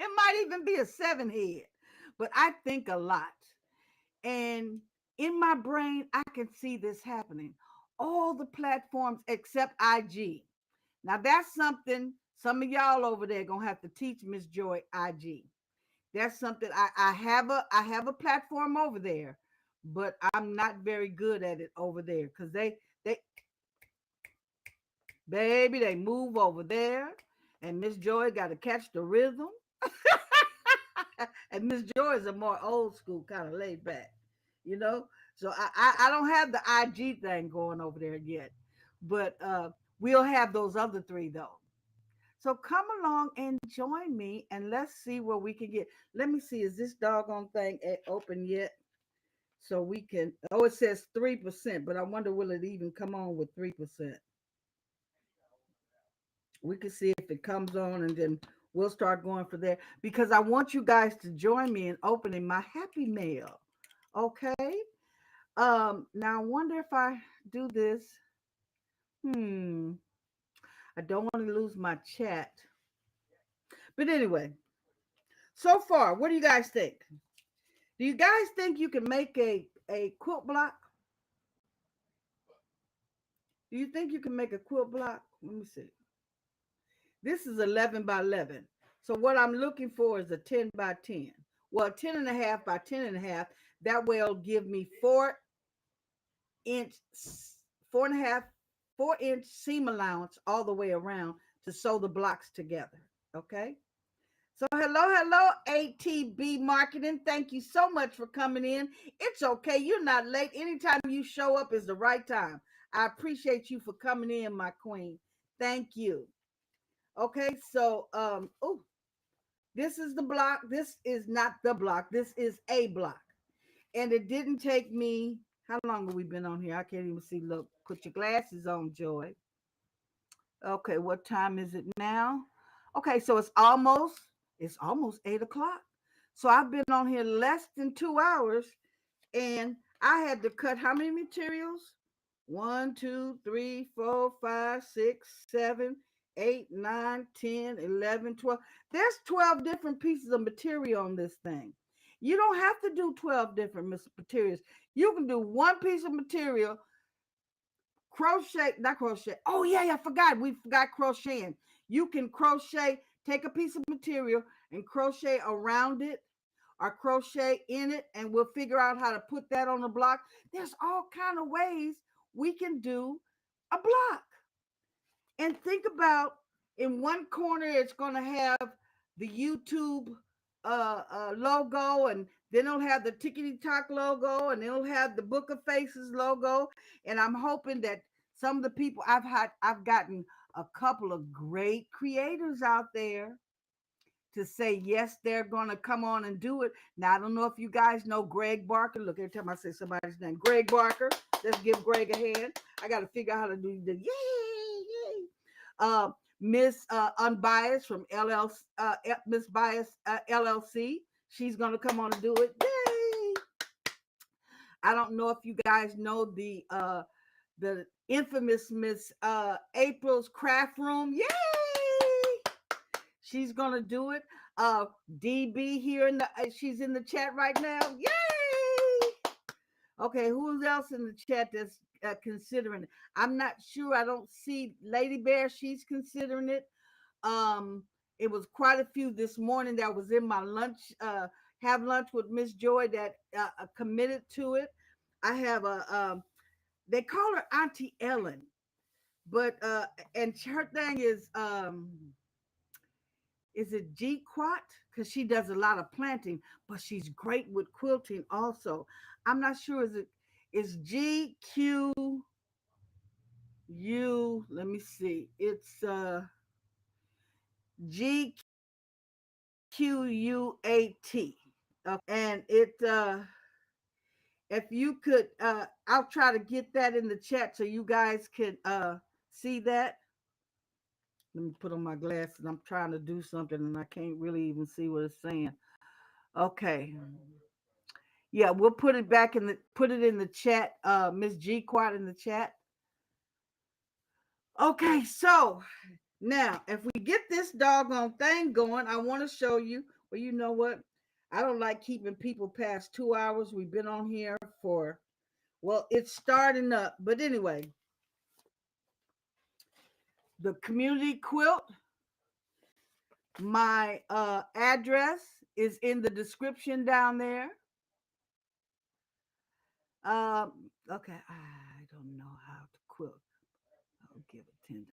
It might even be a 7 head, but I think a lot. And in my brain, I can see this happening. All the platforms except IG. Now that's something some of y'all over there gonna have to teach Miss Joy IG. That's something I have a platform over there, but I'm not very good at it over there because they baby they move over there, and Miss Joy got to catch the rhythm. And Miss Joy is a more old school kind of laid back, you know. So I don't have the IG thing going over there yet, but we'll have those other three though. So come along and join me, and let's see where we can get. Let me see, is this doggone thing open yet? So we can. Oh, it says 3%, but I wonder will it even come on with 3%? We can see if it comes on, and then we'll start going for there because I want you guys to join me in opening my happy mail. Okay. Now I wonder if I do this. Hmm. I don't want to lose my chat. But anyway, so far, what do you guys think? Do you guys think you can make a quilt block? Do you think you can make a quilt block? Let me see. This is 11 by 11. So what I'm looking for is a 10 by 10. Well, 10 and a half by 10 and a half. That way it'll give me 4 inch, 4.5, 4 inch seam allowance all the way around to sew the blocks together. Okay. So hello, ATB Marketing. Thank you so much for coming in. It's okay. You're not late. Anytime you show up is the right time. I appreciate you for coming in, my queen. Thank you. Okay, so oh, this is the block. This is not the block. This is a block. And it didn't take me, how long have we been on here? I can't even see. Look, put your glasses on, Joy. Okay, what time is it now? Okay, so it's almost 8 o'clock. So I've been on here less than 2 hours, and I had to cut how many materials? One, two, three, four, five, six, 7, 8, 9, 10, 11, 12. There's 12 different pieces of material on this thing. You don't have to do 12 different materials. You can do one piece of material, crochet, not crochet. Oh yeah, I forgot. We forgot crocheting. You can crochet, take a piece of material and crochet around it or crochet in it, and we'll figure out how to put that on the block. There's all kind of ways we can do a block. And think about, in one corner it's going to have the YouTube logo, and then it'll have the Tickety Talk logo, and it'll have the Book of Faces logo. And I'm hoping that some of the people I've gotten a couple of great creators out there to say yes, they're gonna come on and do it. Now I don't know if you guys know Greg Barker. Look, every time I say somebody's name, Greg Barker. Let's give Greg a hand. I got to figure out how to do the yay. Uh, Miss Unbiased from LLC, Miss Bias LLC. She's gonna come on and do it. Yay! I don't know if you guys know the infamous Miss April's Craft Room. Yay! She's gonna do it. DB here in the she's in the chat right now. Yay! Okay, who's else in the chat that's considering it? I'm not sure. I don't see Lady Bear. She's considering it. Um, it was quite a few this morning that was in my lunch. Have lunch with Miss Joy that committed to it. I have they call her Auntie Ellen, but and her thing is it G Quat? Because she does a lot of planting, but she's great with quilting also. I'm not sure, is GQU, let me see. It's GQUAT. And it if you could I'll try to get that in the chat so you guys can see that. Let me put on my glasses. I'm trying to do something and I can't really even see what it's saying. Okay. Yeah, we'll put it in the chat, Miss G Quad in the chat. Okay, so now if we get this doggone thing going, I want to show you. Well, you know what? I don't like keeping people past 2 hours. We've been on here for, well, it's starting up. But anyway, the community quilt, my address is in the description down there. Okay, I don't know how to quilt. I'll give it 10.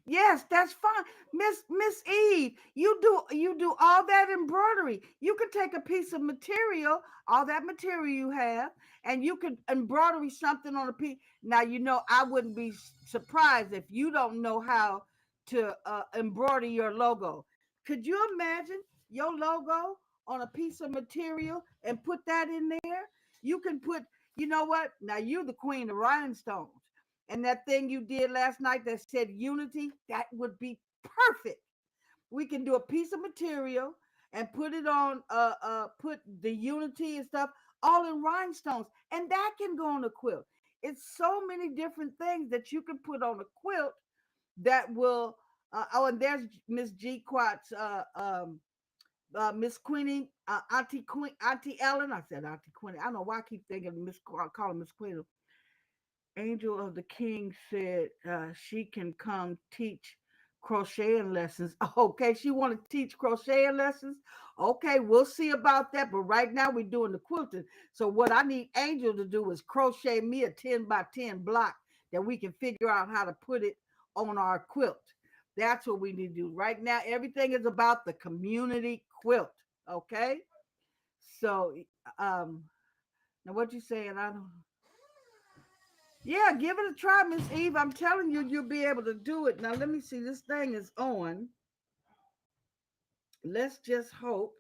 Yes, that's fine. Miss Eve, you do all that embroidery. You could take a piece of material, all that material you have, and you could embroidery something on a piece. Now you know I wouldn't be surprised if you don't know how to embroider your logo. Could you imagine your logo on a piece of material and put that in there? You can put, you know what? Now you're the queen of rhinestones. And that thing you did last night that said unity, that would be perfect. We can do a piece of material and put it on put the unity and stuff all in rhinestones, and that can go on a quilt. It's so many different things that you can put on a quilt that will oh, and there's Miss G Quat's Miss Queenie, Auntie Ellen. I said Auntie Queenie. I don't know why I keep thinking Miss calling Miss Queenie. Angel of the King said she can come teach crocheting lessons. Okay, she want to teach crocheting lessons. Okay, we'll see about that. But right now we're doing the quilting. So what I need Angel to do is crochet me a 10 by 10 block that we can figure out how to put it on our quilt. That's what we need to do. Right now, everything is about the community quilt. Okay. So now what you saying? I don't. Yeah, give it a try, Miss Eve. I'm telling you, you'll be able to do it. Now, let me see. This thing is on. Let's just hope.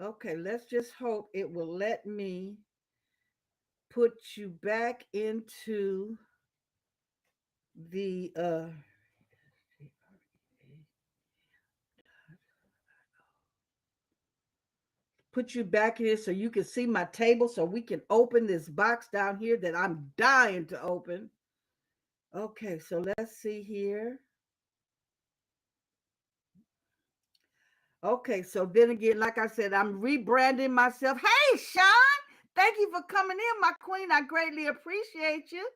Okay, let's just hope it will let me put you back into the put you back here so you can see my table so we can open this box down here that I'm dying to open. Okay, so let's see here. Okay, so then again, like I said, I'm rebranding myself. Hey, Sean, thank you for coming in, my queen. I greatly appreciate you.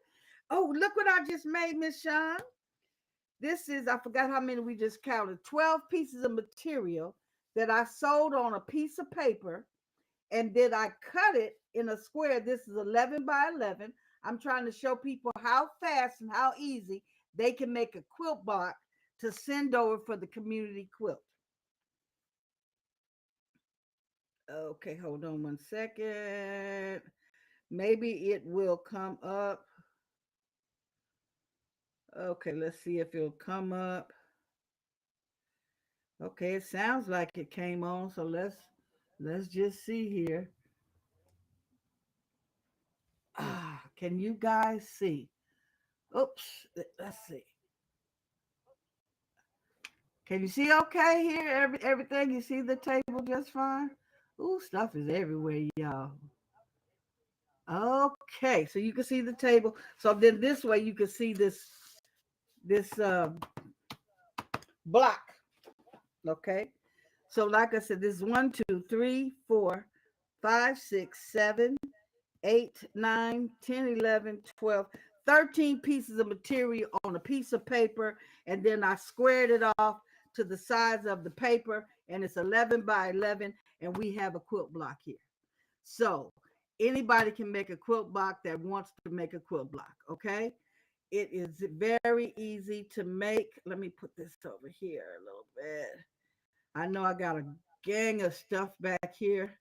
Oh, look what I just made, Miss Sean. This is, I forgot how many we just counted, 12 pieces of material that I sewed on a piece of paper, and then I cut it in a square. This is 11 by 11. I'm trying to show people how fast and how easy they can make a quilt block to send over for the community quilt. Okay, hold on one second. Maybe it will come up. Okay, let's see if it'll come up. Okay, it sounds like it came on, so let's just see here. Can you guys see? Oops, let's see. Can you see okay here? Everything, you see the table just fine? Ooh, stuff is everywhere, y'all. Okay, so you can see the table. So then this way you can see this block. Okay. So like I said, this is 1, 2, 3, 4, 5, 6, 7, 8, 9, 10, 11, 12, 13 pieces of material on a piece of paper, and then I squared it off to the size of the paper, and it's 11 by 11, and we have a quilt block here. So anybody can make a quilt block that wants to make a quilt block. Okay, it is very easy to make. Let me put this over here a little bit. I know I got a gang of stuff back here.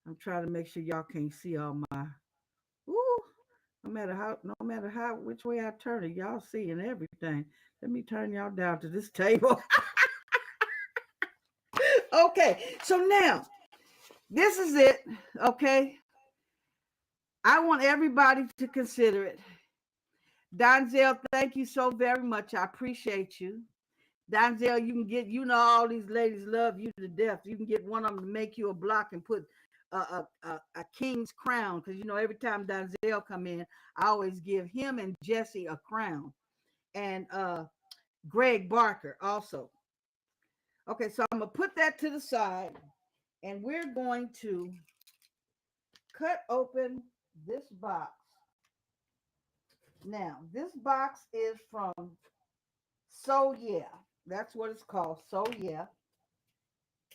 I'm trying to make sure y'all can't see all my. Ooh, no matter how, which way I turn it, y'all seeing everything. Let me turn y'all down to this table. Okay, so now this is it. Okay, I want everybody to consider it. Donzel, thank you so very much. I appreciate you. Donzel, you can get, all these ladies love you to death. You can get one of them to make you a block and put a king's crown, because every time Donzel come in, I always give him and Jesse a crown, and Greg Barker also. Okay, so I'm gonna put that to the side, and we're going to cut open this box. Now, this box is from So Yeah. That's what it's called, So Yeah.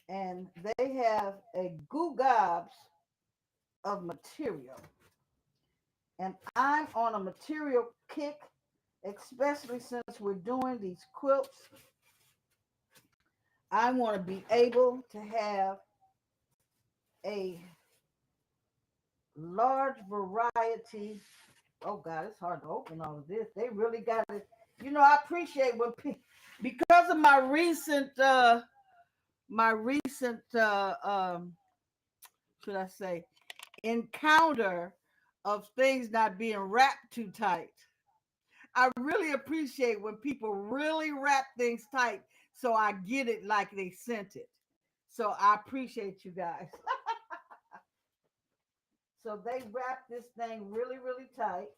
And they have a goo gobs of material. And I'm on a material kick, especially since we're doing these quilts. I want to be able to have a large variety. Oh God, it's hard to open all of this. They really got it. I appreciate when people, because of my recent should I say, encounter of things not being wrapped too tight. I really appreciate when people really wrap things tight so I get it like they sent it. So I appreciate you guys. So they wrap this thing really, really tight.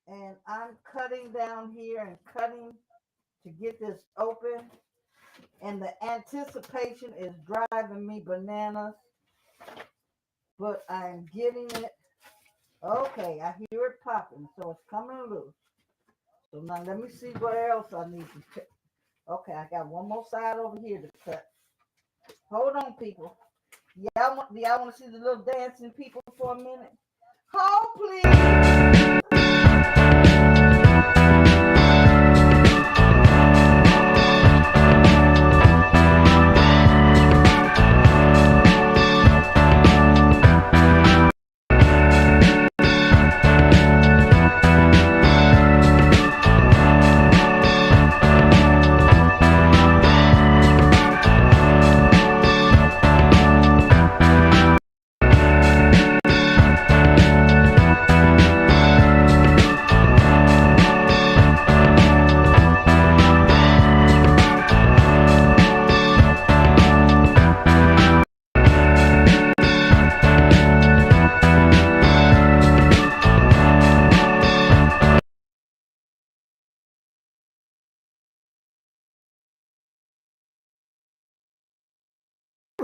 And I'm cutting down here and cutting to get this open. And the anticipation is driving me bananas. But I'm getting it. Okay, I hear it popping, so it's coming loose. So now let me see what else I need to cut. Okay, I got one more side over here to cut. Hold on, people. Y'all want to see the little dancing people for a minute? Hold, please.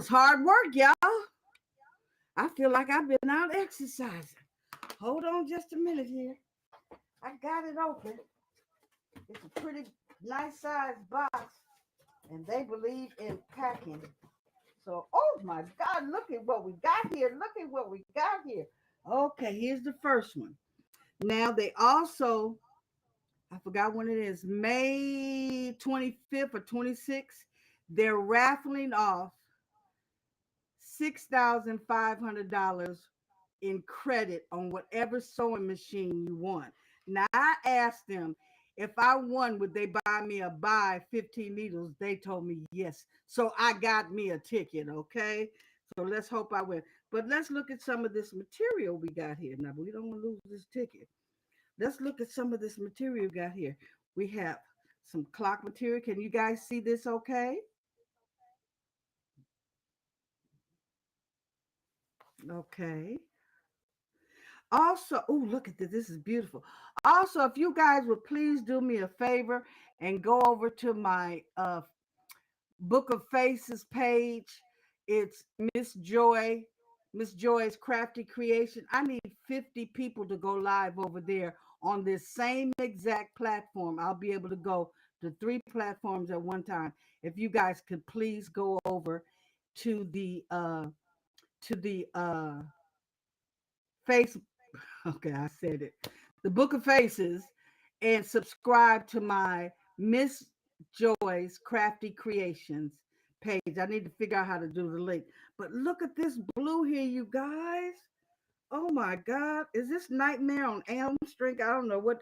was hard work, y'all. I feel like I've been out exercising. Hold on just a minute here. I got it open. It's a pretty nice sized box, and they believe in packing. So, oh my God, look at what we got here. Look at what we got here. Okay, here's the first one. Now, they also, I forgot when it is, May 25th or 26th, they're raffling off $6,500 in credit on whatever sewing machine you want. Now, I asked them if I won, would they buy me a buy 15 needles? They told me yes. So I got me a ticket, okay? So let's hope I win. But let's look at some of this material we got here. Now, we don't want to lose this ticket. Let's look at some of this material we got here. We have some clock material. Can you guys see this okay? Okay. Also, oh, look at this. This is beautiful. Also, if you guys would please do me a favor and go over to my Book of Faces page. It's Miss Joy's Crafty Creation. I need 50 people to go live over there on this same exact platform. I'll be able to go to 3 platforms at one time. If you guys could please go over to the face. Okay, I said it. The Book of Faces, and subscribe to my Miss Joy's Crafty Creations page. I need to figure out how to do the link. But look at this blue here, you guys. Oh my God. Is this Nightmare on Elm Street? I don't know what.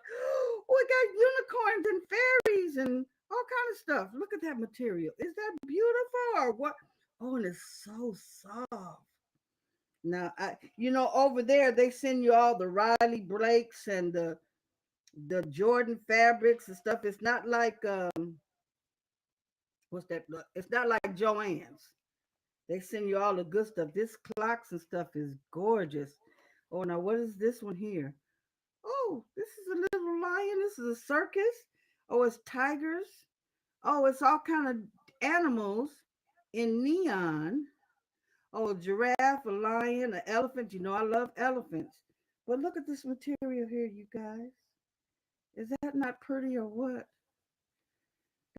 We got unicorns and fairies and all kind of stuff. Look at that material. Is that beautiful or what? Oh, and it's so soft. Now, over there they send you all the Riley Blakes and the Jordan fabrics and stuff. It's not like what's that? It's not like Joann's. They send you all the good stuff. This clocks and stuff is gorgeous. Oh, now what is this one here? Oh, this is a little lion. This is a circus. Oh, it's tigers. Oh, it's all kind of animals in neon. Oh, a giraffe, a lion, an elephant. I love elephants. But look at this material here, you guys. Is that not pretty or what?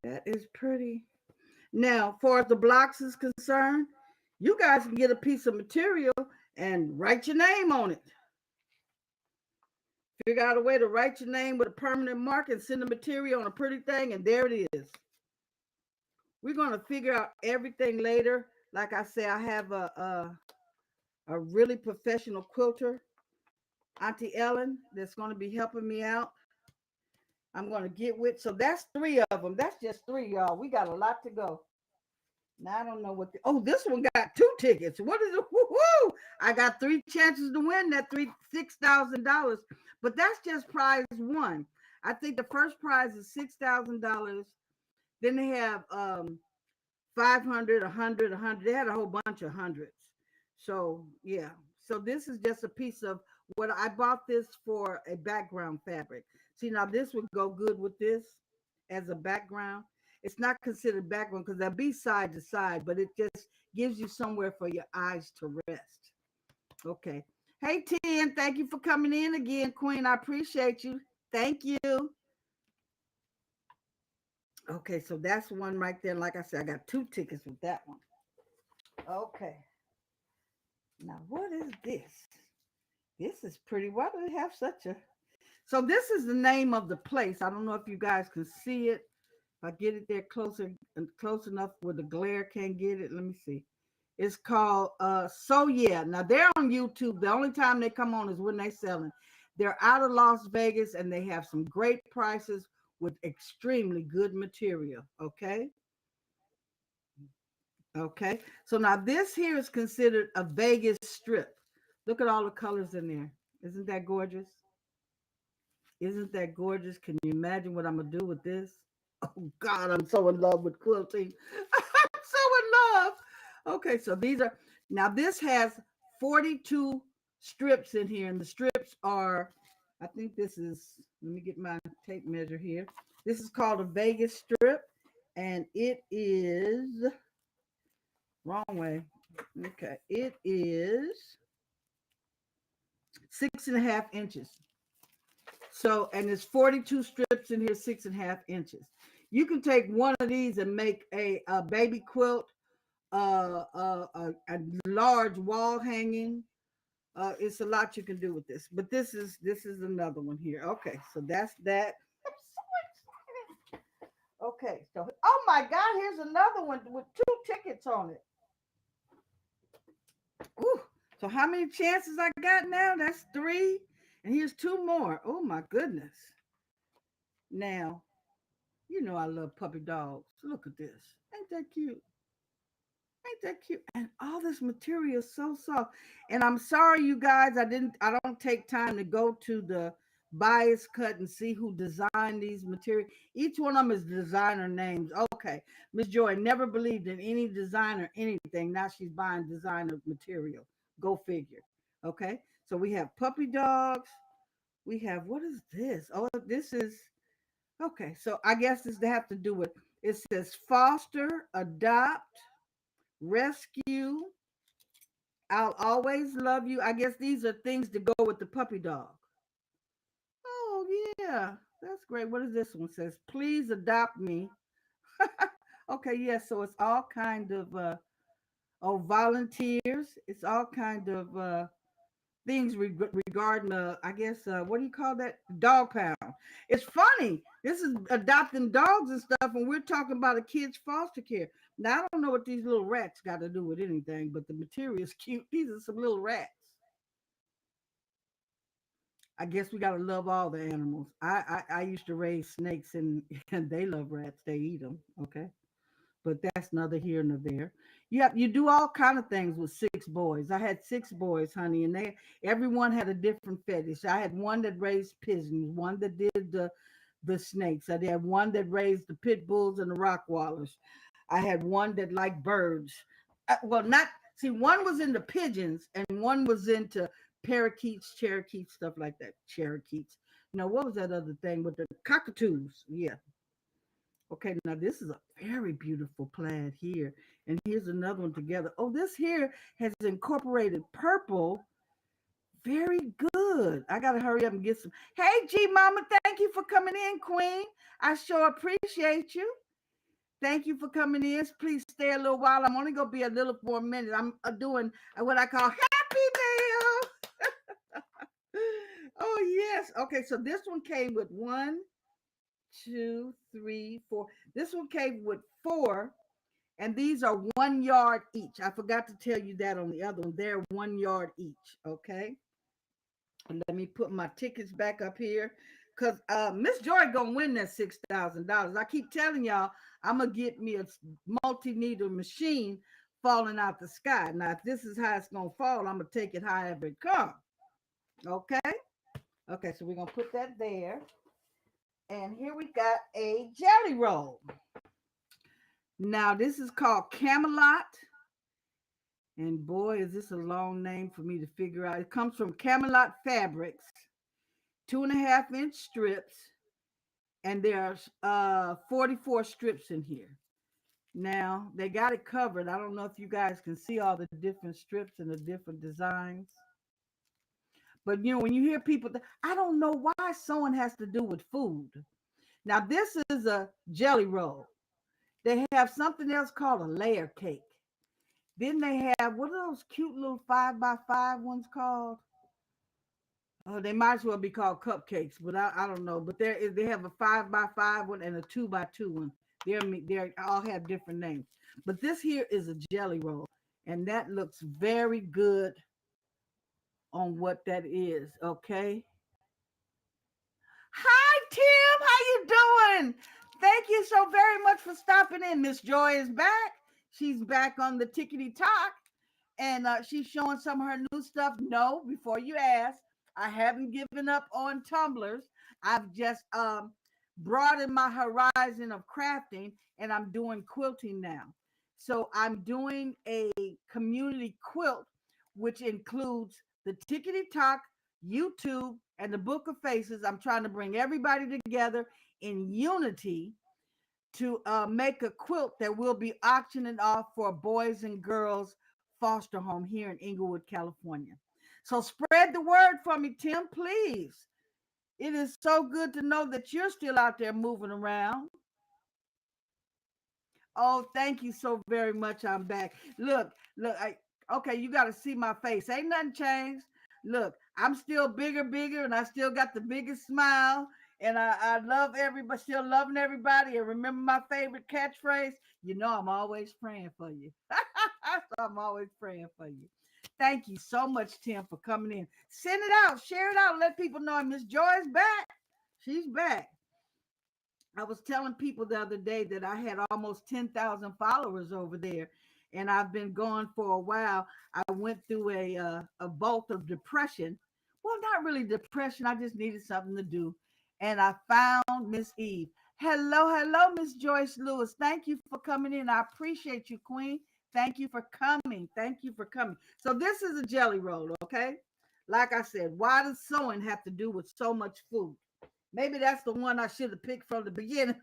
That is pretty. Now, far as the blocks is concerned, you guys can get a piece of material and write your name on it. Figure out a way to write your name with a permanent mark and send the material on a pretty thing, and there it is. We're going to figure out everything later. Like I say, I have a really professional quilter, Auntie Ellen, that's going to be helping me out. I'm going to get with. So that's 3 of them. That's just 3, y'all. We got a lot to go. Now I don't know what. This one got 2 tickets. What is it? Woo-hoo! I got 3 chances to win that $6,000. But that's just prize 1. I think the first prize is $6,000. Then they have 500, 100, 100. They had a whole bunch of hundreds. So yeah. So this is just a piece of what I bought this for a background fabric. See, now this would go good with this as a background. It's not considered background because they'll be side to side, but it just gives you somewhere for your eyes to rest. Okay. Hey, Tin, thank you for coming in again, Queen. I appreciate you. Thank you. Okay, so that's one right there. Like I said, I got 2 tickets with that one. Okay. Now, what is this? This is pretty. Why do they have such a... So this is the name of the place. I don't know if you guys can see it. If I get it there closer and close enough where the glare can't get it. Let me see. It's called So Yeah. Now they're on YouTube. The only time they come on is when they're selling. They're out of Las Vegas and they have some great prices with extremely good material. Okay. Okay. So now this here is considered a Vegas strip. Look at all the colors in there. Isn't that gorgeous? Isn't that gorgeous? Can you imagine what I'm going to do with this? Oh, God, I'm so in love with quilting. I'm so in love. Okay, so now this has 42 strips in here, and the strips are, I think this is, let me get my tape measure here. This is called a Vegas strip, and it is, wrong way. Okay, it is 6.5 inches. So, and there's 42 strips in here, 6.5 inches. You can take one of these and make a baby quilt, a large wall hanging. It's a lot you can do with this, but this is another one here. Okay, so that's that. I'm so excited. Okay, so oh my God, here's another one with two tickets on it. Ooh, so how many chances I got now? That's three, and here's two more. Oh my goodness. Now, you know I love puppy dogs. Look at this. Ain't that cute? Ain't that cute? And all this material is so soft. And I'm sorry, you guys, I don't take time to go to the bias cut and see who designed these materials. Each one of them is designer names. Okay. Miss Joy never believed in any designer anything. Now she's buying designer material. Go figure. Okay. So we have puppy dogs. We have, what is this? Oh, this is okay. So I guess this have to do with, it says foster, adopt, rescue, I'll always love you. I guess these are things to go with the puppy dog. Oh yeah, that's great. What is this one says? Please adopt me. Okay, yeah. So it's all kind of volunteers. It's all kind of things regarding I guess what do you call that? Dog pound. It's funny. This is adopting dogs and stuff, and we're talking about a kid's foster care. Now I don't know what these little rats got to do with anything, but the material is cute. These are some little rats. I guess we gotta love all the animals. I used to raise snakes and and they love rats. They eat them. Okay, but that's neither here nor there. You do all kind of things with six boys. I had six boys, honey, and they everyone had a different fetish. I had one that raised pigeons, one that did the snakes. I had one that raised the pit bulls and the rockwallers. I had one that liked birds. Well, not see, one was into pigeons and one was into parakeets, cherokee, stuff like that. Cherokees. What was that other thing with the cockatoos? Yeah. Okay, now this is a very beautiful plaid here. And here's another one together. Oh, this here has incorporated purple. Very good. I gotta hurry up and get some. Hey, G Mama, thank you for coming in, Queen. I sure appreciate you. Thank you for coming in. Please stay a little while. I'm only gonna be a little for a minute. I'm doing what I call Happy Meal. Oh yes. Okay, so this one came with one, two, three, four. This one came with four, and these are 1 yard each. I forgot to tell you that on the other one. They're 1 yard each. Okay. And let me put my tickets back up here. Cause Miss Joy gonna win that $6,000. I keep telling y'all, I'm gonna get me a multi-needle machine falling out the sky. Now, if this is how it's gonna fall, I'm gonna take it however it comes. Okay. Okay, so we're gonna put that there. And here we got a jelly roll. Now, this is called Camelot. And boy, is this a long name for me to figure out. It comes from Camelot Fabrics, 2.5 inch strips, and there's 44 strips in here. Now, they got it covered. I don't know if you guys can see all the different strips and the different designs. But when you hear people, I don't know why sewing has to do with food. Now, this is a jelly roll. They have something else called a layer cake. Then they have, what are those cute little 5x5 ones called? Oh, they might as well be called cupcakes, but I don't know. But they have a 5x5 one and a 2x2 one. They all have different names. But this here is a jelly roll, and that looks very good on what that is. Okay. Hi, Tim. How you doing? Thank you so very much for stopping in. Miss Joy is back. She's back on the tickety talk, and she's showing some of her new stuff. No, before you ask, I haven't given up on tumblers. I've just broadened my horizon of crafting, and I'm doing quilting now. So I'm doing a community quilt, which includes the tickety talk, YouTube, and the Book of Faces. I'm trying to bring everybody together in unity to make a quilt that will be auctioning off for boys and girls foster home here in Inglewood, California. So spread the word for me, Tim, please. It is so good to know that you're still out there moving around. Oh, thank you so very much. I'm back. Look, okay, you got to see my face. Ain't nothing changed. Look, I'm still bigger, and I still got the biggest smile. And I love everybody, still loving everybody. And remember my favorite catchphrase? You know, I'm always praying for you. So I'm always praying for you. Thank you so much, Tim, for coming in. Send it out, share it out, let people know Miss Joy's back. She's back. I was telling people the other day that I had almost 10,000 followers over there, and I've been gone for a while. I went through a bolt of depression. Well, not really depression. I just needed something to do, and I found Miss Eve. Hello, Miss Joyce Lewis. Thank you for coming in. I appreciate you, Queen. Thank you for coming. Thank you for coming. So this is a jelly roll, okay? Like I said, why does sewing have to do with so much food? Maybe that's the one I should have picked from the beginning.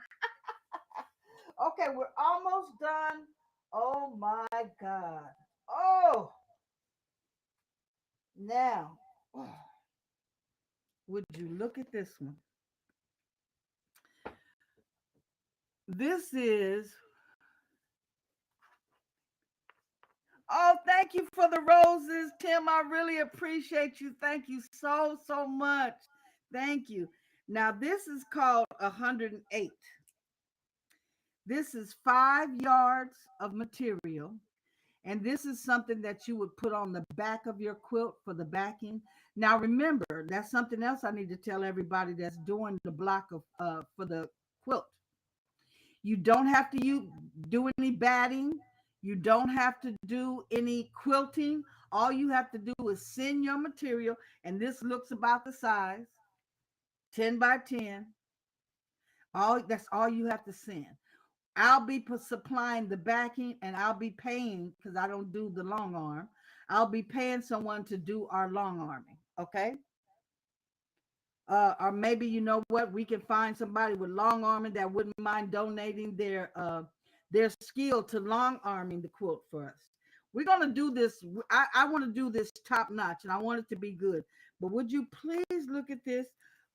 Okay, we're almost done. Oh my God. Oh, now, would you look at this one? This is, oh, thank you for the roses, Tim. I really appreciate you. Thank you so much. Thank you. Now, this is called 108. This is 5 yards of material. And this is something that you would put on the back of your quilt for the backing. Now, remember, that's something else I need to tell everybody that's doing the block of for the quilt. You don't have to do any batting. You don't have to do any quilting. All you have to do is send your material, and this looks about the size, 10 by 10. All that's all you have to send. I'll be supplying the backing, and I'll be paying because I don't do the long arm. I'll be paying someone to do our long arming. Okay. Or maybe you know what, we can find somebody with long arming that wouldn't mind donating their skill to long arming the quilt for us. We're gonna do this. I want to do this top notch, and I want it to be good. But would you please look at this?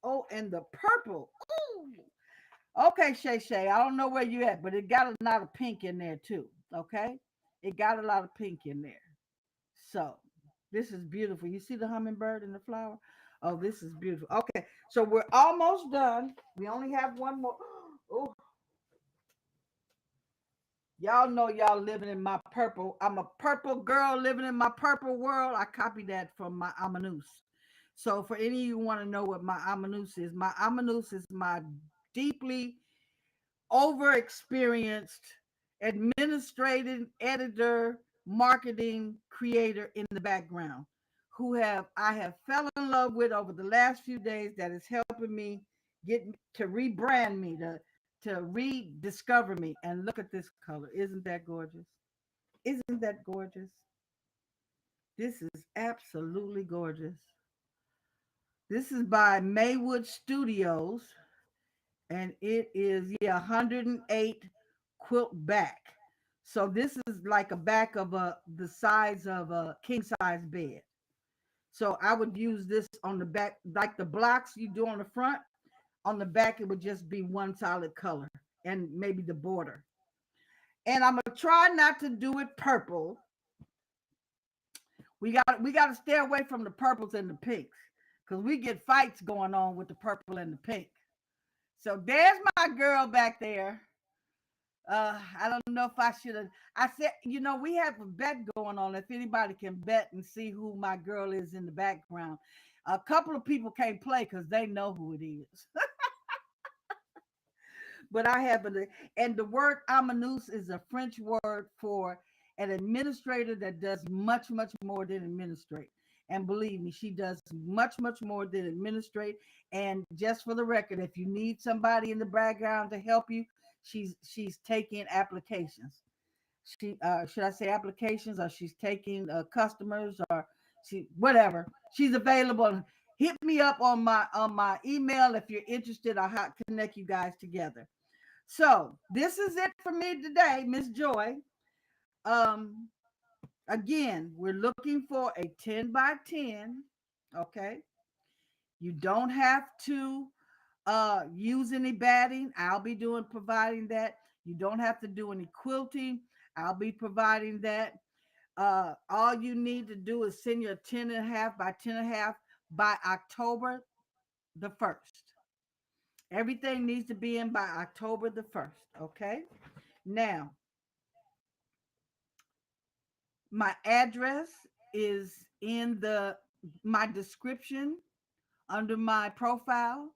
Oh, and the purple. Ooh. Okay, Shay Shay, I don't know where you at, but it got a lot of pink in there too. Okay, it got a lot of pink in there. So this is beautiful. You see the hummingbird and the flower? Oh, this is beautiful. Okay, so we're almost done. We only have one more. Oh, y'all know y'all living in my purple. I'm a purple girl living in my purple world. I copied that from my Amanus. So for any of you want to know what my Amanus is my deeply over experienced administrative editor, marketing creator in the background who have I have fell in love with over the last few days that is helping me get to rebrand me to rediscover me. And look at this color. Isn't that gorgeous? Isn't that gorgeous? This is absolutely gorgeous. This is by Maywood Studios, and it is 108 quilt back. So this is like a back of the size of a king size bed. So I would use this on the back, like the blocks you do on the front. On the back, it would just be one solid color and maybe the border. And I'm gonna try not to do it purple. We got to stay away from the purples and the pinks because we get fights going on with the purple and the pink. So there's my girl back there. I don't know if I should have. I said, we have a bet going on. If anybody can bet and see who my girl is in the background, a couple of people can't play because they know who it is. But I have it, and the word amanus is a French word for an administrator that does much more than administrate. And believe me, she does much more than administrate. And just for the record, if you need somebody in the background to help you, she's taking applications. She should I say applications, or she's taking customers, or she whatever. She's available. Hit me up on my email if you're interested. I'll connect you guys together. So this is it for me today, Miss Joy. Um, Again, we're looking for a 10 by 10. Okay. You don't have to use any batting. I'll be doing providing that. You don't have to do any quilting. I'll be providing that. All you need to do is send your 10 and a half by 10 and a half by October the 1st. Everything needs to be in by October the 1st. Okay. Now, my address is in the my description under my profile.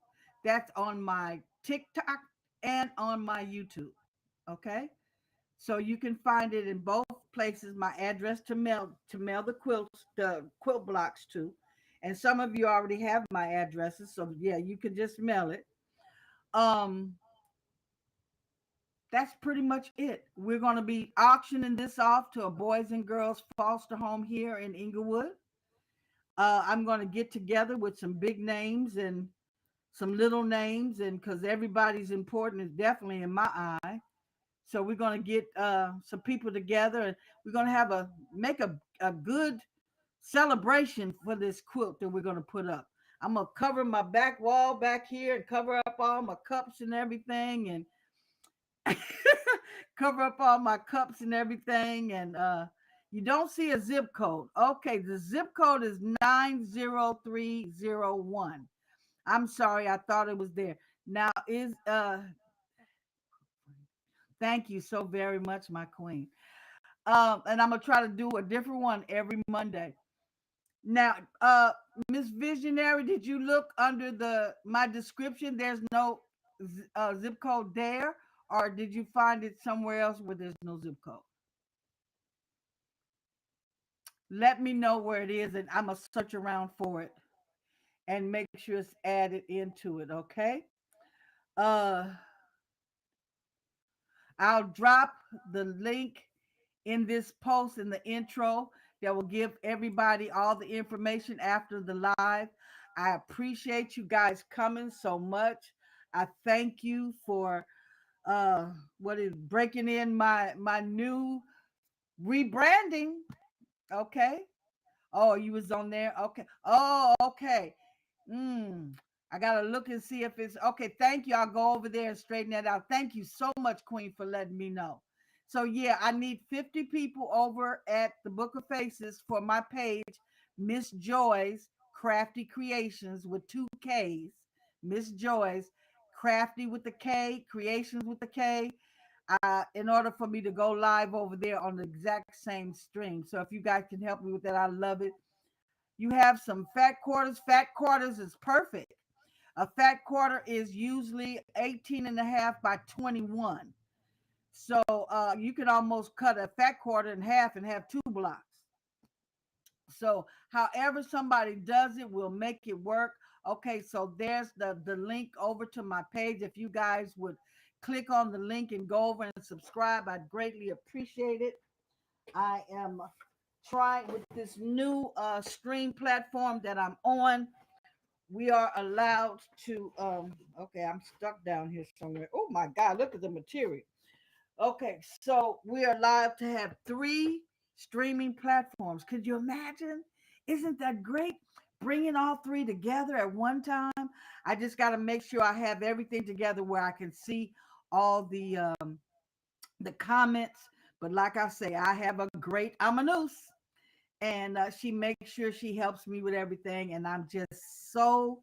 That's on my TikTok and on my YouTube. Okay. So you can find it in both places. My address to mail the quilt blocks to. And some of you already have my addresses. So yeah, you can just mail it. Um, that's pretty much it. We're going to be auctioning this off to a boys and girls foster home here in Inglewood. I'm going to get together with some big names and some little names, and because everybody's important is definitely in my eye. So we're going to get some people together, and we're going to have a good celebration for this quilt that we're going to put up. I'm going to cover my back wall back here and cover up all my cups and everything, and cover up all my cups and everything. And you don't see a zip code. Okay, the zip code is 90301. I'm sorry, I thought it was there. Now is thank you so very much, my queen. And I'm gonna try to do a different one every Monday. Now, Miss Visionary, did you look under the my description? There's no zip code there, or did you find it somewhere else where there's no zip code? Let me know where it is, and I'm gonna search around for it and make sure it's added into it. Okay. Uh, I'll drop the link in this post in the intro that will give everybody all the information after the live. I appreciate you guys coming so much. I thank you for what is breaking in my new rebranding. Okay. Oh, you was on there. Okay. Oh, okay. Mm. I gotta look and see if it's okay. Thank you. I'll go over there and straighten that out. Thank you so much, Queen, for letting me know. So yeah, I need 50 people over at the Book of Faces for my page, Miss Joy's Crafty Creations with two K's. Miss Joy's Crafty with the K, Creations with the K. In order for me to go live over there on the exact same stream. So if you guys can help me with that, I love it. You have some fat quarters. Fat quarters is perfect. A fat quarter is usually 18 and a half by 21. So you can almost cut a fat quarter in half and have two blocks. So however somebody does it, will make it work. Okay, so there's the link over to my page. If you guys would click on the link and go over and subscribe, I'd greatly appreciate it. I am trying with this new stream platform that I'm on. We are allowed to okay, I'm stuck down here somewhere. Oh my god, look at the material. Okay, so we are allowed to have three streaming platforms. Could you imagine? Isn't that great? Bringing all three together at one time. I just got to make sure I have everything together where I can see all the comments. But like I say, I have a great Amanus, and she makes sure she helps me with everything. And I'm just so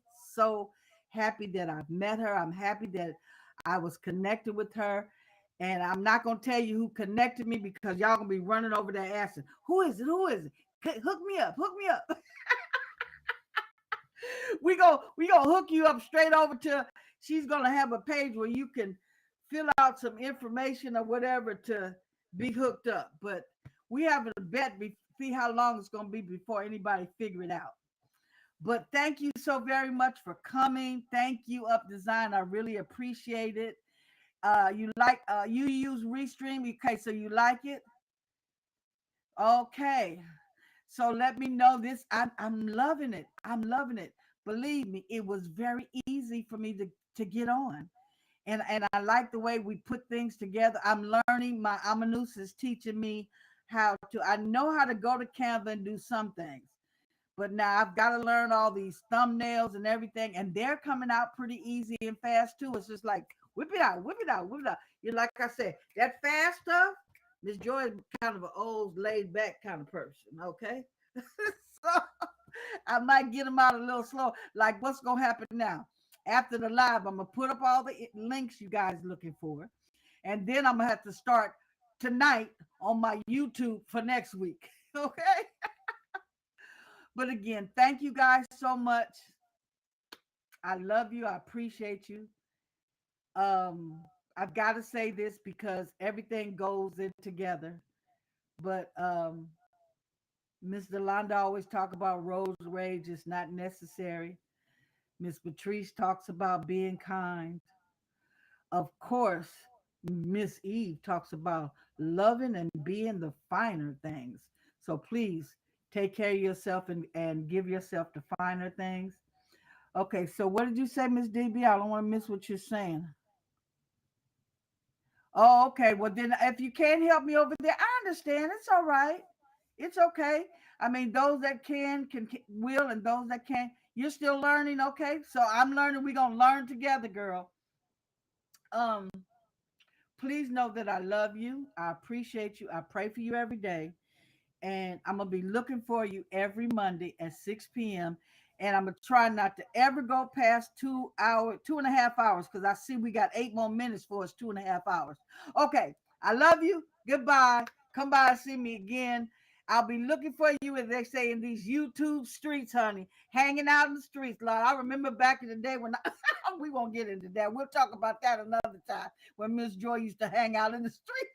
happy that I've met her. I'm happy that I was connected with her. And I'm not gonna tell you who connected me because y'all gonna be running over there asking, "Who is it? Who is it? Hook me up! Hook me up!" We gonna hook you up straight over to. She's gonna have a page where you can fill out some information or whatever to be hooked up. But we have a bet. See how long it's gonna be before anybody figure it out. But thank you so very much for coming. Thank you, Up Design. I really appreciate it. You like you use Restream, okay? So you like it, okay? So let me know this. I'm loving it. I'm loving it. Believe me, it was very easy for me to get on, and I like the way we put things together. I'm learning. My Amanus is teaching me I know how to go to Canva and do some things, but now I've got to learn all these thumbnails and everything, and they're coming out pretty easy and fast too. It's just like whip it out, whip it out, whip it out. You like I said, that fast stuff. Miss Joy is kind of an old, laid back kind of person. Okay, so I might get them out a little slow. Like what's gonna happen now? After the live, I'm gonna put up all the links you guys looking for, and then I'm gonna have to start tonight on my YouTube for next week. Okay. But again, thank you guys so much. I love you. I appreciate you. Um, I've got to say this because everything goes in together. But Miss Delonda always talk about rose rage is not necessary. Miss Patrice talks about being kind. Of course, Miss Eve talks about loving and being the finer things. So please take care of yourself and give yourself the finer things. Okay, so what did you say, Miss DB? I don't want to miss what you're saying. Oh, okay. Well, then if you can't help me over there, I understand. It's all right. It's okay. I mean, those that can will, and those that can't, you're still learning. Okay, so I'm learning. We're gonna learn together, girl. Um, please know that I love you. I appreciate you. I pray for you every day. And I'm gonna be looking for you every Monday at 6 p.m. And I'm gonna try not to ever go past 2 hours, 2.5 hours, because I see we got 8 more minutes for us, 2.5 hours. Okay, I love you. Goodbye. Come by and see me again. I'll be looking for you, as they say, in these YouTube streets, honey, hanging out in the streets. Lord, I remember back in the day when we won't get into that. We'll talk about that another time when Miss Joy used to hang out in the streets.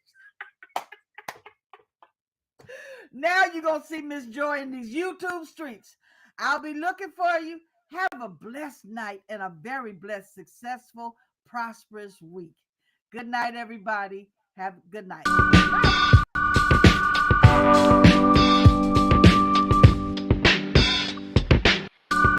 Now you're going to see Miss Joy in these YouTube streets. I'll be looking for you. Have a blessed night and a very blessed, successful, prosperous week. Good night, everybody. Have a good night.